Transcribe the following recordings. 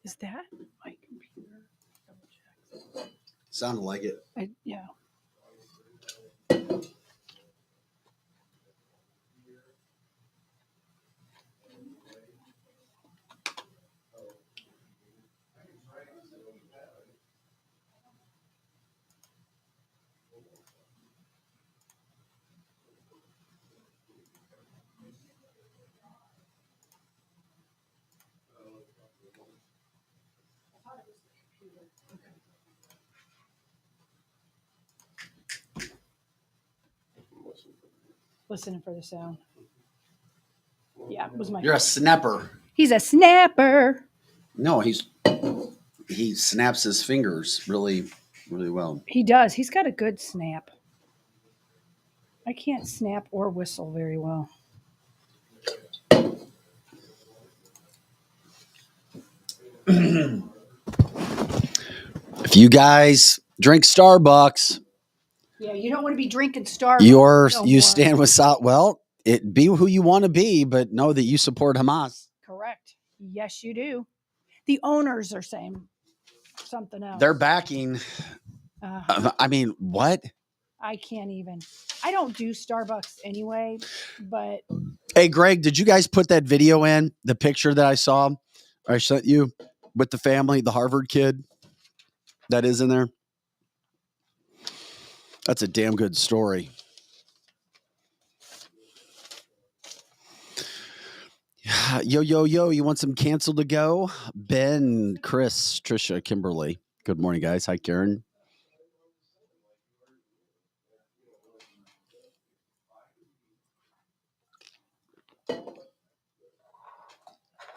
Is that my computer? Double check. Sounded like it. Yeah. Listening for the sound. Yeah, it was my. You're a snapper. He's a snapper. No, he snaps his fingers really, really well. He does. He's got a good snap. I can't snap or whistle very well. If you guys drink Starbucks, yeah, you don't want to be drinking Starbucks. You stand with well, it be who you want to be, but know that you support Hamas. Correct. Yes, you do. The owners are saying something else. They're backing. I mean, what? I can't even. I don't do Starbucks anyway, but. Hey, Greg, did you guys put that video in? The picture that I saw, I sent you with the family, the Harvard kid that is in there? That's a damn good story. Yo, you want some cancel to go? Ben, Chris, Trisha, Kimberly. Good morning, guys. Hi, Karen.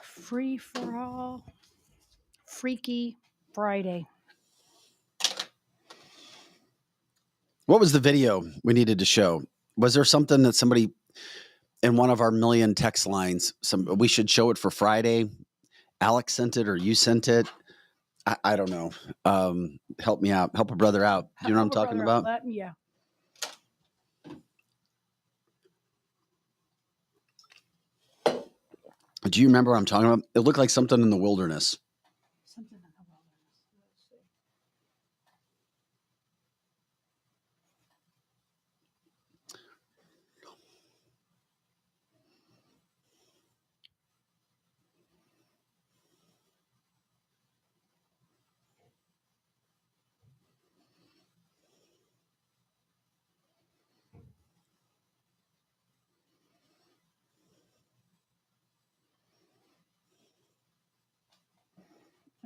Free for all. Freaky Friday. What was the video we needed to show? Was there something that somebody in one of our million text lines, we should show it for Friday? Alex sent it or you sent it? I don't know. Help me out. Help a brother out. Do you know what I'm talking about? Yeah. Do you remember what I'm talking about? It looked like something in the wilderness. Something in the wilderness. Let's see.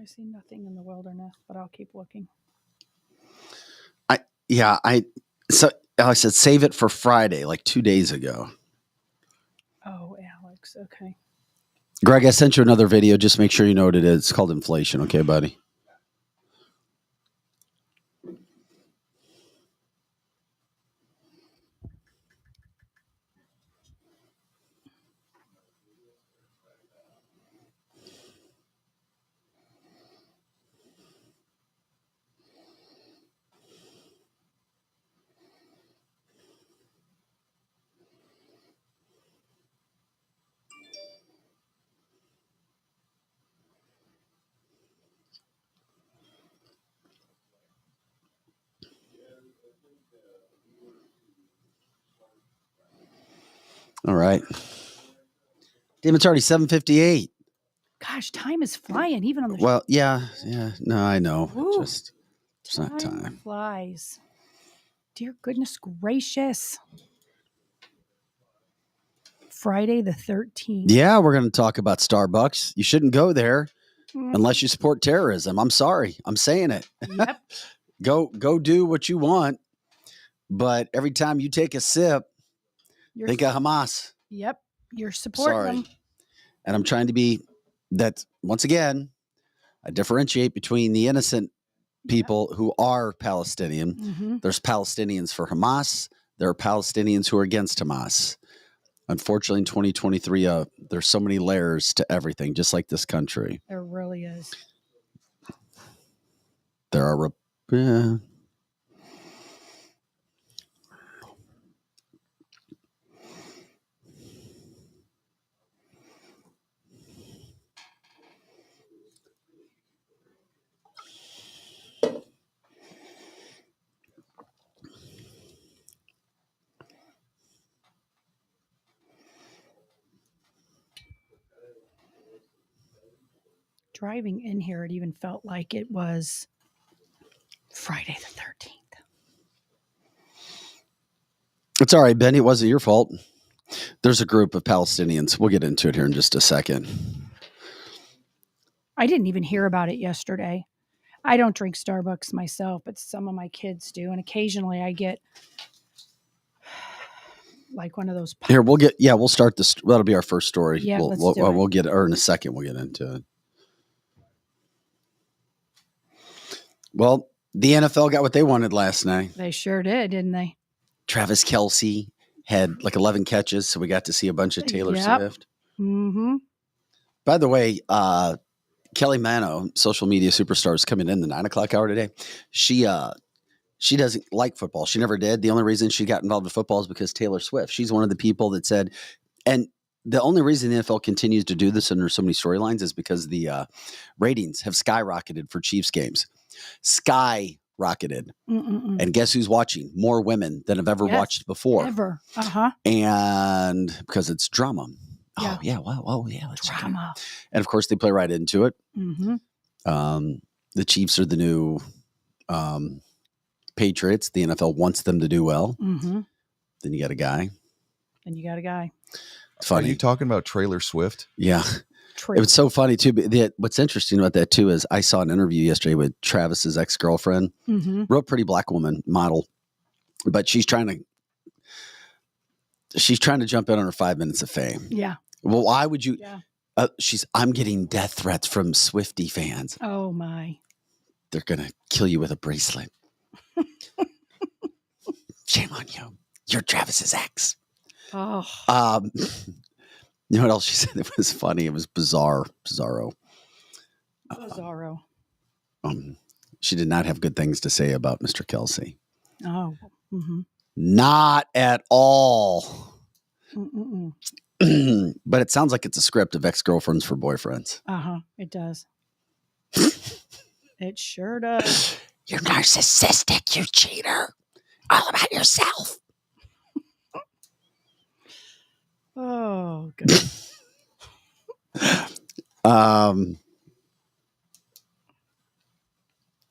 I see nothing in the wilderness, but I'll keep looking. I said save it for Friday, like 2 days ago. Oh, Alex. Okay. Greg, I sent you another video. Just make sure you know what it is. It's called inflation. Okay, buddy? All right. Damn, it's already 7:58. Gosh, time is flying, even on the. Well, yeah. No, I know. Ooh, it's not time. Flies. Dear goodness gracious. Friday the 13th. Yeah, we're going to talk about Starbucks. You shouldn't go there unless you support terrorism. I'm sorry. I'm saying it. Yep. Go do what you want. But every time you take a sip, think of Hamas. Yep. You're supporting Sorry. them. And I'm trying to be that once again, I differentiate between the innocent people who are Palestinian. Mm-hmm. There's Palestinians for Hamas. There are Palestinians who are against Hamas. Unfortunately, in 2023, there's so many layers to everything, just like this country. There really is. There are. Driving in here, it even felt like it was Friday the 13th. It's all right, Benny. It wasn't your fault. There's a group of Palestinians. We'll get into it here in just a second. I didn't even hear about it yesterday. I don't drink Starbucks myself, but some of my kids do. And occasionally I get like one of those. Here, we'll start this. That'll be our first story. Yeah, we'll, let's we'll, do it. we'll get, or in a second, we'll get into it. Well, the NFL got what they wanted last night. They sure did, didn't they? Travis Kelce had like 11 catches, so we got to see a bunch of Taylor Swift. Mm-hmm. By the way, Kelly Manno, social media superstar, is coming in the 9 o'clock hour today. She doesn't like football. She never did. The only reason she got involved with football is because Taylor Swift. She's one of the people that said, and the only reason the NFL continues to do this and there's so many storylines is because the ratings have skyrocketed for Chiefs games. Skyrocketed. Mm-mm-mm. And guess who's watching? More women than have ever watched before. Ever. Uh-huh. And because it's drama. Yeah. Oh, yeah. Well, oh, yeah. Let's Drama. And of course, they play right into it. Mm-hmm. The Chiefs are the new Patriots. The NFL wants them to do well. Mm-hmm. Then you got a guy. And you got a guy. It's funny. Are you talking about Taylor Swift? Yeah. True. It was so funny, too. But what's interesting about that, too, is I saw an interview yesterday with Travis's ex-girlfriend. Mm-hmm. Real pretty black woman, model. But she's trying to jump in on her 5 minutes of fame. Yeah. Well, why would you? Yeah. I'm getting death threats from Swiftie fans. Oh, my. They're going to kill you with a bracelet. Shame on you. You're Travis's ex. Oh. You know what else she said? It was funny. It was bizarro. Bizarro. She did not have good things to say about Mr. Kelce. Oh. Mm-hmm. Not at all. Mm-mm-mm. But it sounds like it's a script of ex-girlfriends for boyfriends. Uh-huh. It does. It sure does. You're narcissistic, you cheater. All about yourself. Oh, goodness.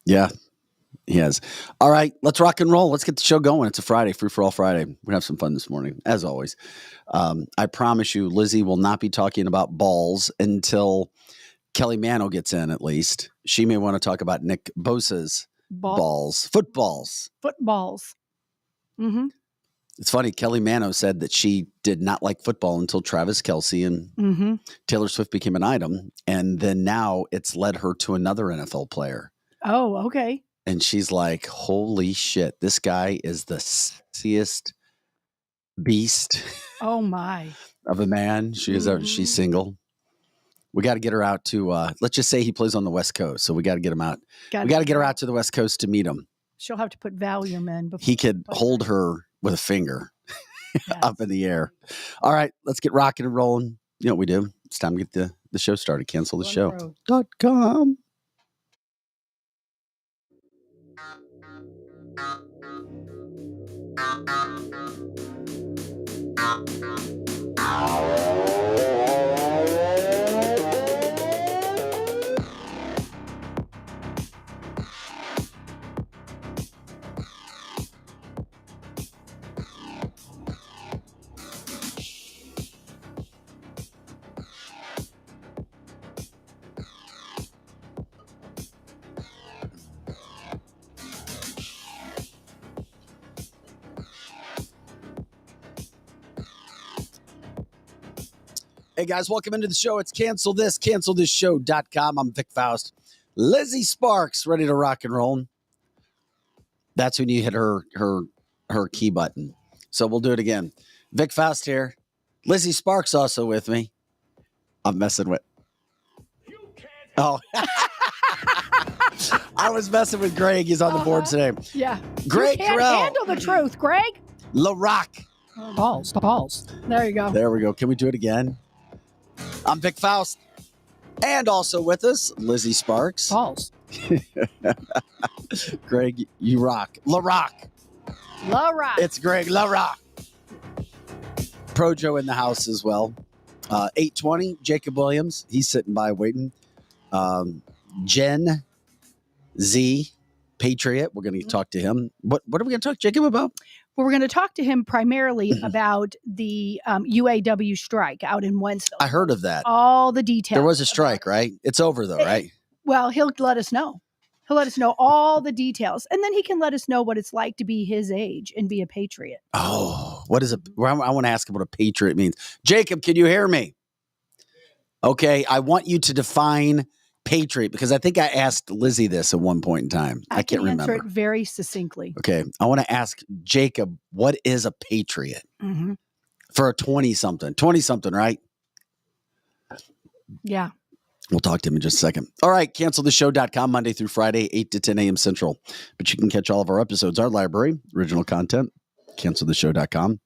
Yeah, he has. All right, let's rock and roll. Let's get the show going. It's a Friday, Free for All Friday. We're gonna have some fun this morning, as always. I promise you, Lizzie will not be talking about balls until Kelly Manno gets in, at least. She may want to talk about Nick Bosa's footballs. Footballs. Mm-hmm. It's funny. Kelly Manno said that she did not like football until Travis Kelce and Taylor Swift became an item. And then now it's led her to another NFL player. Oh, okay. And she's like, holy shit, this guy is the sexiest beast Oh, my. of a man. She's single. We got to get her out to, let's just say he plays on the West Coast. So we got to get him out. We got to get her out to the West Coast to meet him. She'll have to put Valium in. Before He could hold her with a finger up in the air. All right, let's get rocking and rolling. You know what we do? It's time to get the show started. Cancel the show.com. Hey guys, welcome into the show. It's cancelthisshow.com. I'm Vic Faust. Lizzie Sparks, ready to rock and roll. That's when you hit her key button. So we'll do it again. Vic Faust here. Lizzie Sparks also with me. I'm messing with. Oh, I was messing with Greg. He's on the board today. Yeah. Greg you can't Carell. handle the truth, Greg. LaRock. Balls. There you go. There we go. Can we do it again? I'm Vic Faust. And also with us, Lizzie Sparks. Balls. Greg, you rock. LaRock. LaRock. It's Greg LaRock. Projo in the house as well. 820, Jacob Williams. He's sitting by waiting. Gen Z, Patriot. We're going to talk to him. What are we going to talk to Jacob about? Well, we're going to talk to him primarily about the UAW strike out in Wentzville. I heard of that. All the details. There was a strike, right? It's over though, right? Well, he'll let us know. He'll let us know all the details. And then he can let us know what it's like to be his age and be a patriot. Oh, what is it? I want to ask him what a patriot means. Jacob, can you hear me? Okay, I want you to define patriot because I think I asked Lizzie this at one point in time. I can't remember. Answer it very succinctly. Okay, I want to ask Jacob, what is a patriot for a 20-something, right? Yeah. We'll talk to him in just a second. All right, cancelthisshow.com, Monday through Friday, 8 to 10 a.m. Central. But you can catch all of our episodes, our library, original content, cancelthisshow.com.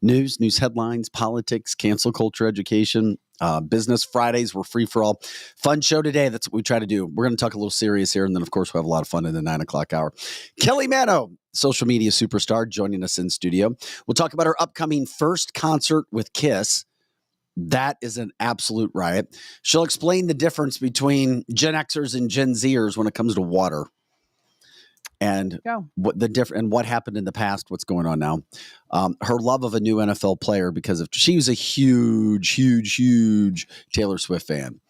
News headlines, politics, cancel culture, education, business. Fridays, we're free for all. Fun show today. That's what we try to do. We're going to talk a little serious here, and then, of course, we'll have a lot of fun in the 9 o'clock hour. Kelly Manno, social media superstar, joining us in studio. We'll talk about her upcoming first concert with Kiss. That is an absolute riot. She'll explain the difference between Gen Xers and Gen Zers when it comes to water. And what happened in the past, what's going on now. Her love of a new NFL player she was a huge Taylor Swift fan.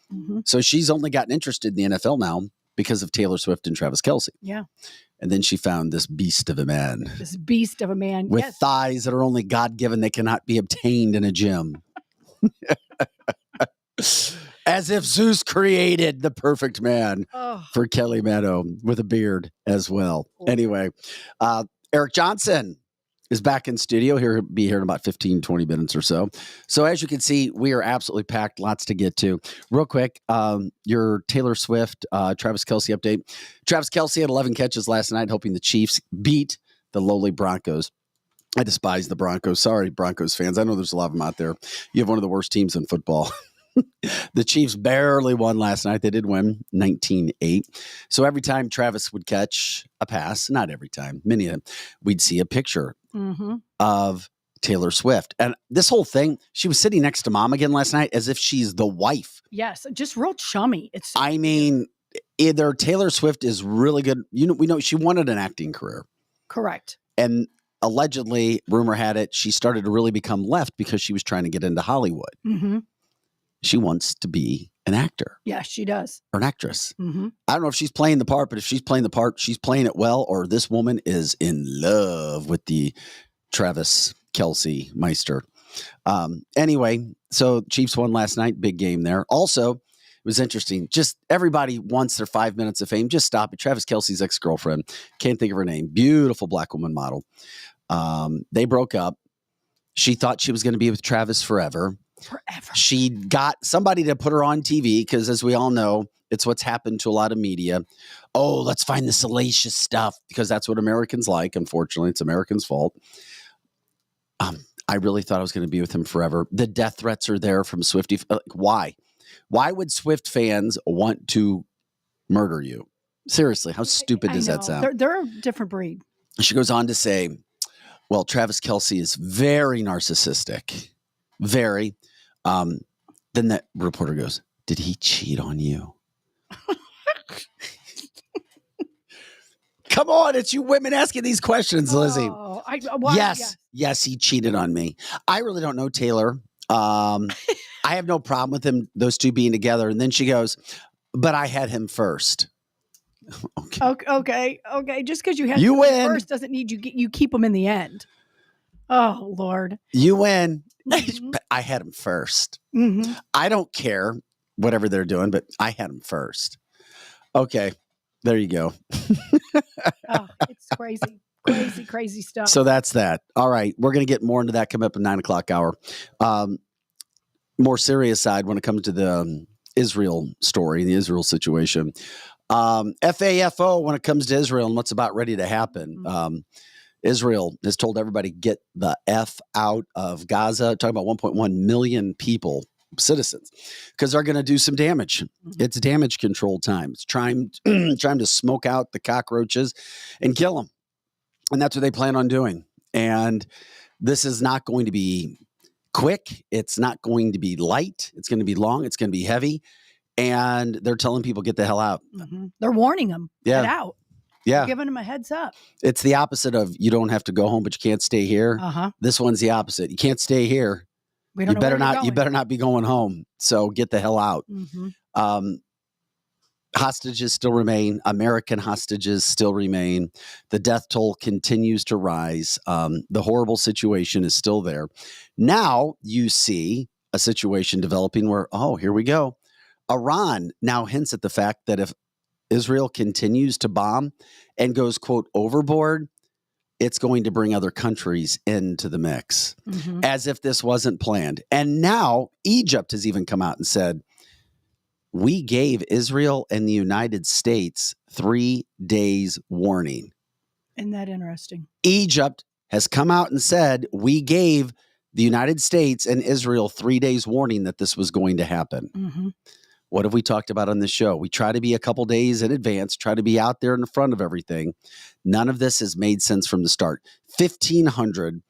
So she's only gotten interested in the NFL now because of Taylor Swift and Travis Kelce. Yeah. And then she found this beast of a man. With thighs that are only God-given. They cannot be obtained in a gym. As if Zeus created the perfect man for Kelly Manno with a beard as well. Anyway, Eric Johnson is back in studio. He'll be here in about 15, 20 minutes or so. So as you can see, we are absolutely packed. Lots to get to. Real quick, your Taylor Swift, Travis Kelce update. Travis Kelce had 11 catches last night, helping the Chiefs beat the lowly Broncos. I despise the Broncos. Sorry, Broncos fans. I know there's a lot of them out there. You have one of the worst teams in football. The Chiefs barely won last night. They did win 19-8. So every time Travis would catch a pass, not every time, many of them, we'd see a picture of Taylor Swift. And this whole thing, she was sitting next to Mom again last night as if she's the wife. Yes, just real chummy. Either Taylor Swift is really good. We know she wanted an acting career. Correct. And allegedly, rumor had it, she started to really become left because she was trying to get into Hollywood. She wants to be an actor. Yeah, she does. Or an actress. I don't know if she's playing the part, but if she's playing the part, she's playing it well, or this woman is in love with the Travis Kelce Meister. Anyway, so Chiefs won last night. Big game there. Also, it was interesting. Just everybody wants their 5 minutes of fame. Just stop it. Travis Kelce's ex-girlfriend. Can't think of her name. Beautiful black woman model. They broke up. She thought she was going to be with Travis forever. She got somebody to put her on TV because, as we all know, it's what's happened to a lot of media. Oh, let's find the salacious stuff because that's what Americans like. Unfortunately, it's Americans' fault. I really thought I was going to be with him forever. The death threats are there from Swiftie. Why? Why would Swift fans want to murder you? Seriously, how stupid does that sound? They're a different breed. She goes on to say, well, Travis Kelce is very narcissistic. Very. Then that reporter goes, did he cheat on you? Come on, it's you women asking these questions, Lizzie. Yes, he cheated on me. I really don't know Taylor. I have no problem with him, those two being together. And then she goes, but I had him first. Okay. Just because you had you him win first doesn't need you keep him in the end. Oh, Lord. You win. Mhm. I had them first. Mhm. I don't care whatever they're doing, but I had them first. Okay. There you go. Oh, it's crazy. Crazy, crazy stuff. So that's that. All right. We're going to get more into that coming up at 9 o'clock hour. More serious side when it comes to the Israel story, the Israel situation. FAFO when it comes to Israel and what's about ready to happen. Israel has told everybody, get the F out of Gaza. Talking about 1.1 million people, citizens, because they're going to do some damage. It's damage control time. It's trying to smoke out the cockroaches and kill them. And that's what they plan on doing. And this is not going to be quick. It's not going to be light. It's going to be long. It's going to be heavy. And they're telling people, get the hell out. They're warning them, Yeah. get out. Yeah. They're giving them a heads up. It's the opposite of you don't have to go home, but you can't stay here. This one's the opposite. You can't stay here. We don't You better not. You better not be going home. So get the hell out. Hostages still remain. American hostages still remain. The death toll continues to rise. The horrible situation is still there. Now you see a situation developing where, oh, here we go. Iran now hints at the fact that if Israel continues to bomb and goes, quote, overboard, it's going to bring other countries into the mix, as if this wasn't planned. And now Egypt has even come out and said, we gave Israel and the United States 3 days warning. Isn't that interesting? Egypt has come out and said, we gave the United States and Israel 3 days warning that this was going to happen. What have we talked about on this show? We try to be a couple days in advance, try to be out there in the front of everything. None of this has made sense from the start. 1,500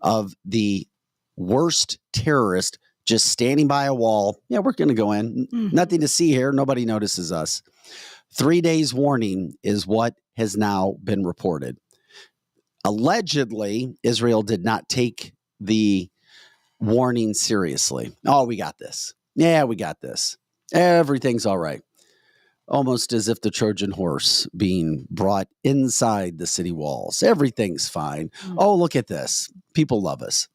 of the worst terrorists just standing by a wall. Yeah, we're going to go in. Nothing to see here. Nobody notices us. 3 days warning is what has now been reported. Allegedly, Israel did not take the warning seriously. Oh, we got this. Yeah, we got this. Everything's all right. Almost as if the Trojan horse being brought inside the city walls. Everything's fine. Oh, look at this. People love us.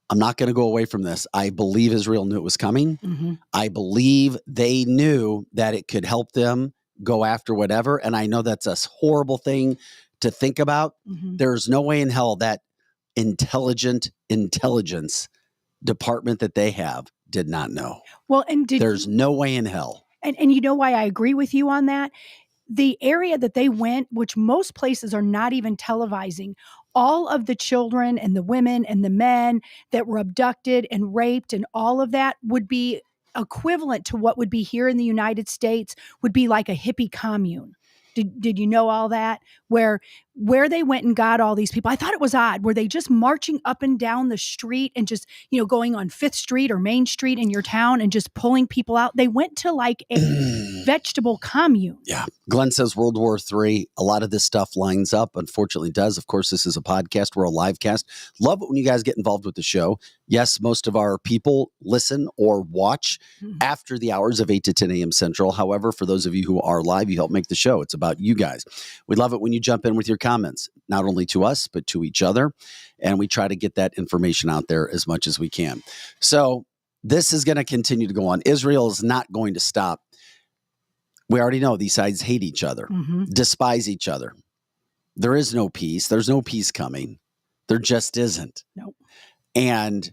I'm not going to go away from this. I believe Israel knew it was coming. I believe they knew that it could help them go after whatever. And I know that's a horrible thing to think about. There's no way in hell that intelligence department that they have did not know. Well, and there's no way in hell. And you know why I agree with you on that? The area that they went, which most places are not even televising, all of the children and the women and the men that were abducted and raped and all of that would be equivalent to what would be here in the United States, would be like a hippie commune. Did you know all that? Where they went and got all these people. I thought it was odd. Were they just marching up and down the street and just, going on 5th Street or Main Street in your town and just pulling people out? They went to like a vegetable commune. Yeah. Glenn says World War III. A lot of this stuff lines up. Unfortunately does. Of course, this is a podcast. We're a live cast. Love it when you guys get involved with the show. Yes, most of our people listen or watch after the hours of 8 to 10 a.m. Central. However, for those of you who are live, you help make the show. It's about you guys. We love it when you jump in with your comments, not only to us, but to each other. And we try to get that information out there as much as we can. So this is going to continue to go on. Israel is not going to stop. We already know these sides hate each other, despise each other. There is no peace. There's no peace coming. There just isn't. Nope. And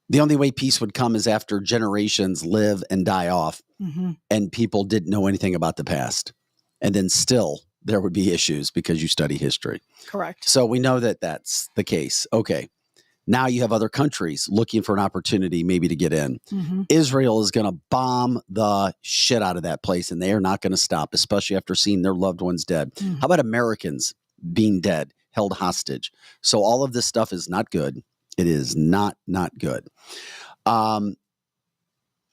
the only way peace would come is after generations live and die off and people didn't know anything about the past. And then still there would be issues because you study history. Correct. So we know that that's the case. Okay. Now you have other countries looking for an opportunity maybe to get in. Israel is going to bomb the shit out of that place, and they are not going to stop, especially after seeing their loved ones dead. How about Americans being dead, held hostage? So all of this stuff is not good. It is not good. Aaron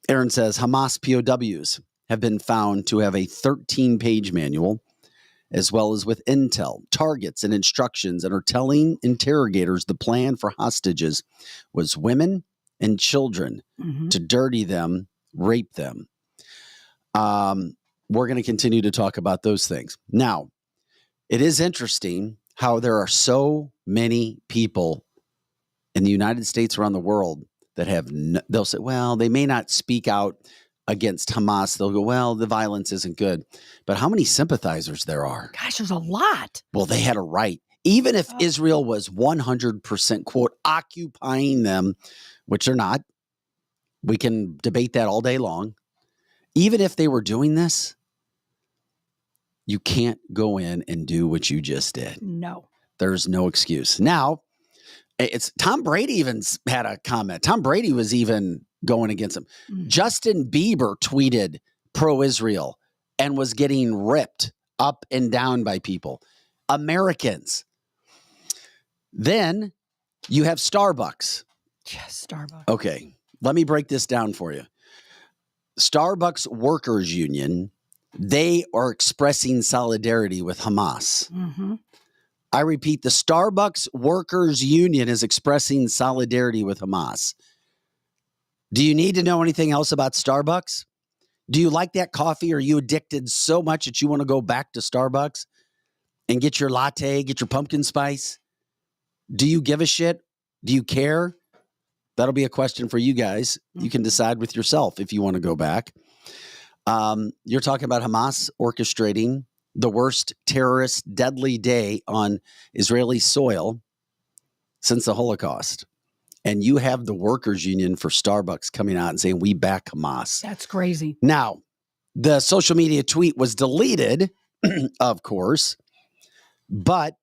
says Hamas POWs have been found to have a 13-page manual, as well as with intel, targets, and instructions, and are telling interrogators the plan for hostages was women and children to dirty them, rape them. We're going to continue to talk about those things. Now, it is interesting how there are so many people in the United States around the world that have, they'll say, well, they may not speak out against Hamas. They'll go, well, the violence isn't good. But how many sympathizers there are? Gosh, there's a lot. Well, they had a right. Even if Israel was 100%, quote, occupying them, which they're not, we can debate that all day long. Even if they were doing this, you can't go in and do what you just did. No. There's no excuse. Now, it's Tom Brady even had a comment. Tom Brady was even going against him. Justin Bieber tweeted pro-Israel and was getting ripped up and down by people. Americans. Then you have Starbucks. Yes, Starbucks. Okay, let me break this down for you. Starbucks Workers Union, they are expressing solidarity with Hamas. Mm-hmm. I repeat, the Starbucks Workers Union is expressing solidarity with Hamas. Do you need to know anything else about Starbucks? Do you like that coffee? Are you addicted so much that you want to go back to Starbucks and get your latte, get your pumpkin spice? Do you give a shit? Do you care? That'll be a question for you guys. You can decide with yourself if you want to go back. You're talking about Hamas orchestrating the worst terrorist deadly day on Israeli soil since the Holocaust. And you have the workers union for Starbucks coming out and saying, we back Hamas. That's crazy. Now, the social media tweet was deleted, of course, but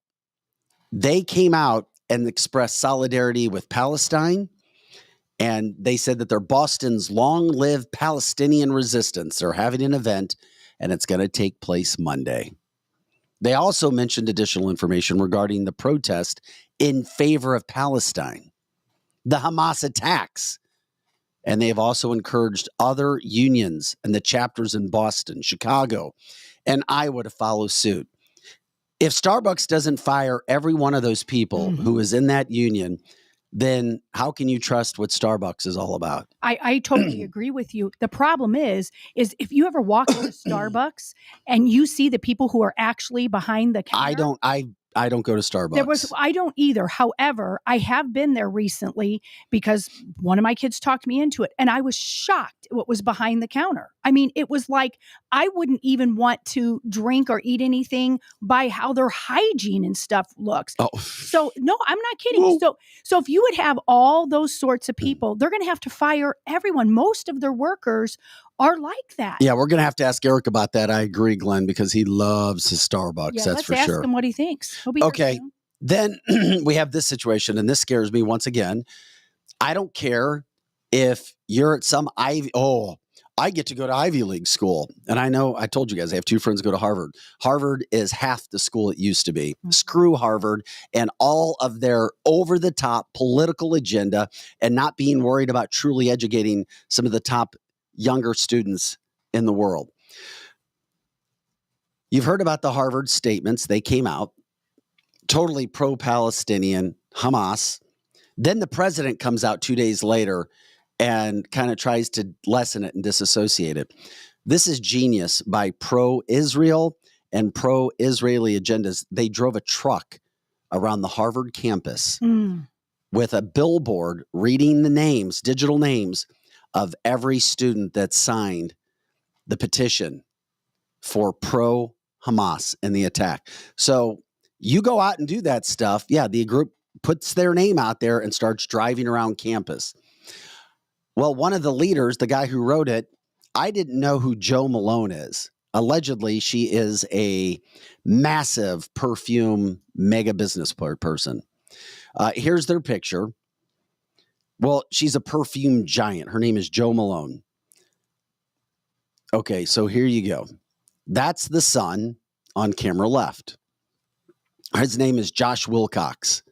they came out and expressed solidarity with Palestine. And they said that they're Boston's long-lived Palestinian resistance. They're having an event, and it's going to take place Monday. They also mentioned additional information regarding the protest in favor of Palestine, the Hamas attacks. And they have also encouraged other unions and the chapters in Boston, Chicago, and Iowa to follow suit. If Starbucks doesn't fire every one of those people who is in that union, then how can you trust what Starbucks is all about? I totally agree with you. The problem is if you ever walk into Starbucks and you see the people who are actually behind the counter. I don't go to Starbucks. I don't either. However, I have been there recently because one of my kids talked me into it, and I was shocked at what was behind the counter. I mean, it was like I wouldn't even want to drink or eat anything by how their hygiene and stuff looks. Oh. So no, I'm not kidding. Whoa. So if you would have all those sorts of people, they're going to have to fire everyone. Most of their workers are like that. Yeah, we're going to have to ask Eric about that. I agree, Glenn, because he loves his Starbucks. Yeah, that's for let's sure. ask him what he thinks. He'll be okay. Then we have this situation, and this scares me once again. I don't care if you're at some I get to go to Ivy League school. And I know I told you guys I have two friends go to Harvard. Harvard is half the school it used to be. Screw Harvard and all of their over-the-top political agenda and not being worried about truly educating some of the top younger students in the world. You've heard about the Harvard statements. They came out totally pro-Palestinian, Hamas. Then the president comes out 2 days later and kind of tries to lessen it and disassociate it. This is genius by pro-Israel and pro-Israeli agendas. They drove a truck around the Harvard campus with a billboard reading the names, digital names, of every student that signed the petition for pro-Hamas in the attack. So you go out and do that stuff. Yeah, the group puts their name out there and starts driving around campus. Well, one of the leaders, the guy who wrote it, I didn't know who Jo Malone is. Allegedly, she is a massive perfume mega business person. Here's their picture. Well, she's a perfume giant. Her name is Jo Malone. Okay, so here you go. That's the son on camera left. His name is Josh Wilcox,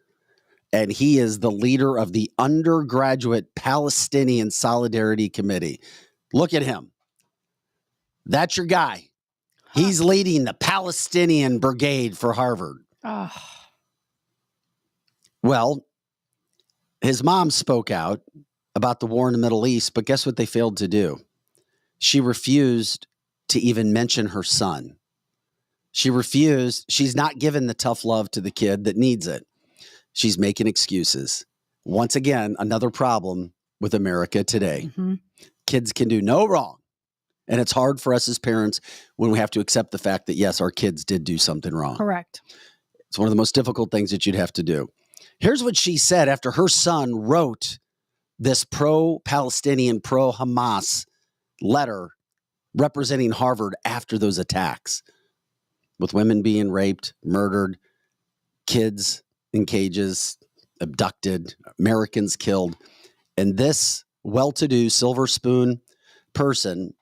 and he is the leader of the Undergraduate Palestinian Solidarity Committee. Look at him. That's your guy. He's leading the Palestinian Brigade for Harvard. Well, his mom spoke out about the war in the Middle East, but guess what they failed to do? She refused to even mention her son. She refused. She's not given the tough love to the kid that needs it. She's making excuses. Once again, another problem with America today. Mm-hmm. Kids can do no wrong. And it's hard for us as parents when we have to accept the fact that, yes, our kids did do something wrong. Correct. It's one of the most difficult things that you'd have to do. Here's what she said after her son wrote this pro-Palestinian, pro-Hamas letter representing Harvard after those attacks, with women being raped, murdered, kids in cages, abducted, Americans killed. And this well-to-do silver spoon person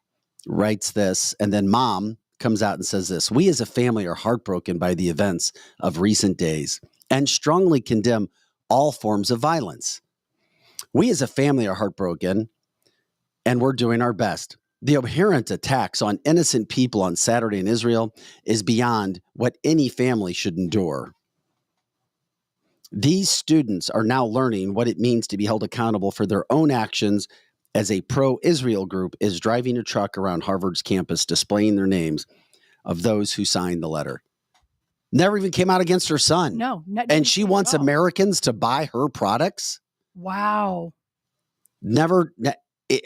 writes this, and then mom comes out and says this: "We as a family are heartbroken by the events of recent days and strongly condemn all forms of violence. We as a family are heartbroken, and we're doing our best. The abhorrent attacks on innocent people on Saturday in Israel is beyond what any family should endure. These students are now learning what it means to be held accountable for their own actions as a pro-Israel group is driving a truck around Harvard's campus displaying their names of those who signed the letter." Never even came out against her son. No. And she wants Americans to buy her products? Wow. Never,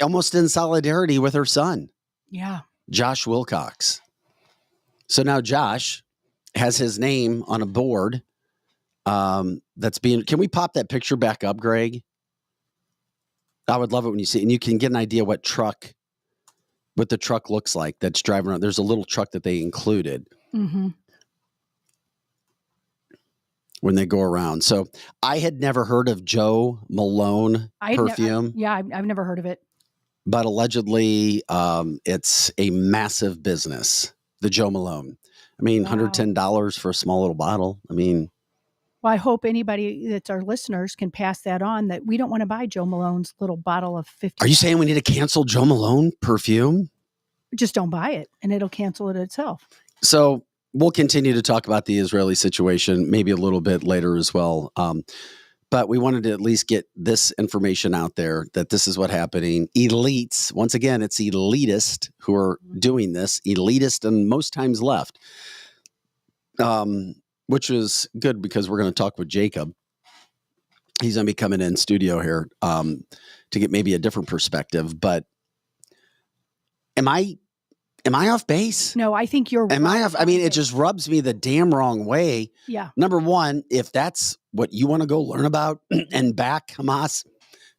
almost in solidarity with her son. Yeah. Josh Wilcox. So now Josh has his name on a board that's being, can we pop that picture back up, Greg? I would love it when you see it. And you can get an idea what the truck looks like that's driving around. There's a little truck that they included when they go around. So I had never heard of Joe Malone perfume. I've never heard of it. But allegedly, it's a massive business, the Joe Malone. I mean, Wow. $110 for a small little bottle. I mean, well, I hope anybody that's our listeners can pass that on, that we don't want to buy Joe Malone's little bottle of 50. Are you saying we need to cancel Joe Malone perfume? Just don't buy it, and it'll cancel it itself. So we'll continue to talk about the Israeli situation maybe a little bit later as well. But we wanted to at least get this information out there that this is what's happening. Elites, once again, it's elitist who are doing this, elitist and most times left, which is good because we're going to talk with Jacob. He's going to be coming in studio here to get maybe a different perspective. But am I off base? No, I think you're Am I off? I mean, it just rubs me the damn wrong way. Yeah. Number one, if that's what you want to go learn about and back Hamas,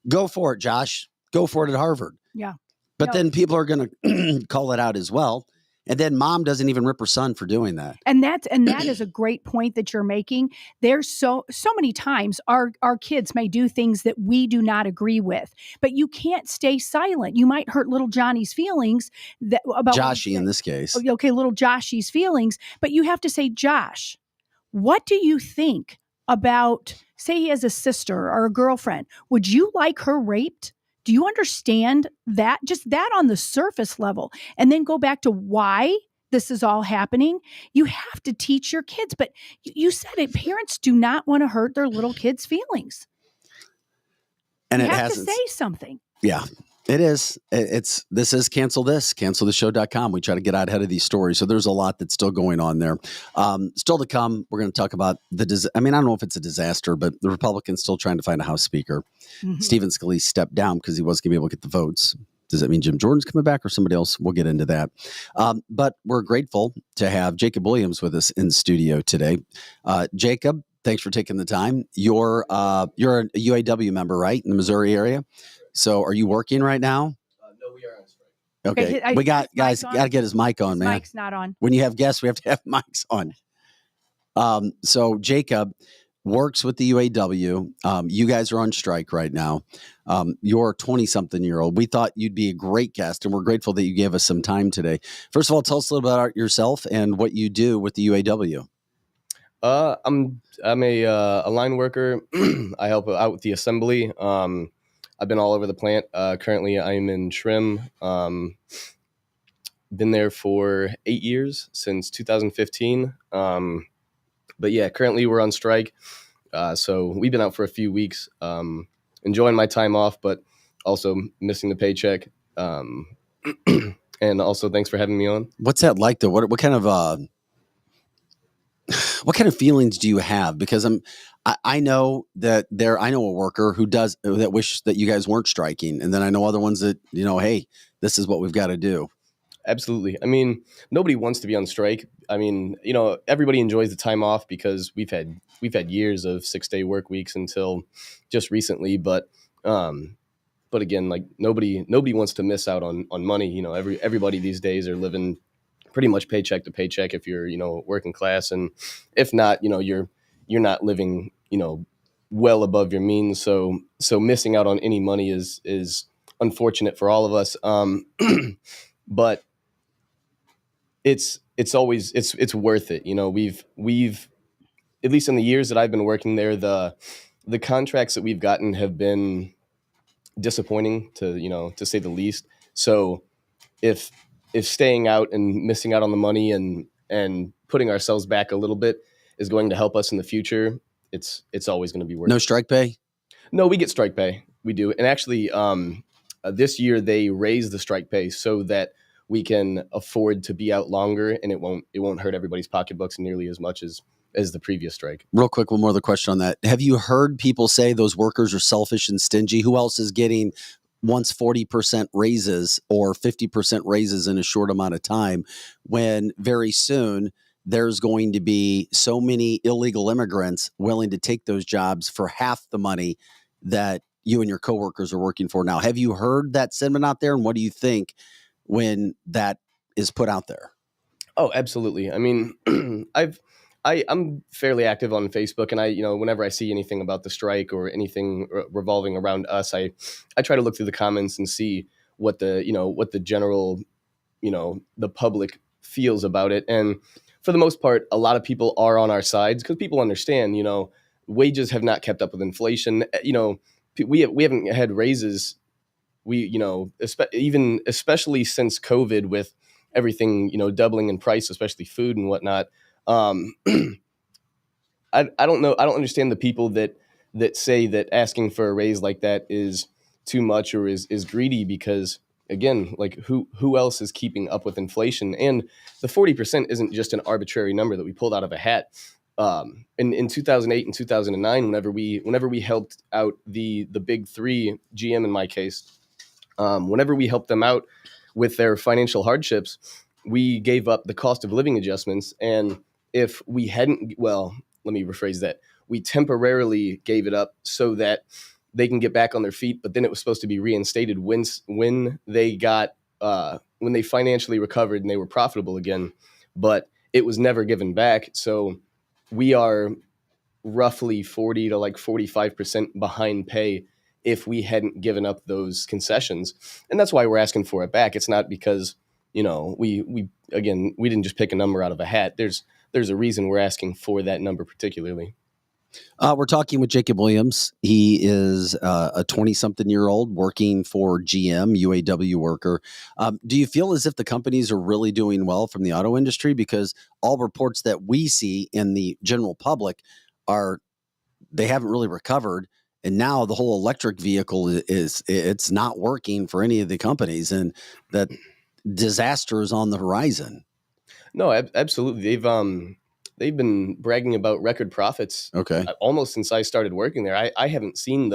go for it, Josh. Go for it at Harvard. Yeah. But then people are going to call it out as well. And then mom doesn't even rip her son for doing that. And that is a great point that you're making. There's so many times our kids may do things that we do not agree with, but you can't stay silent. You might hurt little Johnny's feelings about Joshy in this case. Okay, little Joshy's feelings, but you have to say, Josh, what do you think about, say he has a sister or a girlfriend. Would you like her raped? Do you understand that? Just that on the surface level, and then go back to why this is all happening. You have to teach your kids, but you said it. Parents do not want to hurt their little kids' feelings. And you it have hasn't. to say something. Yeah, it is. This is canceltheshow.com. We try to get out ahead of these stories. So there's a lot that's still going on there. Still to come, we're going to talk about I don't know if it's a disaster, but the Republicans still trying to find a House Speaker. Mm-hmm. Stephen Scalise stepped down because he wasn't going to be able to get the votes. Does that mean Jim Jordan's coming back or somebody else? We'll get into that. But we're grateful to have Jacob Williams with us in studio today. Jacob, thanks for taking the time. You're a UAW member, right, in the Missouri area? So are you working right now? No, we are on strike. Okay. We got to get his mic on, man. Mic's not on. When you have guests, we have to have mics on. So Jacob works with the UAW. You guys are on strike right now. You're a 20-something-year-old. We thought you'd be a great guest, and we're grateful that you gave us some time today. First of all, tell us a little bit about yourself and what you do with the UAW. I'm a line worker. I help out with the assembly. I've been all over the plant. Currently, I'm in trim. Been there for 8 years, since 2015. But yeah, currently we're on strike. So we've been out for a few weeks, enjoying my time off, but also missing the paycheck. And also, thanks for having me on. What's that like, though? What kind of What kind of feelings do you have? Because I know that I know a worker who that wish that you guys weren't striking. And then I know other ones that, hey, this is what we've got to do. Absolutely. I mean, nobody wants to be on strike. I mean, everybody enjoys the time off because we've had years of 6-day work weeks until just recently. But again, like nobody wants to miss out on money. Everybody these days are living pretty much paycheck to paycheck if you're, working class, and if not, you're not living, well above your means. So missing out on any money is unfortunate for all of us. But it's always it's worth it. We've at least in the years that I've been working there, the contracts that we've gotten have been disappointing to say the least. So if staying out and missing out on the money and putting ourselves back a little bit is going to help us in the future, it's always going to be worth it. No strike pay? No, we get strike pay. We do. And actually, this year they raised the strike pay so that we can afford to be out longer, and it won't hurt everybody's pocketbooks nearly as much as the previous strike. Real quick, one more other question on that. Have you heard people say those workers are selfish and stingy? Who else is getting once 40% raises or 50% raises in a short amount of time, when very soon there's going to be so many illegal immigrants willing to take those jobs for half the money that you and your coworkers are working for now? Have you heard that sentiment out there? And what do you think when that is put out there? Oh, absolutely. I mean, I'm fairly active on Facebook, and whenever I see anything about the strike or anything revolving around us, I try to look through the comments and see what the general, the public feels about it. And for the most part, a lot of people are on our sides because people understand, wages have not kept up with inflation. We haven't had raises. Especially since COVID, with everything, doubling in price, especially food and whatnot. I don't know. I don't understand the people that say that asking for a raise like that is too much or is greedy, because again, like who else is keeping up with inflation? And the 40% isn't just an arbitrary number that we pulled out of a hat. In 2008 and 2009, whenever we helped out the big three, GM in my case, whenever we helped them out with their financial hardships, we gave up the cost of living adjustments. And if we hadn't, well, let me rephrase that. We temporarily gave it up so that they can get back on their feet, but then it was supposed to be reinstated when they got when they financially recovered and they were profitable again. But it was never given back. So we are roughly 40 to like 45% behind pay if we hadn't given up those concessions. And that's why we're asking for it back. It's not because, we didn't just pick a number out of a hat. There's a reason we're asking for that number particularly. We're talking with Jacob Williams. He is a 20-something-year-old working for GM, UAW worker. Do you feel as if the companies are really doing well from the auto industry? Because all reports that we see in the general public are they haven't really recovered. And now the whole electric vehicle it's not working for any of the companies, and that disaster is on the horizon. No, absolutely. They've been bragging about record profits. Okay. Almost since I started working there. I haven't seen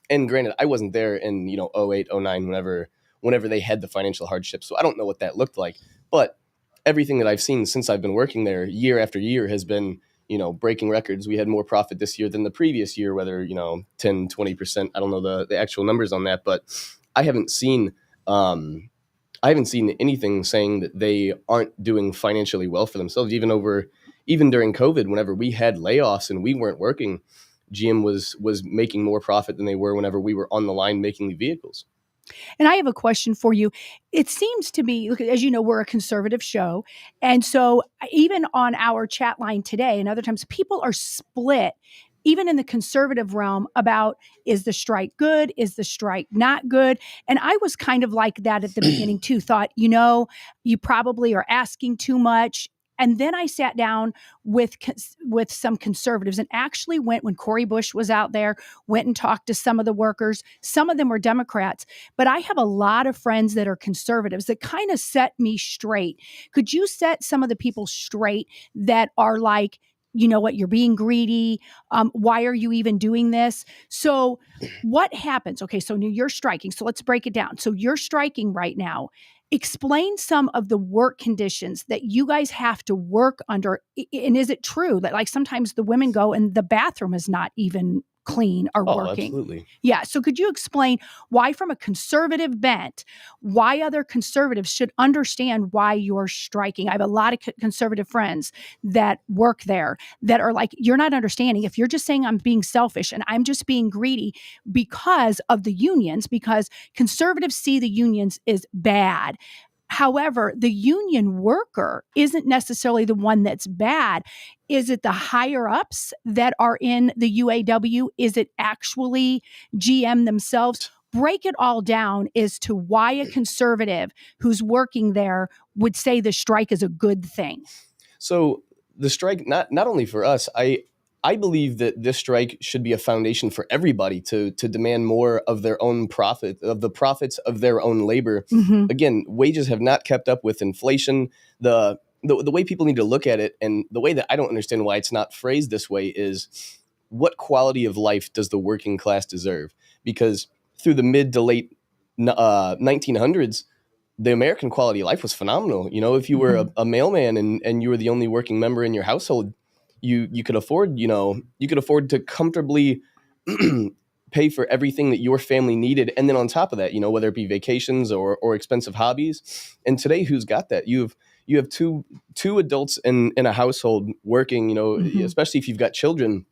and granted, I wasn't there in, 08, 09, whenever they had the financial hardship. So I don't know what that looked like, but everything that I've seen since I've been working there year after year has been, breaking records. We had more profit this year than the previous year, whether, 10, 20%. I don't know the actual numbers on that, but I haven't seen anything saying that they aren't doing financially well for themselves. Even during COVID, whenever we had layoffs and we weren't working, GM was making more profit than they were whenever we were on the line making the vehicles. And I have a question for you. It seems to be, look, as you know, we're a conservative show. And so even on our chat line today and other times, people are split, even in the conservative realm, about, is the strike good? Is the strike not good? And I was kind of like that at the beginning too, thought, you probably are asking too much. And then I sat down with some conservatives and actually went, when Cori Bush was out there, went and talked to some of the workers. Some of them were Democrats, but I have a lot of friends that are conservatives that kind of set me straight. Could you set some of the people straight that are like, you know what, you're being greedy. Why are you even doing this? So what happens? Okay, so you're striking. So let's break it down. So you're striking right now. Explain some of the work conditions that you guys have to work under. And is it true that like sometimes the women go and the bathroom is not even clean or Oh, working? absolutely. Yeah. So could you explain why, from a conservative bent, why other conservatives should understand why you're striking? I have a lot of conservative friends that work there that are like, you're not understanding. If you're just saying I'm being selfish and I'm just being greedy because of the unions, because conservatives see the unions as bad. However, the union worker isn't necessarily the one that's bad. Is it the higher ups that are in the UAW? Is it actually GM themselves? Break it all down as to why a conservative who's working there would say the strike is a good thing. So the strike, not only for us, I believe that this strike should be a foundation for everybody to demand more of their own profit, of the profits of their own labor. Mm-hmm. Again, wages have not kept up with inflation. The way people need to look at it, and the way that I don't understand why it's not phrased this way, is what quality of life does the working class deserve? Because through the mid to late 1900s, the American quality of life was phenomenal. You know, if you were a mailman and you were the only working member in your household, you could afford, you could afford to comfortably pay for everything that your family needed. And then on top of that, whether it be vacations or expensive hobbies. And today, who's got that? You have two adults in a household working, especially if you've got children.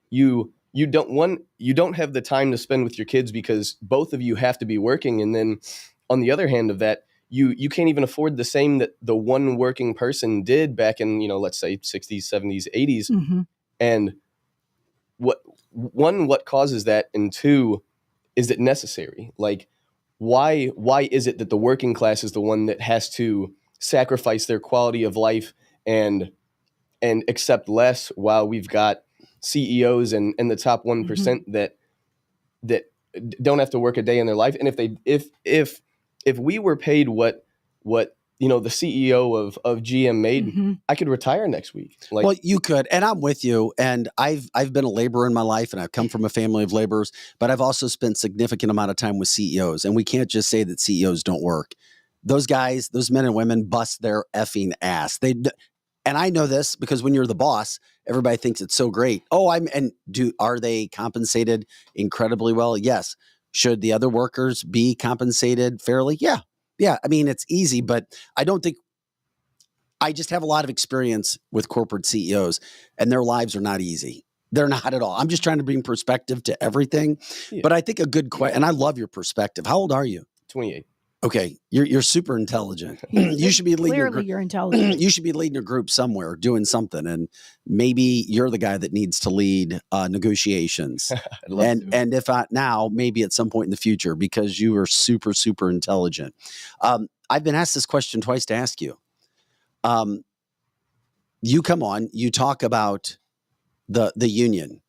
You don't have the time to spend with your kids because both of you have to be working. And then on the other hand of that, you can't even afford the same that the one working person did back in, let's say 60s, 70s, 80s. Mm-hmm. And what causes that? And two, is it necessary? Like, why is it that the working class is the one that has to sacrifice their quality of life and accept less, while we've got CEOs and the top 1% that don't have to work a day in their life? And if we were paid what the CEO of GM made, I could retire next week. Like, well, you could, and I'm with you. And I've been a laborer in my life, and I've come from a family of laborers, but I've also spent significant amount of time with CEOs. And we can't just say that CEOs don't work. Those guys, those men and women, bust their effing ass. And I know this because when you're the boss, everybody thinks it's so great. Oh, are they compensated incredibly well? Yes. Should the other workers be compensated fairly? Yeah. Yeah. I mean, it's easy, but I just have a lot of experience with corporate CEOs, and their lives are not easy. They're not at all. I'm just trying to bring perspective to everything. Yeah. But I think a good question, and I love your perspective. How old are you? 28. Okay, you're super intelligent. You should be leading Clearly, you're intelligent. You should be leading a group somewhere, doing something, and maybe you're the guy that needs to lead negotiations. And if not now, maybe at some point in the future, because you are super, super intelligent. I've been asked this question twice to ask you. You come on, you talk about the union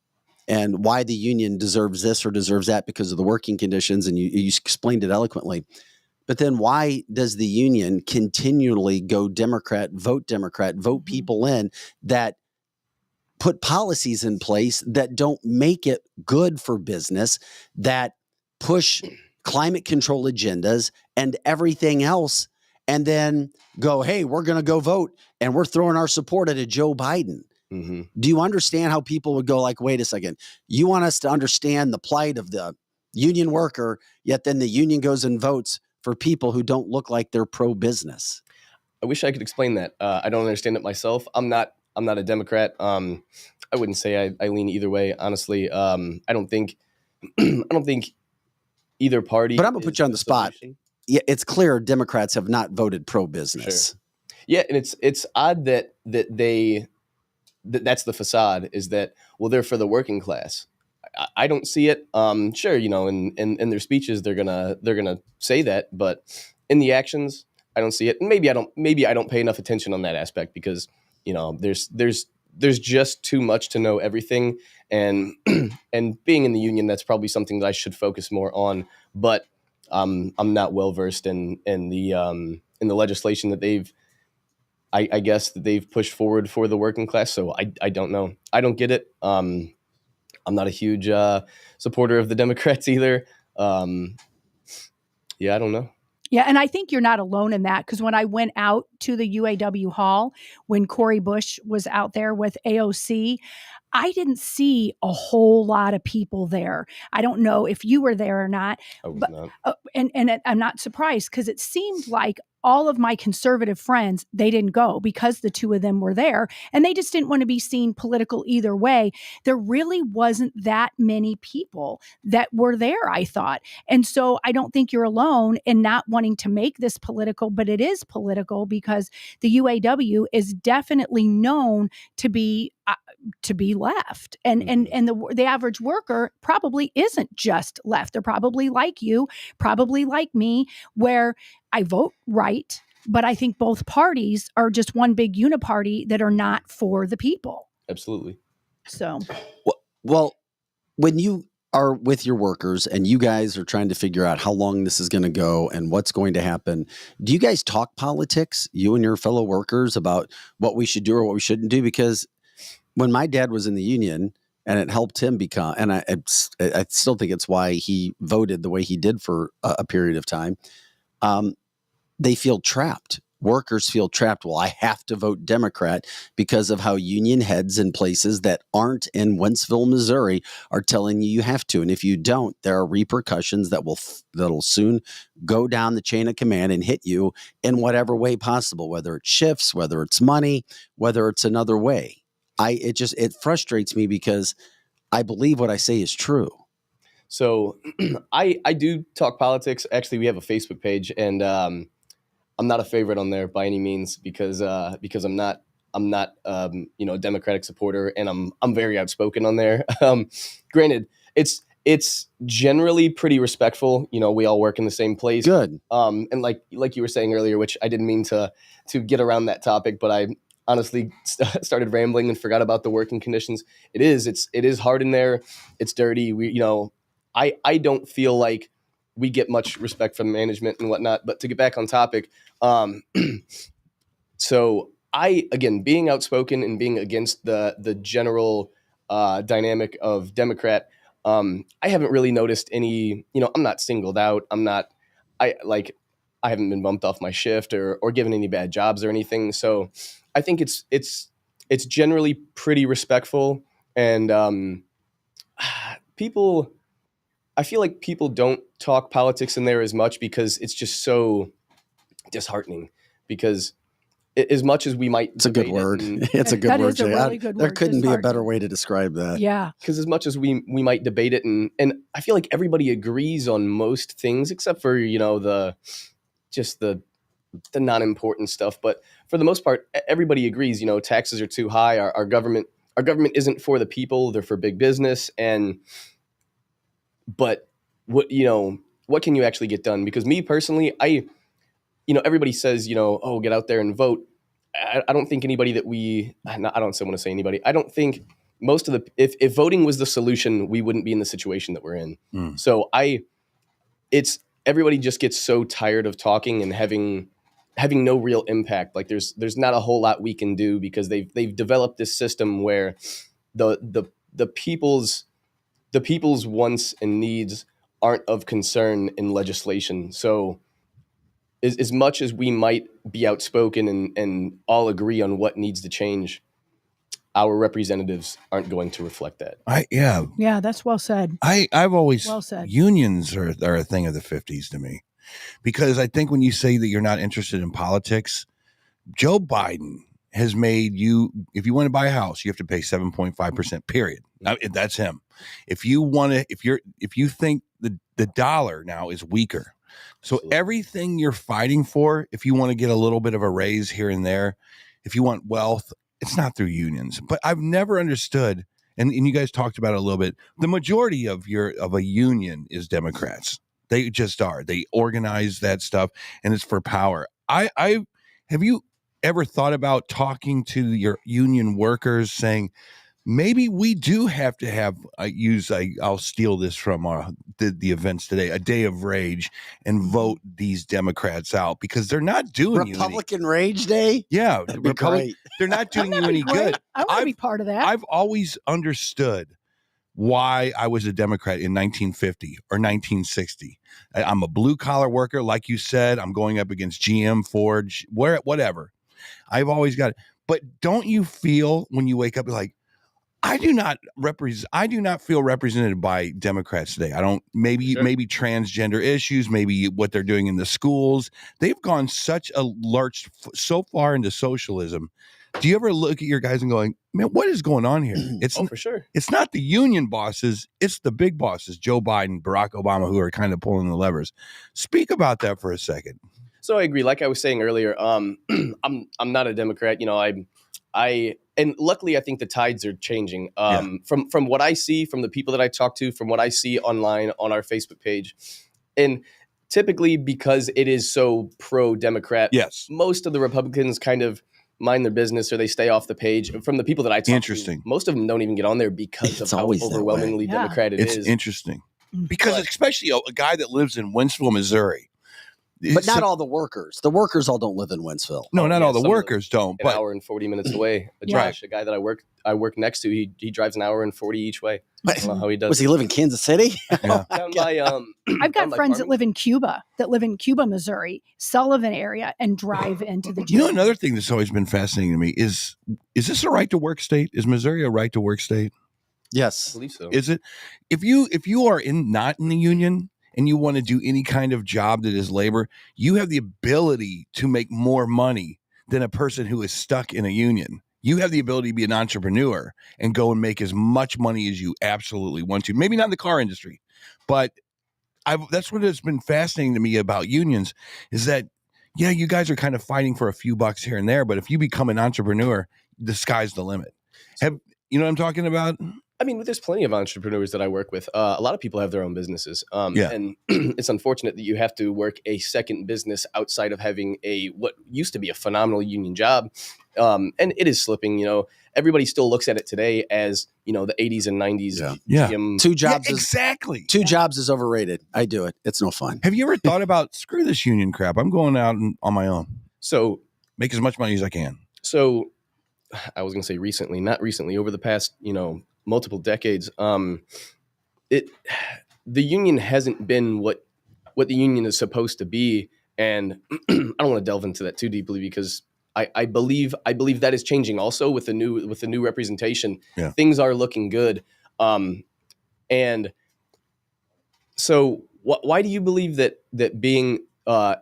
and why the union deserves this or deserves that because of the working conditions, and you explained it eloquently. But then why does the union continually go Democrat, vote people in that put policies in place that don't make it good for business, that push climate control agendas and everything else, and then go, hey, we're going to go vote and we're throwing our support at a Joe Biden? Mm-hmm. Do you understand how people would go like, wait a second, you want us to understand the plight of the union worker, yet then the union goes and votes for people who don't look like they're pro-business? I wish I could explain that. I don't understand it myself. I'm not a Democrat. I wouldn't say I lean either way, honestly. I don't think either party. But I'm gonna put you on the spot. Yeah, it's clear Democrats have not voted pro-business. Sure. Yeah, and it's odd that that's the facade, is that, well, they're for the working class. I don't see it. Sure, in their speeches they're gonna say that, but in the actions, I don't see it. And maybe I don't pay enough attention on that aspect because there's just too much to know everything, and and being in the union, that's probably something that I should focus more on. But I'm not well versed in the legislation that I guess that they've pushed forward for the working class. So I don't know. I don't get it. I'm not a huge supporter of the Democrats either. Yeah, I don't know. Yeah, and I think you're not alone in that, because when I went out to the UAW hall when Cori Bush was out there with AOC, I didn't see a whole lot of people there. I don't know if you were there or not, I was but not. I'm not surprised, because it seemed like all of my conservative friends, they didn't go because the two of them were there, and they just didn't want to be seen political either way. There really wasn't that many people that were there, I thought. And so I don't think you're alone in not wanting to make this political, but it is political because the UAW is definitely known to be left, and the average worker probably isn't just left. They're probably like you, probably like me, where I vote right, but I think both parties are just one big uniparty that are not for the people. Absolutely. So, Well, when you are with your workers and you guys are trying to figure out how long this is going to go and what's going to happen, do you guys talk politics, you and your fellow workers, about what we should do or what we shouldn't do? Because when my dad was in the union and it helped him become, and I still think it's why he voted the way he did for a period of time, they feel trapped. Workers feel trapped. Well, I have to vote Democrat because of how union heads in places that aren't in Wentzville, Missouri, are telling you have to. And if you don't, there are repercussions that'll soon go down the chain of command and hit you in whatever way possible, whether it's shifts, whether it's money, whether it's another way. It frustrates me because I believe what I say is true. So I do talk politics. Actually, we have a Facebook page, and I'm not a favorite on there by any means because I'm not a Democratic supporter, and I'm very outspoken on there. Granted, it's generally pretty respectful. We all work in the same place. Good. And like you were saying earlier, which I didn't mean to get around that topic, but I honestly started rambling and forgot about the working conditions. It is hard in there. It's dirty. I don't feel like we get much respect from management and whatnot. But to get back on topic, so again, being outspoken and being against the general dynamic of Democrat, I haven't really noticed any. I'm not singled out. I haven't been bumped off my shift or given any bad jobs or anything. So I think it's generally pretty respectful, and people. I feel like people don't talk politics in there as much because it's just so disheartening. Because as much as we might, it's a good word. It's a good that word. Is a really good there word. couldn't be a better way to describe that. Yeah. Because as much as we might debate it, and I feel like everybody agrees on most things except for the non-important stuff. But for the most part, everybody agrees. Taxes are too high. Our government isn't for the people; they're for big business. But what can you actually get done? Because me personally, everybody says, oh, get out there and vote. I don't think anybody that I don't want to say anybody. I don't think most of if voting was the solution, we wouldn't be in the situation that we're in. So everybody just gets so tired of talking and having no real impact. Like there's not a whole lot we can do because they've developed this system where the people's wants and needs aren't of concern in legislation. So as much as we might be outspoken and all agree on what needs to change, our representatives aren't going to reflect that. Yeah, that's well said. I've always well said. Unions are a thing of the 50s to me, because I think when you say that you're not interested in politics, Joe Biden has made you, if you want to buy a house, you have to pay 7.5%, period. That's him. If you think the dollar now is weaker, so Absolutely. Everything you're fighting for, if you want to get a little bit of a raise here and there, if you want wealth, it's not through unions. But I've never understood, and you guys talked about it a little bit, the majority of a union is Democrats. They just are. They organize that stuff, and it's for power. Have you ever thought about talking to your union workers saying, maybe we do have to have I'll steal this from the events today, a day of rage, and vote these Democrats out because they're not doing Republican Rage Day. Yeah, That'd be great. They're not doing Wouldn't you that any be great? good. I want to be part of that. I've always understood why I was a Democrat in 1950 or 1960. I'm a blue collar worker, like you said. I'm going up against GM, Ford, whatever. I've always got it. But don't you feel when you wake up like, I do not feel represented by Democrats today. I don't. Maybe transgender issues, maybe what they're doing in the schools. They've gone so far into socialism. Do you ever look at your guys and going, man, what is going on here? For sure. It's not the union bosses, it's the big bosses, Joe Biden, Barack Obama, who are kind of pulling the levers. Speak about that for a second. So I agree. Like I was saying earlier, I'm not a Democrat. You know, and luckily I think the tides are changing. From what I see, from the people that I talk to, from what I see online on our Facebook page, and typically because it is so pro-Democrat, yes, most of the Republicans kind of mind their business or they stay off the page. And from the people that I talk to, most of them don't even get on there because of how overwhelmingly Democrat it is. It's interesting because especially a guy that lives in Wentzville, Missouri. But not all the workers. The workers all don't live in Wentzville. No, not all the workers don't. An hour and 40 minutes away. Josh, a guy that I work next to, he drives an hour and 40 each way. I don't know how he does. Was he live in Kansas City? Yeah. I've got friends that live in Cuba, Missouri, Sullivan area, and drive into the gym. You know, another thing that's always been fascinating to me is this a right to work state? Is Missouri a right to work state? Yes. I believe so. Is it? If you are not in the union and you want to do any kind of job that is labor, you have the ability to make more money than a person who is stuck in a union. You have the ability to be an entrepreneur and go and make as much money as you absolutely want to. Maybe not in the car industry, but that's what has been fascinating to me about unions is that, yeah, you guys are kind of fighting for a few bucks here and there, but if you become an entrepreneur, the sky's the limit. You know what I'm talking about? I mean, there's plenty of entrepreneurs that I work with. A lot of people have their own businesses. And it's unfortunate that you have to work a second business outside of having what used to be a phenomenal union job. And it is slipping, you know. Everybody still looks at it today as, you know, the 80s and 90s. Yeah. Two jobs. Exactly. Two jobs is overrated. I do it. It's no fun. Have you ever thought about, screw this union crap, I'm going out on my own. So make as much money as I can. So I was going to say not recently, over the past, you know, multiple decades, the union hasn't been what the union is supposed to be, and I don't want to delve into that too deeply because I believe that is changing also with the new representation. Yeah. Things are looking good, and so why do you believe that being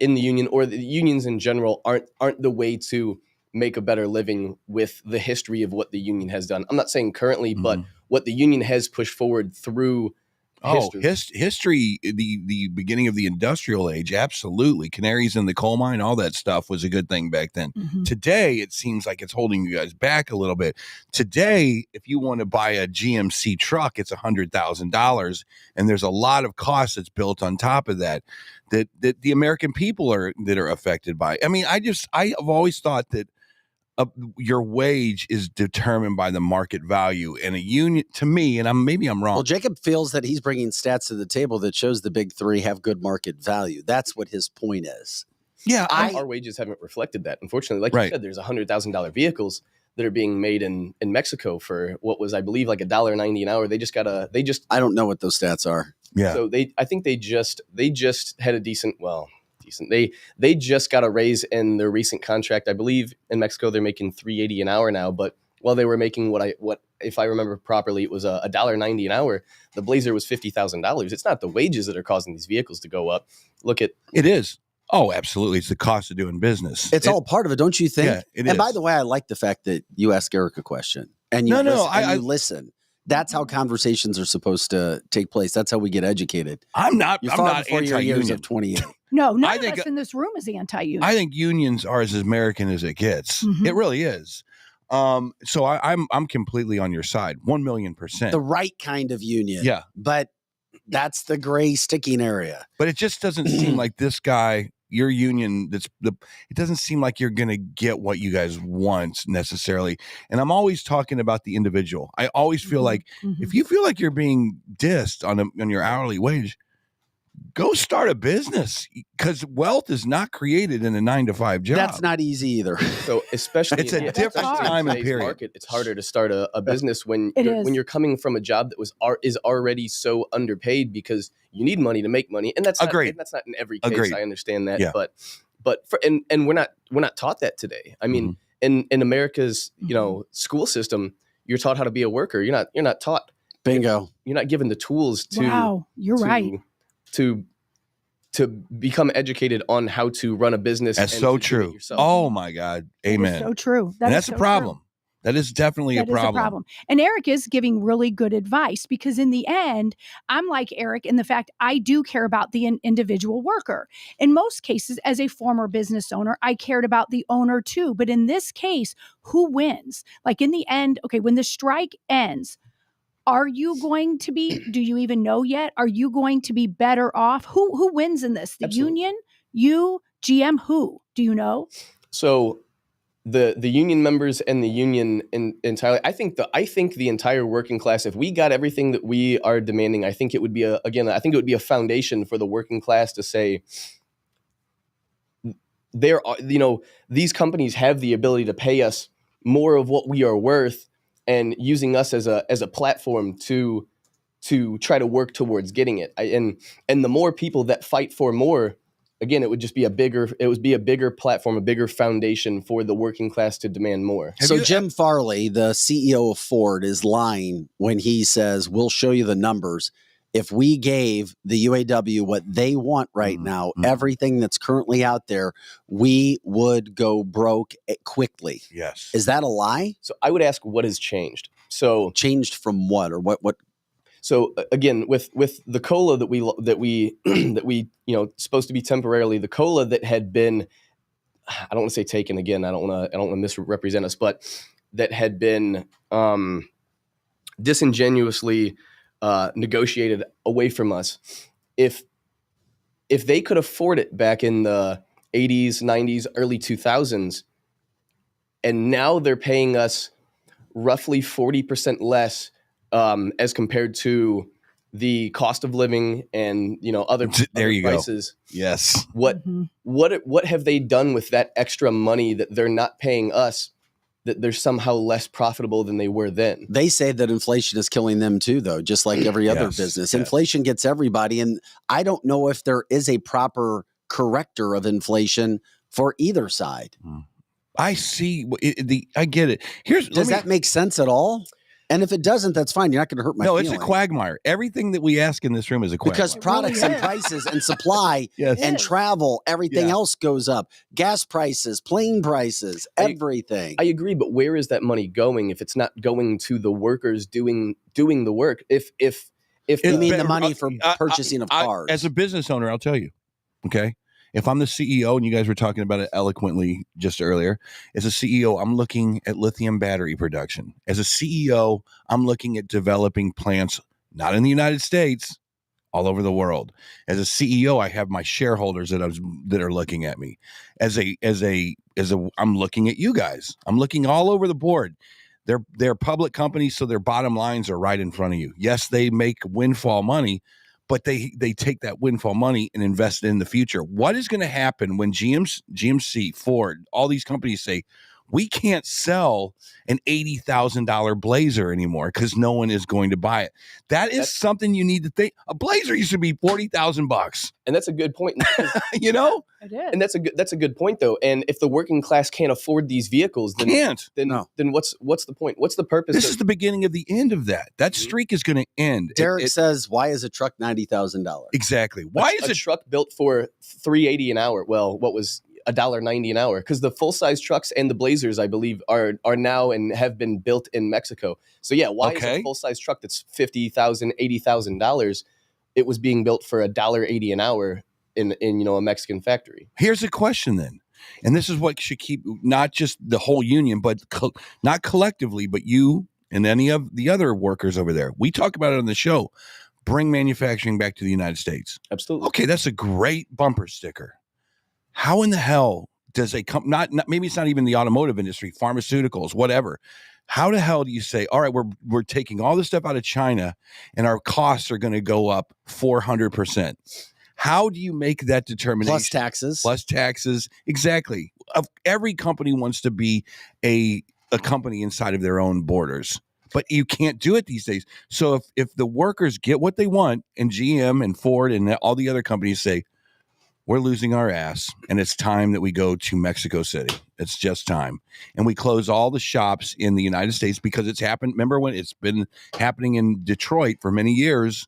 in the union or the unions in general aren't the way to make a better living with the history of what the union has done? I'm not saying currently, but what the union has pushed forward through history, the beginning of the industrial age, absolutely. Canaries in the coal mine, all that stuff was a good thing back then. Mm-hmm. Today, it seems like it's holding you guys back a little bit. Today, if you want to buy a GMC truck, it's $100,000, and there's a lot of costs that's built on top of that the American people are affected by. I mean, I have always thought that your wage is determined by the market value, and a union, to me, and maybe I'm wrong. Well, Jacob feels that he's bringing stats to the table that shows the big three have good market value. That's what his point is. Yeah, our wages haven't reflected that. Unfortunately, like you said, there's $100,000 vehicles that are being made in Mexico for what was, I believe, like $1.90 an hour. I don't know what those stats are. Yeah. So I think they just had a decent. They just got a raise in their recent contract. I believe in Mexico they're making $3.80 an hour now, but while they were making what if I remember properly, it was $1.90 an hour. The Blazer was $50,000. It's not the wages that are causing these vehicles to go up. Look at it is. Oh, absolutely. It's the cost of doing business. It's all part of it, don't you think? Yeah, it is. And by the way, I like the fact that you ask Eric a question and you listen. That's how conversations are supposed to take place. That's how we get educated. I'm not before your years of 28. No, none of us in this room is anti-union. I think unions are as American as it gets. Mm-hmm. It really is. So I'm completely on your side, 1,000,000%. The right kind of union. Yeah. But that's the gray sticking area. But it just doesn't seem like this guy your union, it doesn't seem like you're going to get what you guys want necessarily. And I'm always talking about the individual. I always feel like if you feel like you're being dissed on your hourly wage, go start a business, because wealth is not created in a 9-to-5 job. That's not easy either. So especially It's a yeah, different especially in time and today's period. market, it's harder to start a business when It is. when you're coming from a job that is already so underpaid because you need money to make money, and that's Agreed. Not, and that's not in every case. Agreed. I understand that, Yeah. but and we're not taught that today. I mean, in America's school system, you're taught how to be a worker. You're not taught. Bingo. You're not given the tools to. Wow, you're right. To become educated on how to run a business. That's and so to do it true. yourself. Oh my God. Amen. That is so true. And that's is a so problem. true. That is definitely That a is problem. And Eric is giving really good advice, because in the end, I'm like Eric in the fact I do care about the individual worker. In most cases, as a former business owner, I cared about the owner too. But in this case, who wins? Like in the end, okay, when the strike ends, are you going to be, do you even know yet? Are you going to be better off? Who wins in this? The Absolutely. union? You, GM, who? Do you know? So the union members and the union entirely, I think the entire working class, if we got everything that we are demanding, I think it would be a foundation for the working class to say, there are, these companies have the ability to pay us more of what we are worth, and using us as a platform to try to work towards getting it. And the more people that fight for more, again, it would be a bigger platform, a bigger foundation for the working class to demand more. So Jim Farley, the CEO of Ford, is lying when he says, we'll show you the numbers. If we gave the UAW what they want right now, everything that's currently out there, we would go broke quickly. Yes. Is that a lie? So I would ask, what has changed? So Changed from what, or what? So again, with the COLA that we supposed to be temporarily, the COLA that had been, I don't want to say taken again. I don't want to misrepresent us, but that had been disingenuously negotiated away from us. If they could afford it back in the 80s, 90s, early 2000s, and now they're paying us roughly 40% less as compared to the cost of living and other prices. Yes. What have they done with that extra money that they're not paying us, that they're somehow less profitable than they were then? They say that inflation is killing them too, though, just like every other business. Inflation gets everybody. And I don't know if there is a proper corrector of inflation for either side. I see. I get it. Does that make sense at all? And if it doesn't, that's fine. You're not going to hurt my feelings. No, it's a quagmire. Everything that we ask in this room is a quagmire. Because products and prices and supply and travel, everything else goes up. Gas prices, plane prices, everything. I agree, but where is that money going if it's not going to the workers doing the work? If you mean the money for purchasing of cars? As a business owner, I'll tell you, okay? If I'm the CEO, and you guys were talking about it eloquently just earlier, as a CEO, I'm looking at lithium battery production. As a CEO, I'm looking at developing plants, not in the United States, all over the world. As a CEO, I have my shareholders that are looking at me. I'm looking at you guys. I'm looking all over the board. They're public companies, so their bottom lines are right in front of you. Yes, they make windfall money, but they take that windfall money and invest it in the future. What is going to happen when GMC, Ford, all these companies say, we can't sell an $80,000 Blazer anymore because no one is going to buy it? That's something you need to think. A Blazer used to be $40,000, and that's a good point. It is. And that's a good point though. And if the working class can't afford these vehicles, then what's the point? What's the purpose? This is the beginning of the end of that. That streak is going to end. Derek says, "Why is a truck $90,000?" Exactly. Why is a truck built for $3.80 an hour? Well, what was $1.90 an hour? Because the full size trucks and the Blazers, I believe, are now and have been built in Mexico. So yeah, why is a full size truck that's $50,000, $80,000? It was being built for $1.80 an hour in a Mexican factory. Here's a question then, and this is what should keep not just the whole union, but not collectively, but you and any of the other workers over there. We talk about it on the show. Bring manufacturing back to the United States. Absolutely. Okay, that's a great bumper sticker. How in the hell does a company, not maybe it's not even the automotive industry, pharmaceuticals, whatever. How the hell do you say, all right, we're taking all this stuff out of China and our costs are going to go up 400%? How do you make that determination? Plus taxes. Plus taxes. Exactly. Every company wants to be a company inside of their own borders, but you can't do it these days. So if the workers get what they want, and GM and Ford and all the other companies say, we're losing our ass, and it's time that we go to Mexico City. It's just time. And we close all the shops in the United States because it's happened. Remember when it's been happening in Detroit for many years?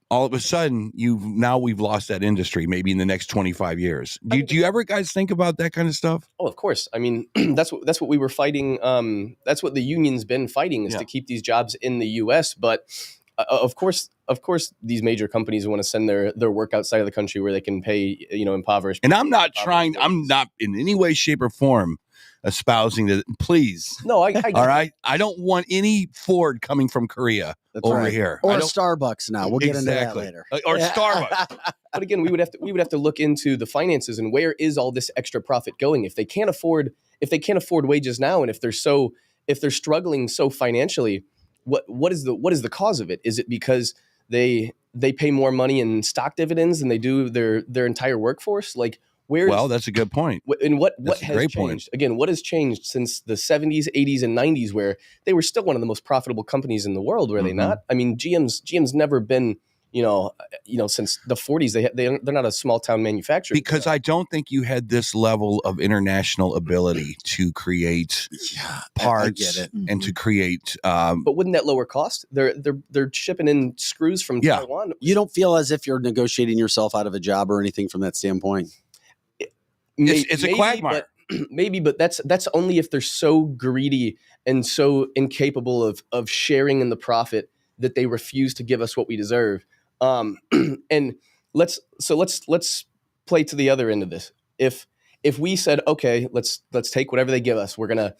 All of a sudden, we've lost that industry maybe in the next 25 years. Do you ever guys think about that kind of stuff? Oh, of course. I mean, that's what we were fighting. That's what the union's been fighting, is to keep these jobs in the U.S. But of course, these major companies want to send their work outside of the country where they can pay, impoverished. And I'm not in any way, shape, or form espousing that. Please, no, I all right. I don't want any Ford coming from Korea over here, or Starbucks. Now we'll get into that later, or Starbucks. But again, we would have to look into the finances and where is all this extra profit going if they can't afford wages now, and if they're struggling so financially. What is the cause of it? Is it because they pay more money in stock dividends than they do their entire workforce? Like, well, that's a good point. And what has changed? Point. Again, what has changed since the 70s, 80s, and 90s, where they were still one of the most profitable companies in the world? Were they not? I mean, GM's never been. Since the 40s, they're not a small town manufacturer. Because I don't think you had this level of international ability to create parts and to create. But wouldn't that lower cost? They're shipping in screws from Taiwan. You don't feel as if you're negotiating yourself out of a job or anything from that standpoint. It's a quagmire. But that's only if they're so greedy and so incapable of sharing in the profit that they refuse to give us what we deserve. And let's play to the other end of this. If we said, okay, let's take whatever they give us, we're gonna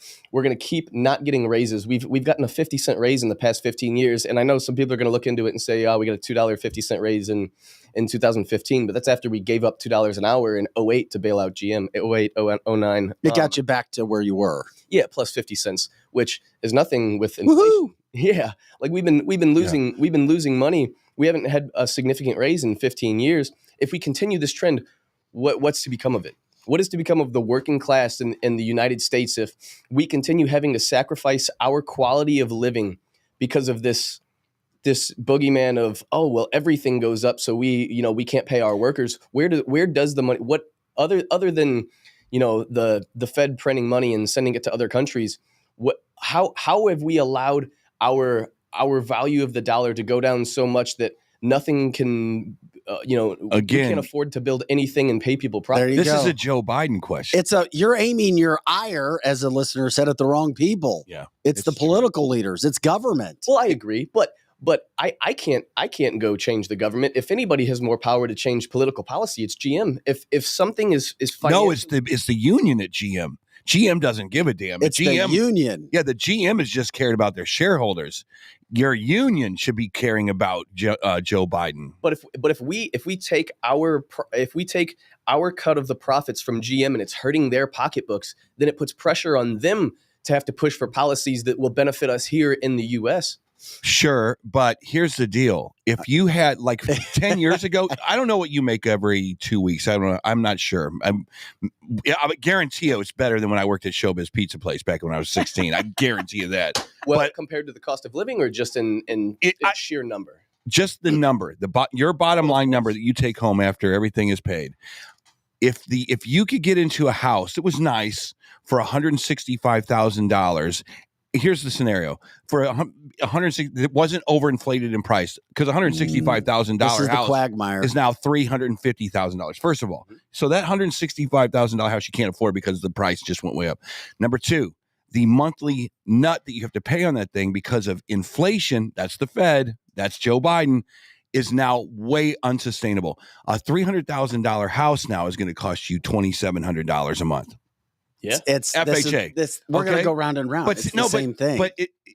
keep not getting raises. We've gotten a 50-cent raise in the past 15 years, and I know some people are gonna look into it and say, oh, we got a $2.50 raise in 2015, but that's after we gave up $2 an hour in 2008 to bail out GM. 2008, 09. It got you back to where you were. Yeah, plus 50 cents, which is nothing with inflation. Woo-hoo! Yeah, like we've been losing money. We haven't had a significant raise in 15 years. If we continue this trend, what's to become of it? What is to become of the working class in the United States if we continue having to sacrifice our quality of living because of this boogeyman of, oh, well, everything goes up, so we can't pay our workers. Where does the money? What other than the Fed printing money and sending it to other countries? How have we allowed our value of the dollar to go down so much that nothing can, we can't afford to build anything and pay people properly? This is a Joe Biden question. You're aiming your ire, as a listener said, at the wrong people. Yeah, it's the political leaders. It's government. Well, I agree, but I can't go change the government. If anybody has more power to change political policy, it's GM. If something is no, it's the union at GM. GM doesn't give a damn. It's GM, the union. Yeah, the GM is just cared about their shareholders. Your union should be caring about Joe Biden. But if we take our cut of the profits from GM and it's hurting their pocketbooks, then it puts pressure on them to have to push for policies that will benefit us here in the U.S. Sure, but here's the deal. If you had, like, 10 years ago, I don't know what you make every 2 weeks. I don't know. I'm not sure. I guarantee you it's better than when I worked at Showbiz Pizza Place back when I was 16. I guarantee you that. Well, but compared to the cost of living, or just in sheer number? Just the number, your bottom line number that you take home after everything is paid. If you could get into a house that was nice for $165,000, here's the scenario: for 160, it wasn't overinflated in price, because $165,000 house quagmire is now $350,000. First of all, so that $165,000 house you can't afford because the price just went way up. Number two, the monthly nut that you have to pay on that thing because of inflation, that's the Fed, that's Joe Biden, is now way unsustainable. A $300,000 house now is going to cost you $2,700 a month. Yeah, it's FHA. We're going to go round and round. But it's the same thing. But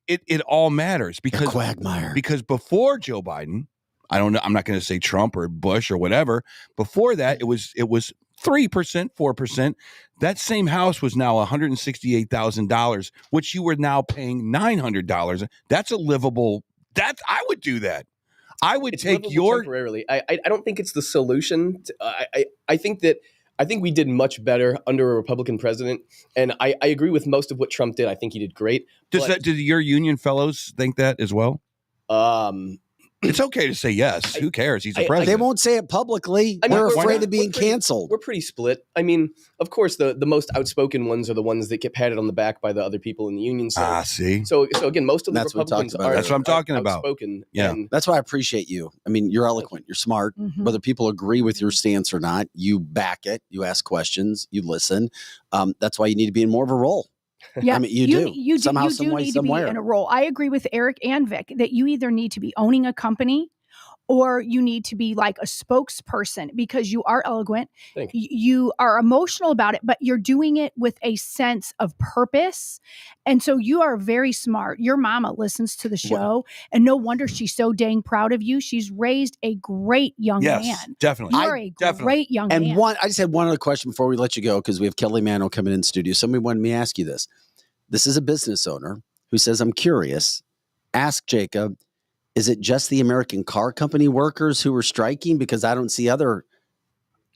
it all matters because quagmire. Because before Joe Biden, I don't know, I'm not going to say Trump or Bush or whatever. Before that, it was 3%, 4%. That same house was now $168,000, which you were now paying $900. That's a livable. I would do that. I would take your temporarily. I don't think it's the solution. I think we did much better under a Republican president, and I agree with most of what Trump did. I think he did great. Did your union fellows think that as well? It's okay to say yes. Who cares? He's the president. They won't say it publicly. I mean, they're afraid of being canceled. We're pretty split. I mean, of course, the most outspoken ones are the ones that get patted on the back by the other people in the union. See. So again, most of the That's Republicans what are. That's what I'm talking about. Outspoken. Yeah. That's why I appreciate you. I mean, you're eloquent. You're smart. Whether people agree with your stance or not, you back it. You ask questions. You listen. That's why you need to be in more of a role. Yeah, I mean, you do. Somehow, you some do way, need somewhere. to be in a role. I agree with Eric and Vic that you either need to be owning a company or you need to be like a spokesperson because you are eloquent. You are emotional about it, but you're doing it with a sense of purpose. And so you are very smart. Your mama listens to the show, and no wonder she's so dang proud of you. She's raised a great young man. Definitely. You are a great young man. And I just had one other question before we let you go because we have Kelly Manno coming in studio. Somebody wanted me to ask you this. This is a business owner who says, I'm curious. Ask Jacob, is it just the American car company workers who are striking? Because I don't see other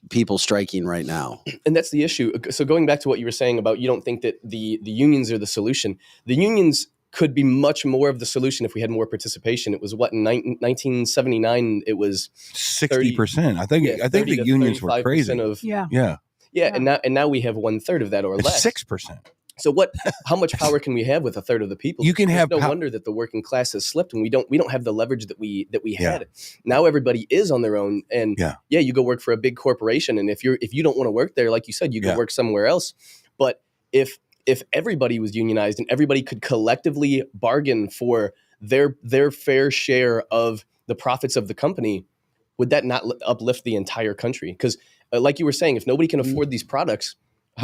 people striking right now. And that's the issue. So going back to what you were saying about you don't think that the unions are the solution. The unions could be much more of the solution if we had more participation. It was what in 1979 it was 60%. I think the unions were crazy. Yeah. And now we have 1/3 of that or less. 6%. So how much power can we have with 1/3 of the people? You can have no wonder that the working class has slipped, and we don't have the leverage that we had. Now everybody is on their own, and you go work for a big corporation, and if you don't want to work there, like you said, you go work somewhere else. But if everybody was unionized and everybody could collectively bargain for their fair share of the profits of the company, would that not uplift the entire country? Because like you were saying, if nobody can afford these products,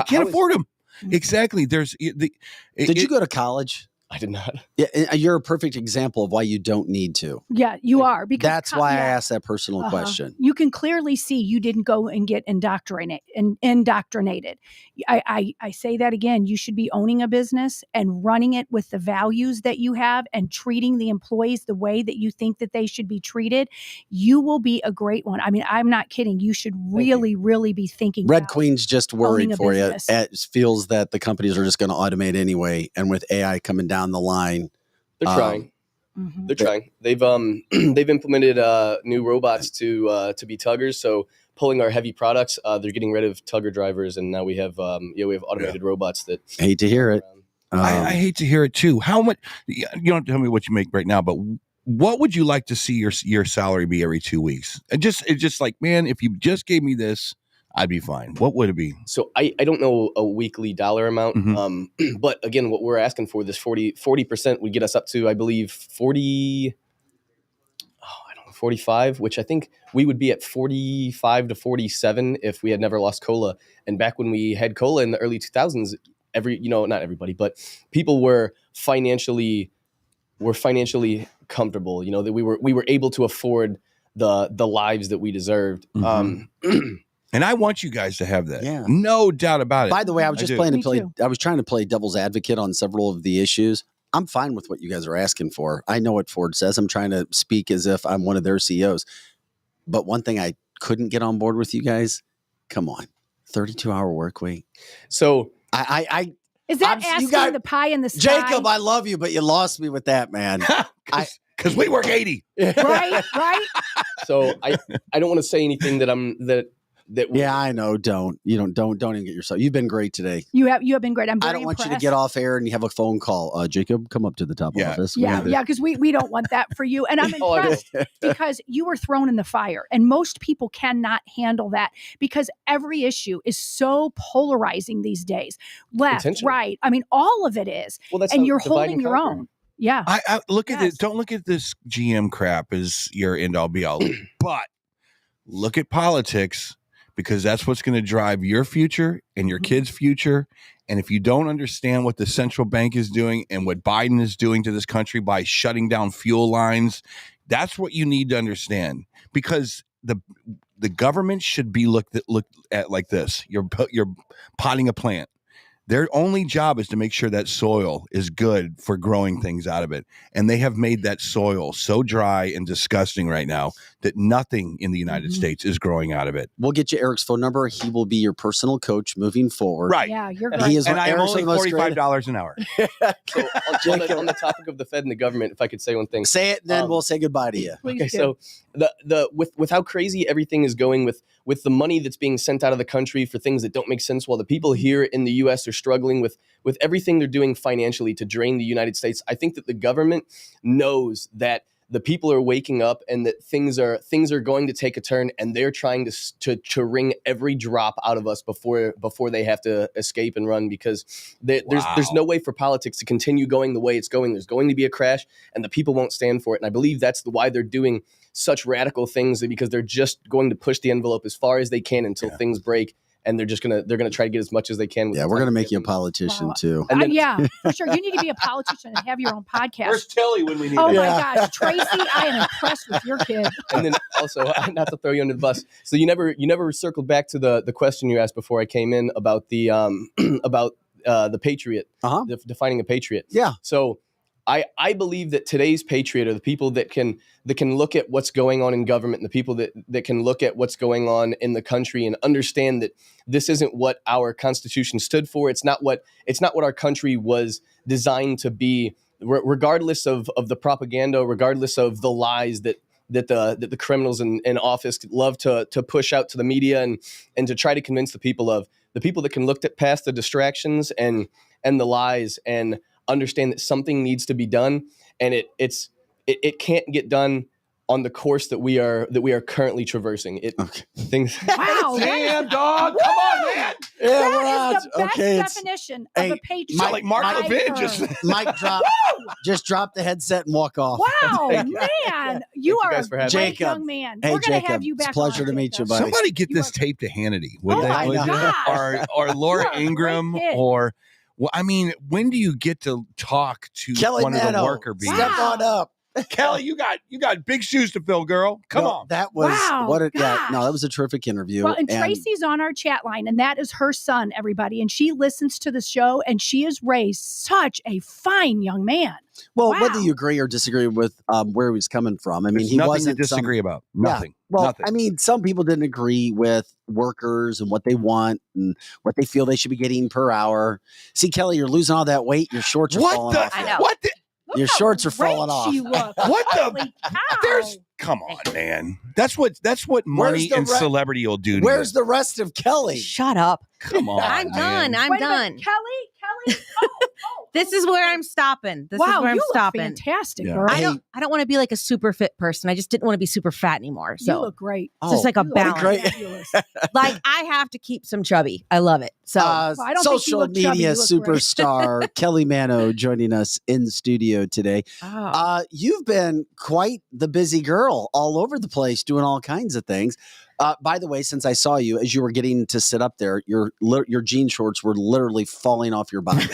can't afford them. Exactly. Did you go to college? I did not. Yeah, you're a perfect example of why you don't need to. Yeah, you are. Because that's why I asked that personal question. You can clearly see you didn't go and get indoctrinated. I say that again. You should be owning a business and running it with the values that you have and treating the employees the way that you think that they should be treated. You will be a great one. I mean, I'm not kidding. You should really be thinking. Red Queen's just worried for you. It feels that the companies are just going to automate anyway, and with AI coming down the line, they're trying. They're trying. They've implemented new robots to be tuggers. So pulling our heavy products, they're getting rid of tugger drivers, and now we have automated robots that. I hate to hear it. I hate to hear it too. How much? You don't tell me what you make right now, but what would you like to see your salary be every 2 weeks? It's just like, man, if you just gave me this, I'd be fine. What would it be? So I don't know a weekly dollar amount. But again, what we're asking for, this 40% would get us up to, I believe, 45, which I think we would be at 45 to 47 if we had never lost COLA. And back when we had COLA in the early 2000s, not everybody, but people were financially comfortable, that we were able to afford the lives that we deserved. And I want you guys to have that. Yeah. No doubt about it. By the way, I was I was trying to play devil's advocate on several of the issues. I'm fine with what you guys are asking for. I know what Ford says. I'm trying to speak as if I'm one of their CEOs. But one thing I couldn't get on board with you guys, come on, 32-hour work week. So is that asking the pie in the sky? Jacob, I love you, but you lost me with that, man. Because we work 80. Right. So I don't want to say anything that I know. Don't even get yourself. You've been great today. You have been great. I'm very I don't want impressed. you to get off air and you have a phone call. Jacob, come up to the top office. Yeah, because we don't want that for you. And I'm impressed because you were thrown in the fire. And most people cannot handle that because every issue is so polarizing these days. Left, right. I mean, all of it is. Well, and you're holding your own. Yeah. I look at it. Don't look at this GM crap as your end all be all. But look at politics. Because that's what's going to drive your future and your kids' future. And if you don't understand what the central bank is doing and what Biden is doing to this country by shutting down fuel lines, that's what you need to understand. Because the government should be looked at like this. You're potting a plant. Their only job is to make sure that soil is good for growing things out of it. And they have made that soil so dry and disgusting right now that nothing in the United States is growing out of it. We'll get you Eric's phone number. He will be your personal coach moving forward. Right. Yeah, you're great. He is And I am Eric's only the most $45 an hour. So on the topic of the Fed and the government, if I could say one thing. Say it, then we'll say goodbye to you. Please Okay, do. so with how crazy everything is going with the money that's being sent out of the country for things that don't make sense, while the people here in the U.S. are struggling with everything they're doing financially to drain the United States, I think that the government knows that the people are waking up and that things are going to take a turn, and they're trying to wring every drop out of us before they have to escape and run, because there's no way for politics to continue going the way it's going. There's going to be a crash, and the people won't stand for it. And I believe that's why they're doing such radical things, because they're just going to push the envelope as far as they can until things break. And they're gonna try to get as much as they can. Yeah, we're gonna make you a politician too. And then- Yeah, for sure. You need to be a politician and have your own podcast. Where's Tilly when we need Oh her? my gosh, Tracy, I am impressed with your kid. And then also, not to throw you under the bus, so you never circled back to the question you asked before I came in about the the patriot, defining a patriot. Yeah. So I believe that today's patriot are the people that can look at what's going on in government, and the people that can look at what's going on in the country and understand that this isn't what our Constitution stood for. It's not what our country was designed to be, regardless of the propaganda, regardless of the lies that the criminals in office love to push out to the media and to try to convince the people of. The people that can look past the distractions and the lies and understand that something needs to be done, and it can't get done on the course that we are currently traversing. Things. Wow. Damn, dog. Come on, man. Yeah, That is the best okay. definition of a patriot. Sound like Mark I've Levin heard. just. Mic drop. Just drop the headset and walk off. Wow, man. You are guys a for having great me. young man. Hey, We're going to Jacob, have you it's a back pleasure on, to meet you, Jacob. buddy. Somebody get You this are- tape to Hannity. Would Oh they? my Would you? gosh. Or Laura You are a great Ingram, kid. or well, I mean, when do you get to talk to Kelly one of the Manno, worker bees? step on up. Kelly, you got big shoes to fill, girl. Come No, on. That was Wow, that was a terrific interview. Well, and Tracy's on our chat line, and that is her son, everybody. And she listens to the show, and she has raised such a fine young man. well, wow. whether you agree or disagree with where he was coming from, I mean, There's he nothing wasn't to disagree about. Nothing. Well, Nothing. I mean, some people didn't agree with workers and what they want and what they feel they should be getting per hour. See, Kelly, you're losing all that weight. Your shorts are What falling the? off. I know. What the? Look Your how shorts are great falling off. she looks. What the- Holy cow. There's. Come on, man. That's what money the and re- celebrity will do to Where's you. the rest of Kelly? Shut up. Come on, I'm man. done. I'm Wait a done. minute, Kelly. This is where I'm stopping. This wow, is where I'm you stopping. look fantastic, Yeah. girl. I don't want to be like a super fit person. I just didn't want to be super fat anymore. You So look great. it's just like a You look balance. great. fabulous. Like I have to keep some chubby. I love it. So Well, I don't think you social look chubby. media You look great. superstar Kelly Manno joining us in the studio today. oh. You've been quite the busy girl all over the place doing all kinds of things. By the way, since I saw you as you were getting to sit up there, your jean shorts were literally falling off your body.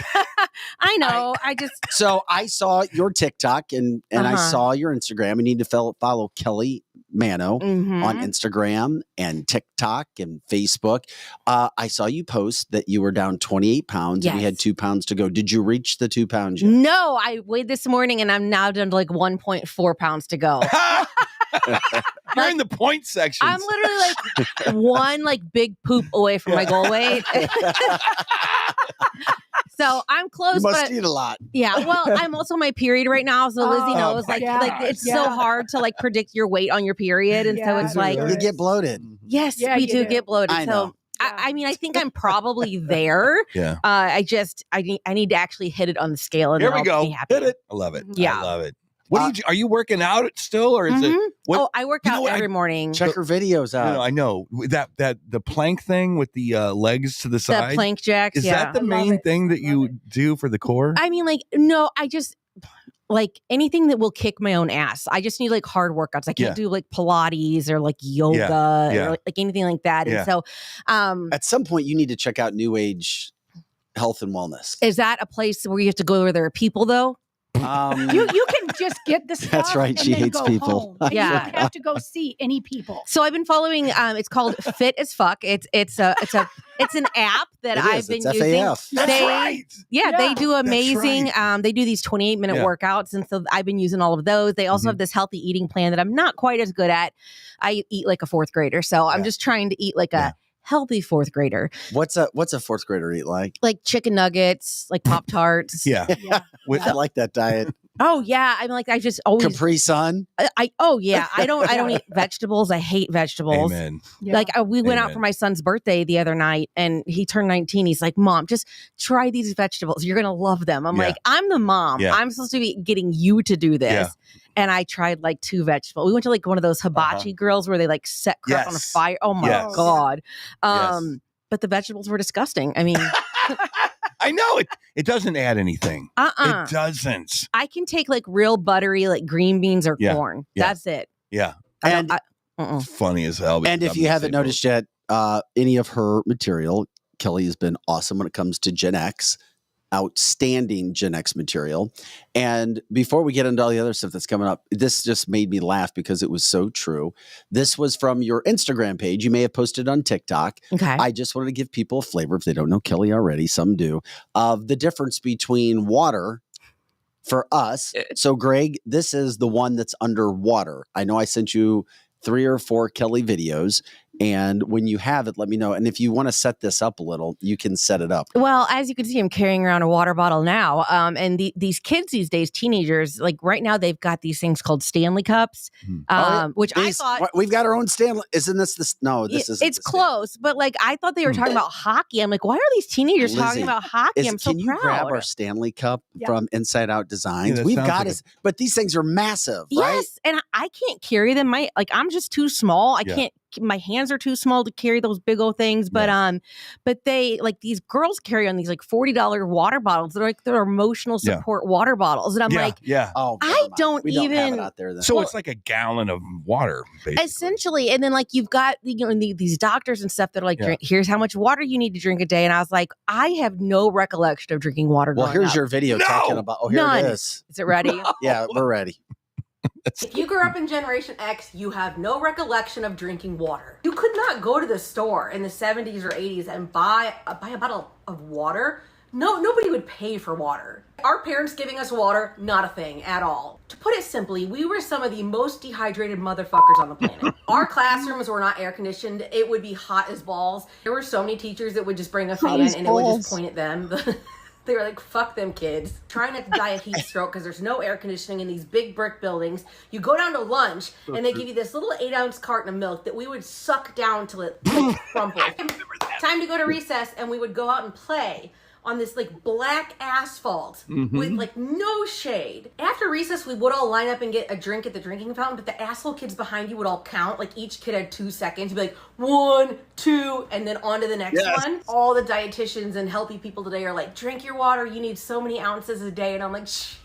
I know. I just So I saw your TikTok and I Uh-huh. saw your Instagram. You need to follow Kelly Manno Mhm. on Instagram and TikTok and Facebook. I saw you post that you were down 28 pounds and you had Yes. 2 pounds to go. Did you reach the 2 pounds yet? No, I weighed this morning and I'm now down to like 1.4 pounds to go. You're in the point section. I'm literally like one like big poop away from my goal weight. So I'm close, You must but eat a lot. yeah. Well, I'm also on my period right now, so Lizzie Oh, knows. my Like gosh. it's Yeah. so hard to like predict your weight on your period, and so Yeah, it's like, sure. You get bloated. yes, Yeah, we you do do. get bloated. I know. So I mean, I think I'm probably there. Yeah. I need to actually hit it on the scale, and Here then we I'll go. be happy. Hit it. I love it. Yeah. I love it. What are you working out still, or is it? Mhm. What- Oh, I work You know out what? every morning. Check her videos out. No, I know that the plank thing with the legs to the The side. plank jacks. Is yeah. that the I love main it. thing that I you love do for the core? I mean, like, no, I just like anything that will kick my own ass. I just need like hard workouts. I can't do like Pilates or like yoga Yeah. or like anything like that. Yeah. And so, At some point, you need to check out New Age Health and Wellness. is that a place where you have to go where there are people though? You can just get the stuff. That's right. And She then hates go people. home. And Yeah. you don't have to go see any people. So I've been following. It's called Fit as Fuck. It's an app that It I've is. been It's using. FAF. That's They- right. Yeah, they do That's amazing. right. They do these 28-minute Yeah. workouts, and so I've been using all of those. They also Mhm. have this healthy eating plan that I'm not quite as good at. I eat like a fourth grader, so I'm Yeah. just trying to eat like Yeah. a healthy fourth grader, What's a fourth grader eat like? like chicken nuggets, like Pop Tarts. Yeah. Yeah. With I like that diet. Oh yeah, I'm like I just always. Capri Sun. I don't eat vegetables. I hate vegetables. Amen. Yeah. Like we went out Amen. for my son's birthday the other night and he turned 19. He's like, Mom, just try these vegetables. You're going to love them. I'm Yeah. like, I'm the mom. Yeah. I'm supposed to be getting you to do this. Yeah. And I tried like 2 vegetables. We went to like one of those hibachi grills where they like set crap on a Yes. fire. Oh my Yes. God. Yes. But the vegetables were disgusting. I mean, I know it doesn't add anything. uh-uh. It doesn't. I can take like real buttery, like green beans or Yeah. corn. Yeah. That's it. Yeah. And It's funny as hell. and if you haven't noticed yet, any of her material, Kelly has been awesome when it comes to Gen X. Outstanding Gen X material. And before we get into all the other stuff that's coming up, this just made me laugh because it was so true. This was from your Instagram page. You may have posted on TikTok. Okay. I just wanted to give people a flavor, if they don't know Kelly already, some do, of the difference between water for us. So, Greg, this is the one that's underwater. I know I sent you 3 or 4 Kelly videos. And when you have it, let me know. And if you want to set this up a little, you can set it up. Well, as you can see, I'm carrying around a water bottle now. And these kids these days, teenagers, like right now, they've got these things called Stanley Cups, which I thought We've got our own Stanley. Isn't this? No, this isn't. it's the Stanley. close, but like I thought they were talking about hockey. I'm like, why are these teenagers talking Lizzie, about hockey? I'm so can you proud. grab our Stanley Cup Yeah. from Inside Out Designs? that We've sounds got like it, but these things are massive, right? Yes, and I can't carry them. I'm just too small. I Yeah. can't. My hands are too small to carry those big old things. But but they like these girls carry on these like $40 water bottles. They're like they're emotional Yeah. support water bottles, and I'm yeah, like, yeah. Oh, I never mind. don't We don't have even- it out there then. So well- it's like a gallon of water, basically. essentially, and then like you've got these doctors and stuff that are like, Yeah. here's how much water you need to drink a day, and I was like, I have no recollection of drinking water. Well, growing here's up. your video No! talking about. Oh, here None. it is. Is it ready? Yeah, we're ready. If you grew up in Generation X, you have no recollection of drinking water. You could not go to the store in the 70s or 80s and buy a bottle of water. No, nobody would pay for water. Our parents giving us water, not a thing at all. To put it simply, we were some of the most dehydrated motherfuckers on the planet. Our classrooms were not air conditioned. It would be hot as balls. There were so many teachers that would just bring a fan as and it would balls. just point at them. They were like, fuck them kids. Trying not to die of heat stroke because there's no air conditioning in these big brick buildings. You go down to lunch and they give you this little 8-ounce carton of milk that we would suck down till it like, crumpled. Time to go to recess and we would go out and play on this like black asphalt with like no shade. After recess, we would all line up and get a drink at the drinking fountain, but the asshole kids behind you would all count. Like each kid had 2 seconds. You'd be like 1, 2, and then on to the next one. All the dietitians and healthy people today are like, drink your water. You need so many ounces a day. And I'm like, shit.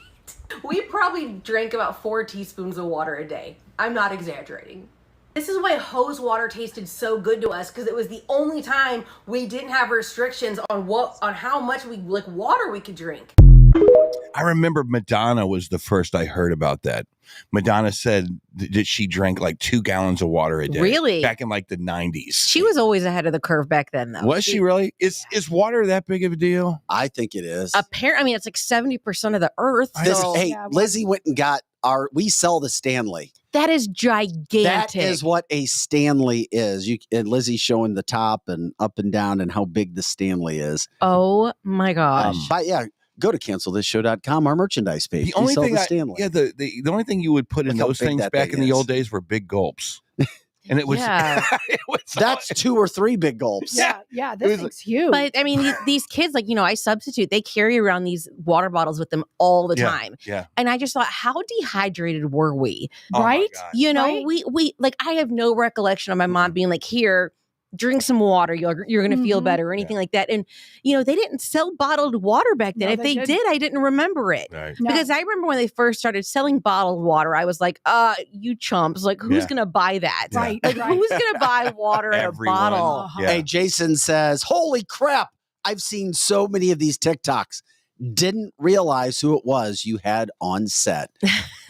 We probably drank about 4 teaspoons of water a day. I'm not exaggerating. This is why hose water tasted so good to us, because it was the only time we didn't have restrictions on how much water we could drink. I remember Madonna was the first I heard about that. Madonna said that she drank like 2 gallons of water a day. Really? Back in like the 90s. She was always ahead of the curve back then, though. Was she really? Is water that big of a deal? I think it is. Apparently, I mean, it's like 70% of the earth. This- So hey, Yeah, Lizzie went and got we sell the Stanley. that is gigantic. That is what a Stanley is. And Lizzie's showing the top and up and down and how big the Stanley is. Oh my gosh. But yeah, go to cancelthisshow.com, our merchandise page. The only we sell thing the Stanley. the only thing you would put in Look how those big things that back thing in the is. old days were big gulps. And it was, Yeah. it was That's 2 or 3 big gulps. Yeah, It this was thing's huge. But I mean, these kids, like, I substitute, they carry around these water bottles with them all the Yeah. time. Yeah. And I just thought, how dehydrated were we? Oh my right? God. We Right? like, I have no recollection of my mom being like, here, drink some water. You're going to feel Mhm. better or anything like that. And, they didn't sell bottled water back then. No, If they they didn't. did, I didn't remember it. Right. No. Because I remember when they first started selling bottled water, I was like, you chumps. Like, who's Yeah. going to buy that? Yeah. Right, Like, right. who's going to buy water in a Everyone. bottle? Uh-huh. Yeah. Hey, Jason says, holy crap. I've seen so many of these TikToks. didn't realize who it was you had on set.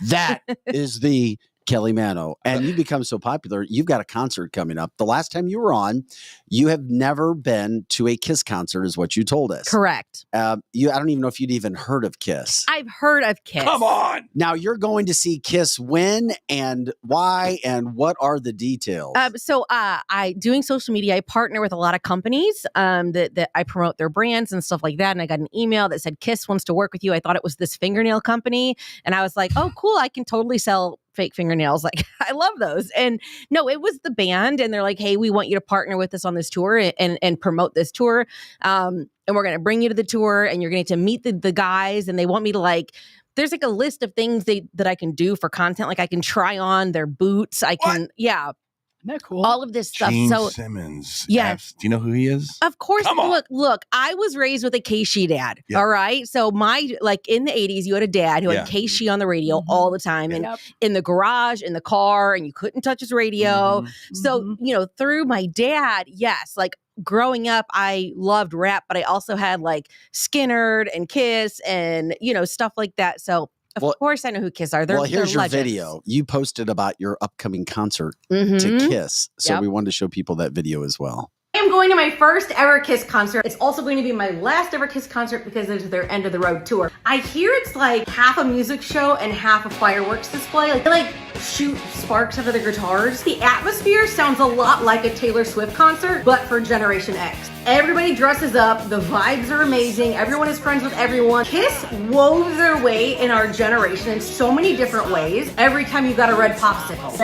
That is the Kelly Manno. And you become so popular, you've got a concert coming up. The last time you were on, you have never been to a Kiss concert, is what you told us. Correct. I don't even know if you'd even heard of Kiss. I've heard of Kiss. Come on. Now you're going to see Kiss when and why and what are the details? So I doing social media, I partner with a lot of companies that I promote their brands and stuff like that. And I got an email that said Kiss wants to work with you. I thought it was this fingernail company. And I was like, oh, cool. I can totally sell fake fingernails. Like, I love those. And no, it was the band. And they're like, hey, we want you to partner with us on this tour and promote this tour. And we're going to bring you to the tour and you're going to meet the guys. And they want me to there's like a list of things that I can do for content. Like I can try on their boots. I can, yeah. Isn't that cool? All of this stuff. Gene So Simmons. yes. Do you know who he is? Of course. Come on. Look, I was raised with a KC dad. Yeah. All right. So in the 80s, you had a dad who had KC on the radio all the time and in the garage, in the car, and you couldn't touch his radio. Mm-hmm. So, through my dad, yes, growing up, I loved rap, but I also had Skynyrd and Kiss and, stuff like that. So of course I know who Kiss are. Here's they're your legends. video. You posted about your upcoming concert Mhm. to Kiss. So Yep. we wanted to show people that video as well. I am going to my first ever Kiss concert. It's also going to be my last ever Kiss concert because it's their end of the road tour. I hear it's like half a music show and half a fireworks display. They shoot sparks out of the guitars. The atmosphere sounds a lot like a Taylor Swift concert, but for Generation X. Everybody dresses up, the vibes are amazing, everyone is friends with everyone. Kiss wove their way in our generation in so many different ways. Every time you got a red popsicle.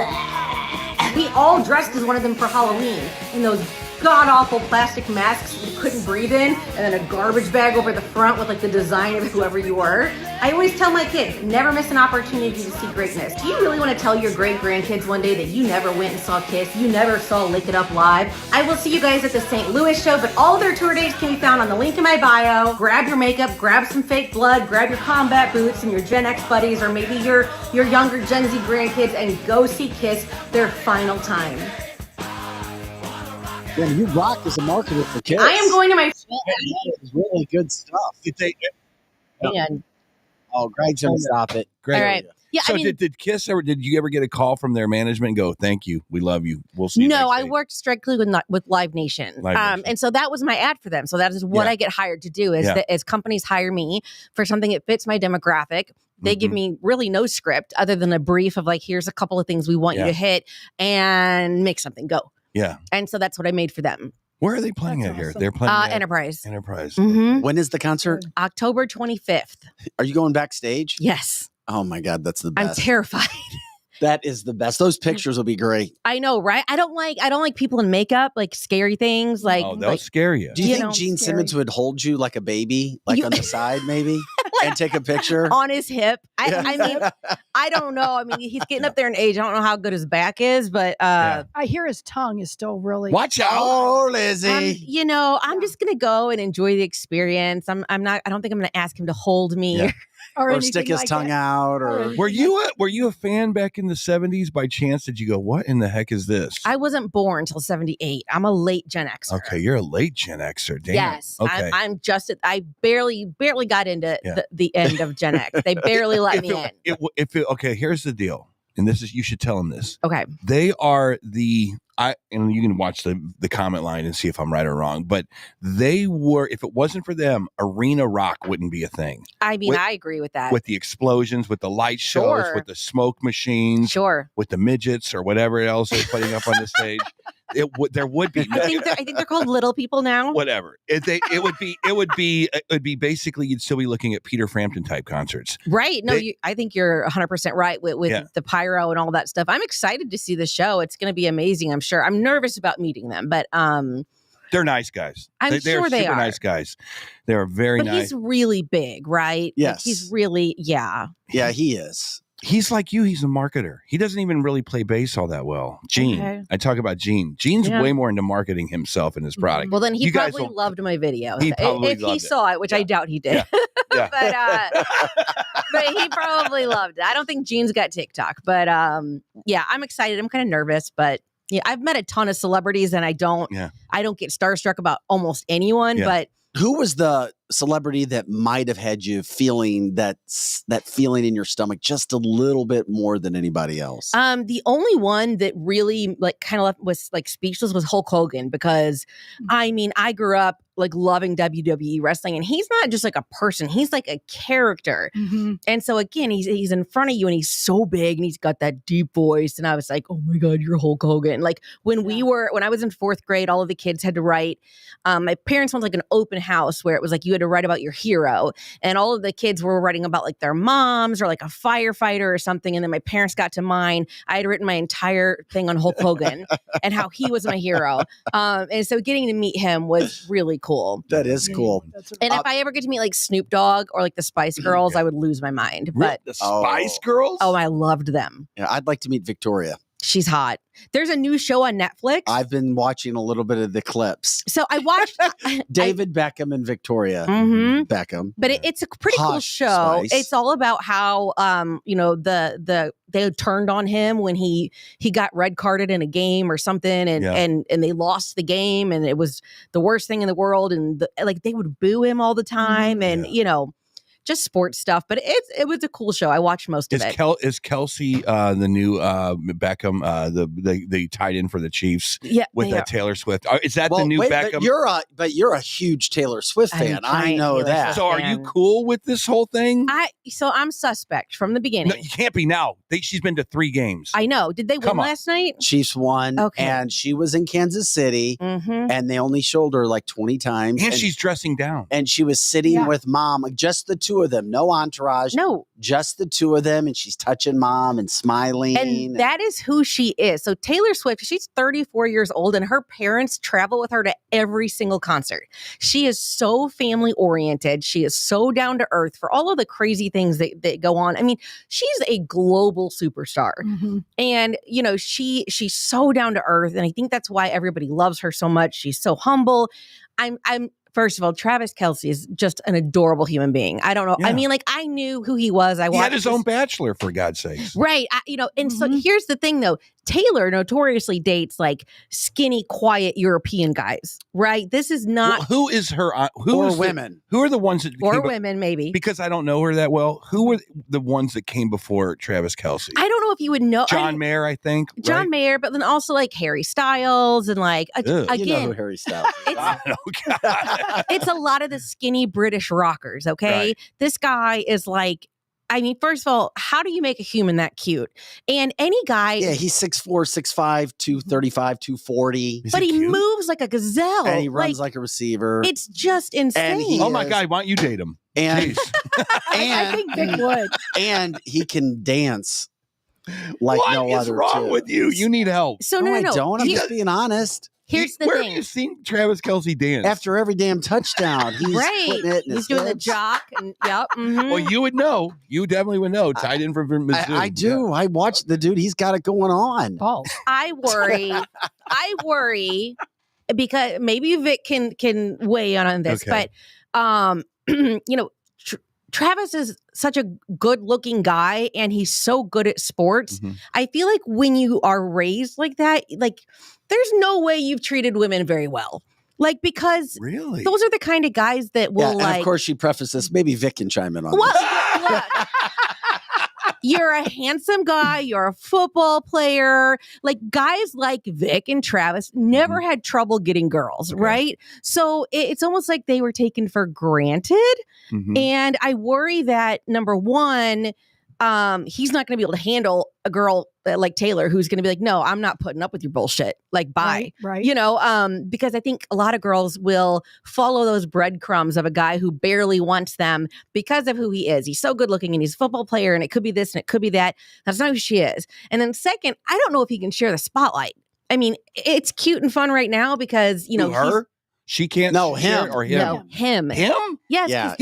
We all dressed as one of them for Halloween in those god-awful plastic masks you couldn't breathe in, and then a garbage bag over the front with the design of whoever you were. I always tell my kids, never miss an opportunity to see greatness. Do you really want to tell your great-grandkids one day that you never went and saw Kiss, you never saw Lick It Up live? I will see you guys at the St. Louis show, but all of their tour dates can be found on the link in my bio. Grab your makeup, grab some fake blood, grab your combat boots and your Gen X buddies, or maybe your younger Gen Z grandkids, and go see Kiss their final time. Yeah, you rock as a marketer for Kiss. I am going to my... That is really good stuff. And Oh, Greg's going to stop it. Great. all right. Yeah, So did Kiss ever? Did you ever get a call from their management and go, "Thank you, we love you, we'll see"? No, next I day"? worked strictly with Live Nation. Live Nation. And so that was my ad for them. So that is what Yeah. I get hired to do is Yeah. that as companies hire me for something that fits my demographic, they give Mhm. me really no script other than a brief of here's a couple of things we want you to hit and make something go. Yeah. And so that's what I made for them. Where are they playing That's at here? awesome. They're playing at Enterprise. Enterprise. Mhm. When is the concert? October 25th. Are you going backstage? Yes. Oh my God, that's the I'm best. terrified. That is the best. Those pictures will be great. I know, right? I don't like people in makeup, scary things. Oh, they'll scare you. Do you You think know, Gene scary. Simmons would hold you like a baby, You- on the side maybe, and take a picture? on his hip. Yeah. I mean, I don't know. I mean, he's getting up there in age. I don't know how good his back is, but Yeah. I hear his tongue is still really. Watch out. Oh, Lizzie. I'm just gonna go and enjoy the experience. I don't think I'm gonna ask him to hold me. Yeah. or Or stick anything his like tongue that. out, or Were you a fan back in the 70s by chance? Did you go, what in the heck is this? I wasn't born till 78. I'm a late Gen Xer. Okay, you're a late Gen Xer. Damn. Yes, Okay. I barely got into Yeah. the end of Gen X. They barely let me in. Okay, here's the deal. And you should tell them this. Okay. They are and you can watch the comment line and see if I'm right or wrong, but they were, if it wasn't for them, arena rock wouldn't be a thing. I mean, With- I agree with that. With the explosions, with the light shows, Sure. with the smoke machines, Sure. with the midgets or whatever else they're putting up on the stage. There would be I think they're called little people now. whatever. It would be basically you'd still be looking at Peter Frampton type concerts. Right. No, I think you're 100% right with Yeah. the pyro and all that stuff. I'm excited to see the show. It's going to be amazing, I'm sure. I'm nervous about meeting them, but They're nice guys. I'm They're sure they super are. nice guys. They're very but nice. he's really big, right? Yes. He's really, yeah. yeah, he is. He's like you. He's a marketer. He doesn't even really play bass all that well. Gene. Okay. I talk about Gene. Gene's Yeah. way more into marketing himself and his product. Well, then he You guys probably will- loved my video. He probably if he loved it. saw it, which I Yeah. doubt he did. Yeah. but he probably loved it. I don't think Gene's got TikTok, but yeah, I'm excited. I'm kind of nervous, but yeah, I've met a ton of celebrities and I don't get starstruck about almost anyone, Yeah. but Who was the celebrity that might have had you feeling that feeling in your stomach just a little bit more than anybody else? The only one that really like kind of left was like speechless was Hulk Hogan, because I mean, I grew up like loving WWE wrestling, and he's not just like a person, he's like a character. Mm-hmm. And so again, he's in front of you and he's so big and he's got that deep voice. And I was like, oh my God, you're Hulk Hogan. Like when I was in 4th grade, all of the kids had to write. My parents went like an open house where it was like you had to write about your hero. And all of the kids were writing about like their moms or like a firefighter or something. And then my parents got to mine. I had written my entire thing on Hulk Hogan and how he was my hero. And so getting to meet him was really cool. That is cool. And if I ever get to meet like Snoop Dogg or like the Spice Girls, I would lose my mind. But the Spice Girls? oh, I loved them. Yeah, I'd like to meet Victoria. She's hot. There's a new show on Netflix. I've been watching a little bit of the clips. So I watched David Beckham and Victoria Beckham. But it's a pretty cool Posh show. Spice. It's all about how they turned on him when he got red carded in a game or something, and they lost the game, and it was the worst thing in the world, and like they would boo him all the time, and just sports stuff. But it was a cool show. I watched most of it. Is Kelsey the new Beckham? They tied in for the Chiefs with Taylor Swift. Is that the new Beckham? But you're a huge Taylor Swift fan. I know that. So are you cool with this whole thing? So I'm suspect from the beginning. No, you can't be now. She's been to 3 games. I know. Did they win last night? Chiefs won, and she was in Kansas City, and they only showed her like 20 times. And she's dressing down. And she was sitting with mom, like just the two of them, no entourage, just the two of them, and she's touching mom and smiling. And that is who she is. So Taylor Swift, she's 34 years old, and her parents travel with her to every single concert. She is so family oriented. She is so down to earth for all of the crazy things that go on. I mean, she's a global superstar, and she's so down to earth, and I think that's why everybody loves her so much. She's so humble. First of all, Travis Kelce is just an adorable human being. I don't know. Yeah. I mean, like, I knew who he was. He had his own Bachelor, for God's sakes. Right. And so here's the thing, though. Taylor notoriously dates like skinny, quiet European guys, right? This is not. Well, who is her? Women? Who are the ones that? Women, maybe. Because I don't know her that well. Who were the ones that came before Travis Kelce? I don't know if you would know. John Mayer, I think. John Mayer, but then also like Harry Styles and like again, you know who Harry Styles is. It's a lot of the skinny British rockers. Okay, right. This guy is like. I mean, first of all, how do you make a human that cute? And any guy... Yeah, he's 6'4", 6'5", 235, 240. But he moves like a gazelle. And he runs like a receiver. It's just insane. Oh my God, why don't you date him? And I think Vic would. And he can dance like no other. What is wrong with you? You need help. So no. I don't. I'm just being honest. Here's the thing. thing. Have you seen Travis Kelce dance? After every damn touchdown, he's putting it in He's doing the jock. And yep. Mm-hmm. Well, you would know. You definitely would know. Tied in from Mizzou. I do. Yeah. I watched the dude. He's got it going on. Balls. I worry because maybe Vic can weigh in on this, but Travis is such a good-looking guy, and he's so good at sports. Mm-hmm. I feel like when you are raised like that, like there's no way you've treated women very well. Like, because really? Those are the kind of guys that will and of course she prefaced this. Maybe Vic can chime in on this. Look, you're a handsome guy. You're a football player. Like guys like Vic and Travis never had trouble getting girls, right? So it's almost like they were taken for granted. Mm-hmm. And I worry that, number one, he's not going to be able to handle a girl like Taylor, who's going to be like, no, I'm not putting up with your bullshit. Like, bye. Right. Because I think a lot of girls will follow those breadcrumbs of a guy who barely wants them because of who he is. He's so good looking and he's a football player and it could be this and it could be that. That's not who she is. And then second, I don't know if he can share the spotlight. I mean, it's cute and fun right now because, her? She can't. No, him or him. No, him. Him? Yes. Yeah,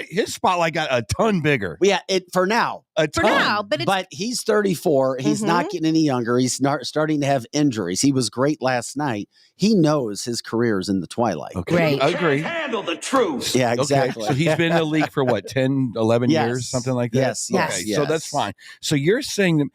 his spotlight got a ton bigger. Yeah, for now. For now, but he's 34. He's not getting any younger. He's starting to have injuries. He was great last night. He knows his career is in the twilight. Okay, right. I agree. Handle the truth. Yeah, exactly. Okay. So he's been in the league for what, 10, 11 years, something like that? Yes. Okay, so that's fine. So you're saying that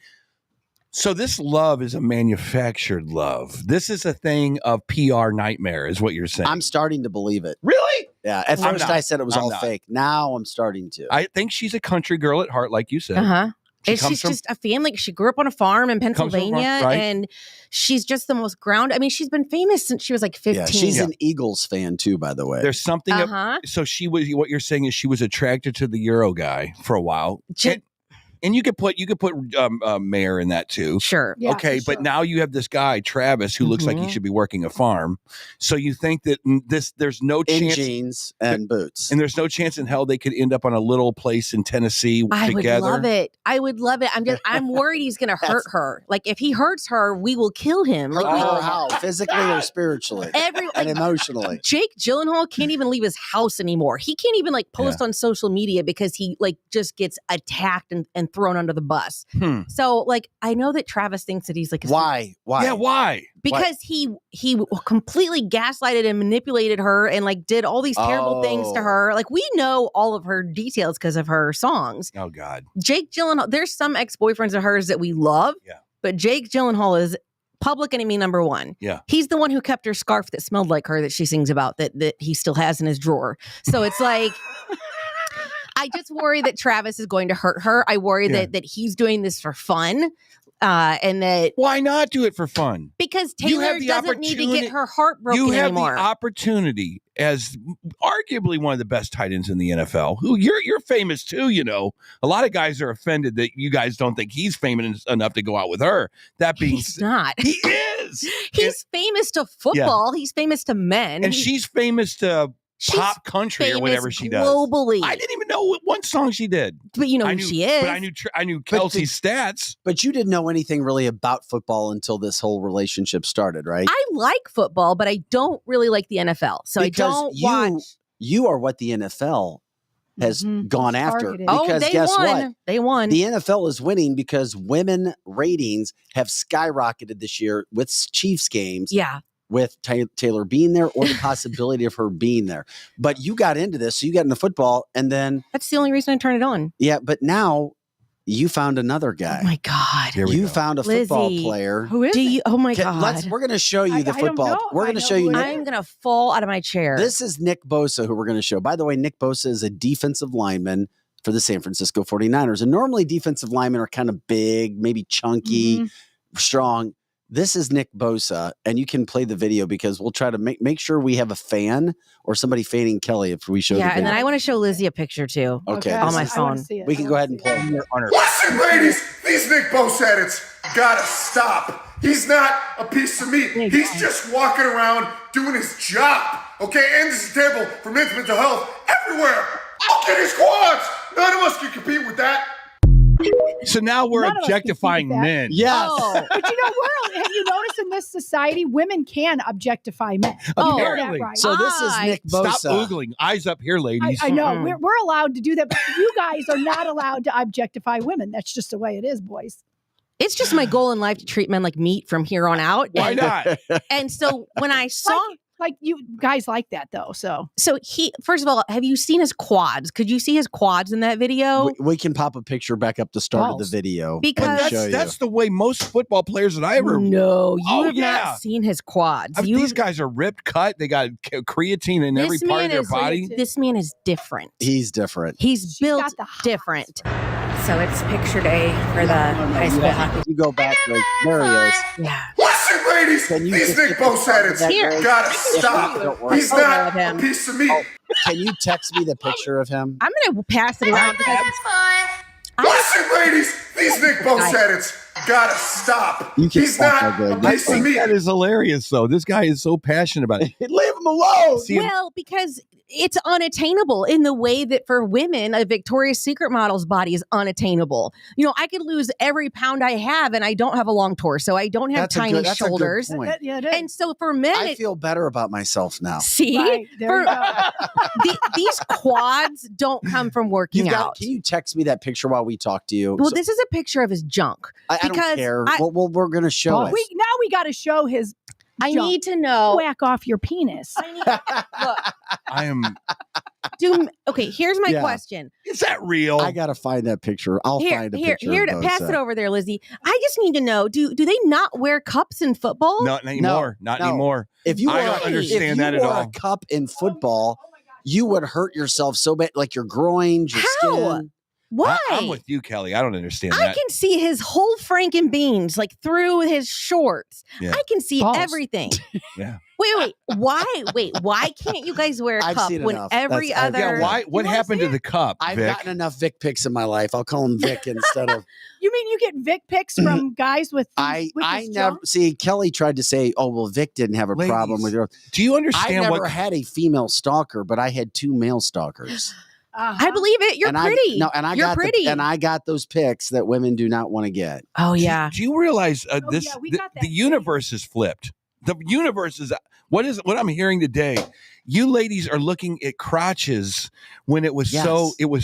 So this love is a manufactured love. This is a thing of PR nightmare, is what you're saying. I'm starting to believe it. Really? Yeah. At I'm first, not. I said it was I'm all not. fake. Now I'm starting to. I think she's a country girl at heart, like you said. Uh-huh. She And comes she's from- just a family. She grew up on a farm in from a farm, Pennsylvania, right. and she's just the most grounded. I mean, she's been famous since she was like 15. Yeah, she's an Eagles fan too, by the way. There's something. So she was. What you're saying is she was attracted to the Euro guy for a while. And you could put Mayor in that too. Sure. Yeah, okay, for but now you have this guy Travis who looks like he should be working a farm. So you think that there's no in chance jeans and boots, and there's no chance in hell they could end up on a little place in Tennessee I together. would love it. I would love it. I'm worried he's going to hurt her. Like if he hurts her, we will kill him. Like how physically or spiritually, and emotionally. Jake Gyllenhaal can't even leave his house anymore. He can't even like post on social media because he like just gets attacked and thrown under the bus. So like I know that Travis thinks that he's like why? Yeah, why? Because he completely gaslighted and manipulated her and like did all these terrible things to her. Like we know all of her details because of her songs. Oh God. Jake Gyllenhaal, there's some ex-boyfriends of hers that we love. Yeah. But Jake Gyllenhaal is public enemy number one. Yeah. He's the one who kept her scarf that smelled like her that she sings about that he still has in his drawer. So it's like I just worry that Travis is going to hurt her. I worry that he's doing this for fun. And that why not do it for fun? Because Taylor doesn't need to get her heart broken You have anymore. the opportunity as arguably one of the best tight ends in the NFL. Who you're famous too, you know. A lot of guys are offended that you guys don't think he's famous enough to go out with her. That being He's not. He is. He's famous to football. He's famous to men. And she's famous to pop country or whatever she does. Globally. I didn't even know what one song she did. But you know who she is. But I knew Kelsey's stats. But you didn't know anything really about football until this whole relationship started, right? I like football, but I don't really like the NFL. So because I don't watch. You are what the NFL has gone after. Targeted. Because they guess won. what? They won. The NFL is winning because women ratings have skyrocketed this year with Chiefs games. Yeah. With Taylor being there or the possibility of her being there. But you got into this, so you got into football, and then... That's the only reason I turned it on. Yeah, but now you found another guy. Oh, my God. You found a football player. Who is it? Oh, my God. We're going to show you the I don't football. know We're if I going to know show you... who it I'm going to fall out of my chair. This is Nick Bosa, who we're going to show. By the way, Nick Bosa is a defensive lineman for the San Francisco 49ers. And normally defensive linemen are kind of big, maybe chunky, strong. This is Nick Bosa, and you can play the video because we'll try to make sure we have a fan or somebody fanning Kelly if we show the video. and then I want to show Lizzie a picture too. Okay. On my I wanna phone. see it. We can go ahead and play it. Listen, ladies, these Nick Bosa edits gotta stop. He's not a piece of meat. He's just walking around doing his job. Okay, and this is terrible for men's mental health everywhere. Look at his quads. None of us can compete with that. So now we're None of us can objectifying see that. men. Yes. But you know, have you noticed in this society, women can objectify men? Apparently. Right. So this is Nick Bosa. Stop oogling. Eyes up here, ladies. I know we're allowed to do that, but you guys are not allowed to objectify women. That's just the way it is, boys. It's just my goal in life to treat men like meat from here on out. Why not? And so when I saw... Like you guys like that though, so he, first of all, have you seen his quads? Could you see his quads in that video? We can pop a picture back up the start of the video. Because that's the way most football players that I ever... No, you have not seen his quads. I mean, these guys are ripped, cut. They got creatine in every part of their body. This man is different. He's different. He's built different. So it's picture day for the high school hockey. You go back to there he is. Yeah. Listen, ladies, these Nick Bosa edits gotta stop. He's not a piece of meat. Can you text me the picture of him? I'm going to pass it around because Listen, ladies, these Nick Bosa edits gotta stop. He's not a I piece of think meat. that is hilarious, though. This guy is so passionate about it. Leave him alone. Well, because it's unattainable in the way that for women, a Victoria's Secret model's body is unattainable. You know, I could lose every pound I have and I don't have a long torso. I don't have tiny shoulders. And so for men, I feel better about myself now. See, Right, there you go. these quads don't come from working out. Can you text me that picture while we talk to you? Well, this is a picture of his junk. I don't care. Well, we're going to show it. We got to show his. I need to know. Whack off your penis. I am. Okay, here's my Yeah. question. Is that real? I gotta find that picture. I'll find a picture. Here, of pass Bosa. it over there, Lizzie. I just need to know: do they not wear cups in football? Not anymore. Not no. anymore. If you I wore, don't understand if you that at wore all. a cup in football, you would hurt yourself so bad, like your groin, your How? skin. Why? I'm with you, Kelly. I don't understand I that. can see his whole Franken beans like through his shorts. Yeah. I can see Balls. everything. Yeah. Wait. Why can't you guys wear a I've cup seen when enough. every That's- other? Yeah. Why? What wanna happened see to it? the cup, I've Vic? gotten enough Vic pics in my life. I'll call him Vic instead of You mean you get Vic pics from guys with I his never junk? see. Kelly tried to say, "Oh well, Vic didn't have a problem Ladies, with her." Do you I understand never what? had a female stalker, but I had 2 male stalkers. I believe it. You're and pretty. I You're got pretty. and I got those pics that women do not want to get. Oh yeah. Do you realize Oh, this? yeah, we got that The universe is flipped. The universe is what I'm hearing today. You ladies are looking at crotches when it was Yes.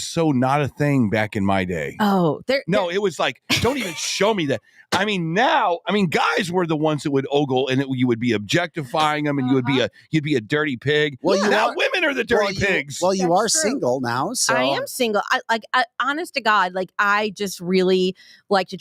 so not a thing back in my day. Oh, No, it was like, don't even show me that. I mean, guys were the ones that would ogle, and you would be objectifying them, and you'd be a dirty pig. Well, you now are- women are the dirty pigs. Well, you That's are true. single now, so I am single. I honest to God, like I just really like to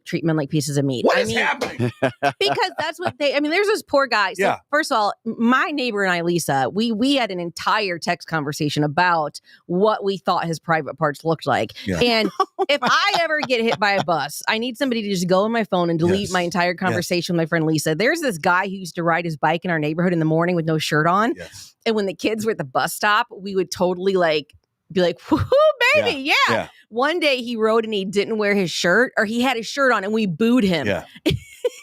treat men like pieces of meat. What I is mean, happening? because that's what they. I mean, there's this poor guy. So Yeah. first of all, my neighbor and I, Lisa, we had an entire text conversation about what we thought his private parts looked like. Yeah. And if I ever get hit by a bus, I need somebody to just go on my phone and delete Yes. my entire conversation with my friend Lisa. There's this guy who used to ride his bike in our neighborhood in the morning with no shirt on. Yes. And when the kids were at the bus stop, we would totally be like, woohoo, baby. Yeah. Yeah. One day he rode and he didn't wear his shirt, or he had his shirt on and we booed him. Yeah.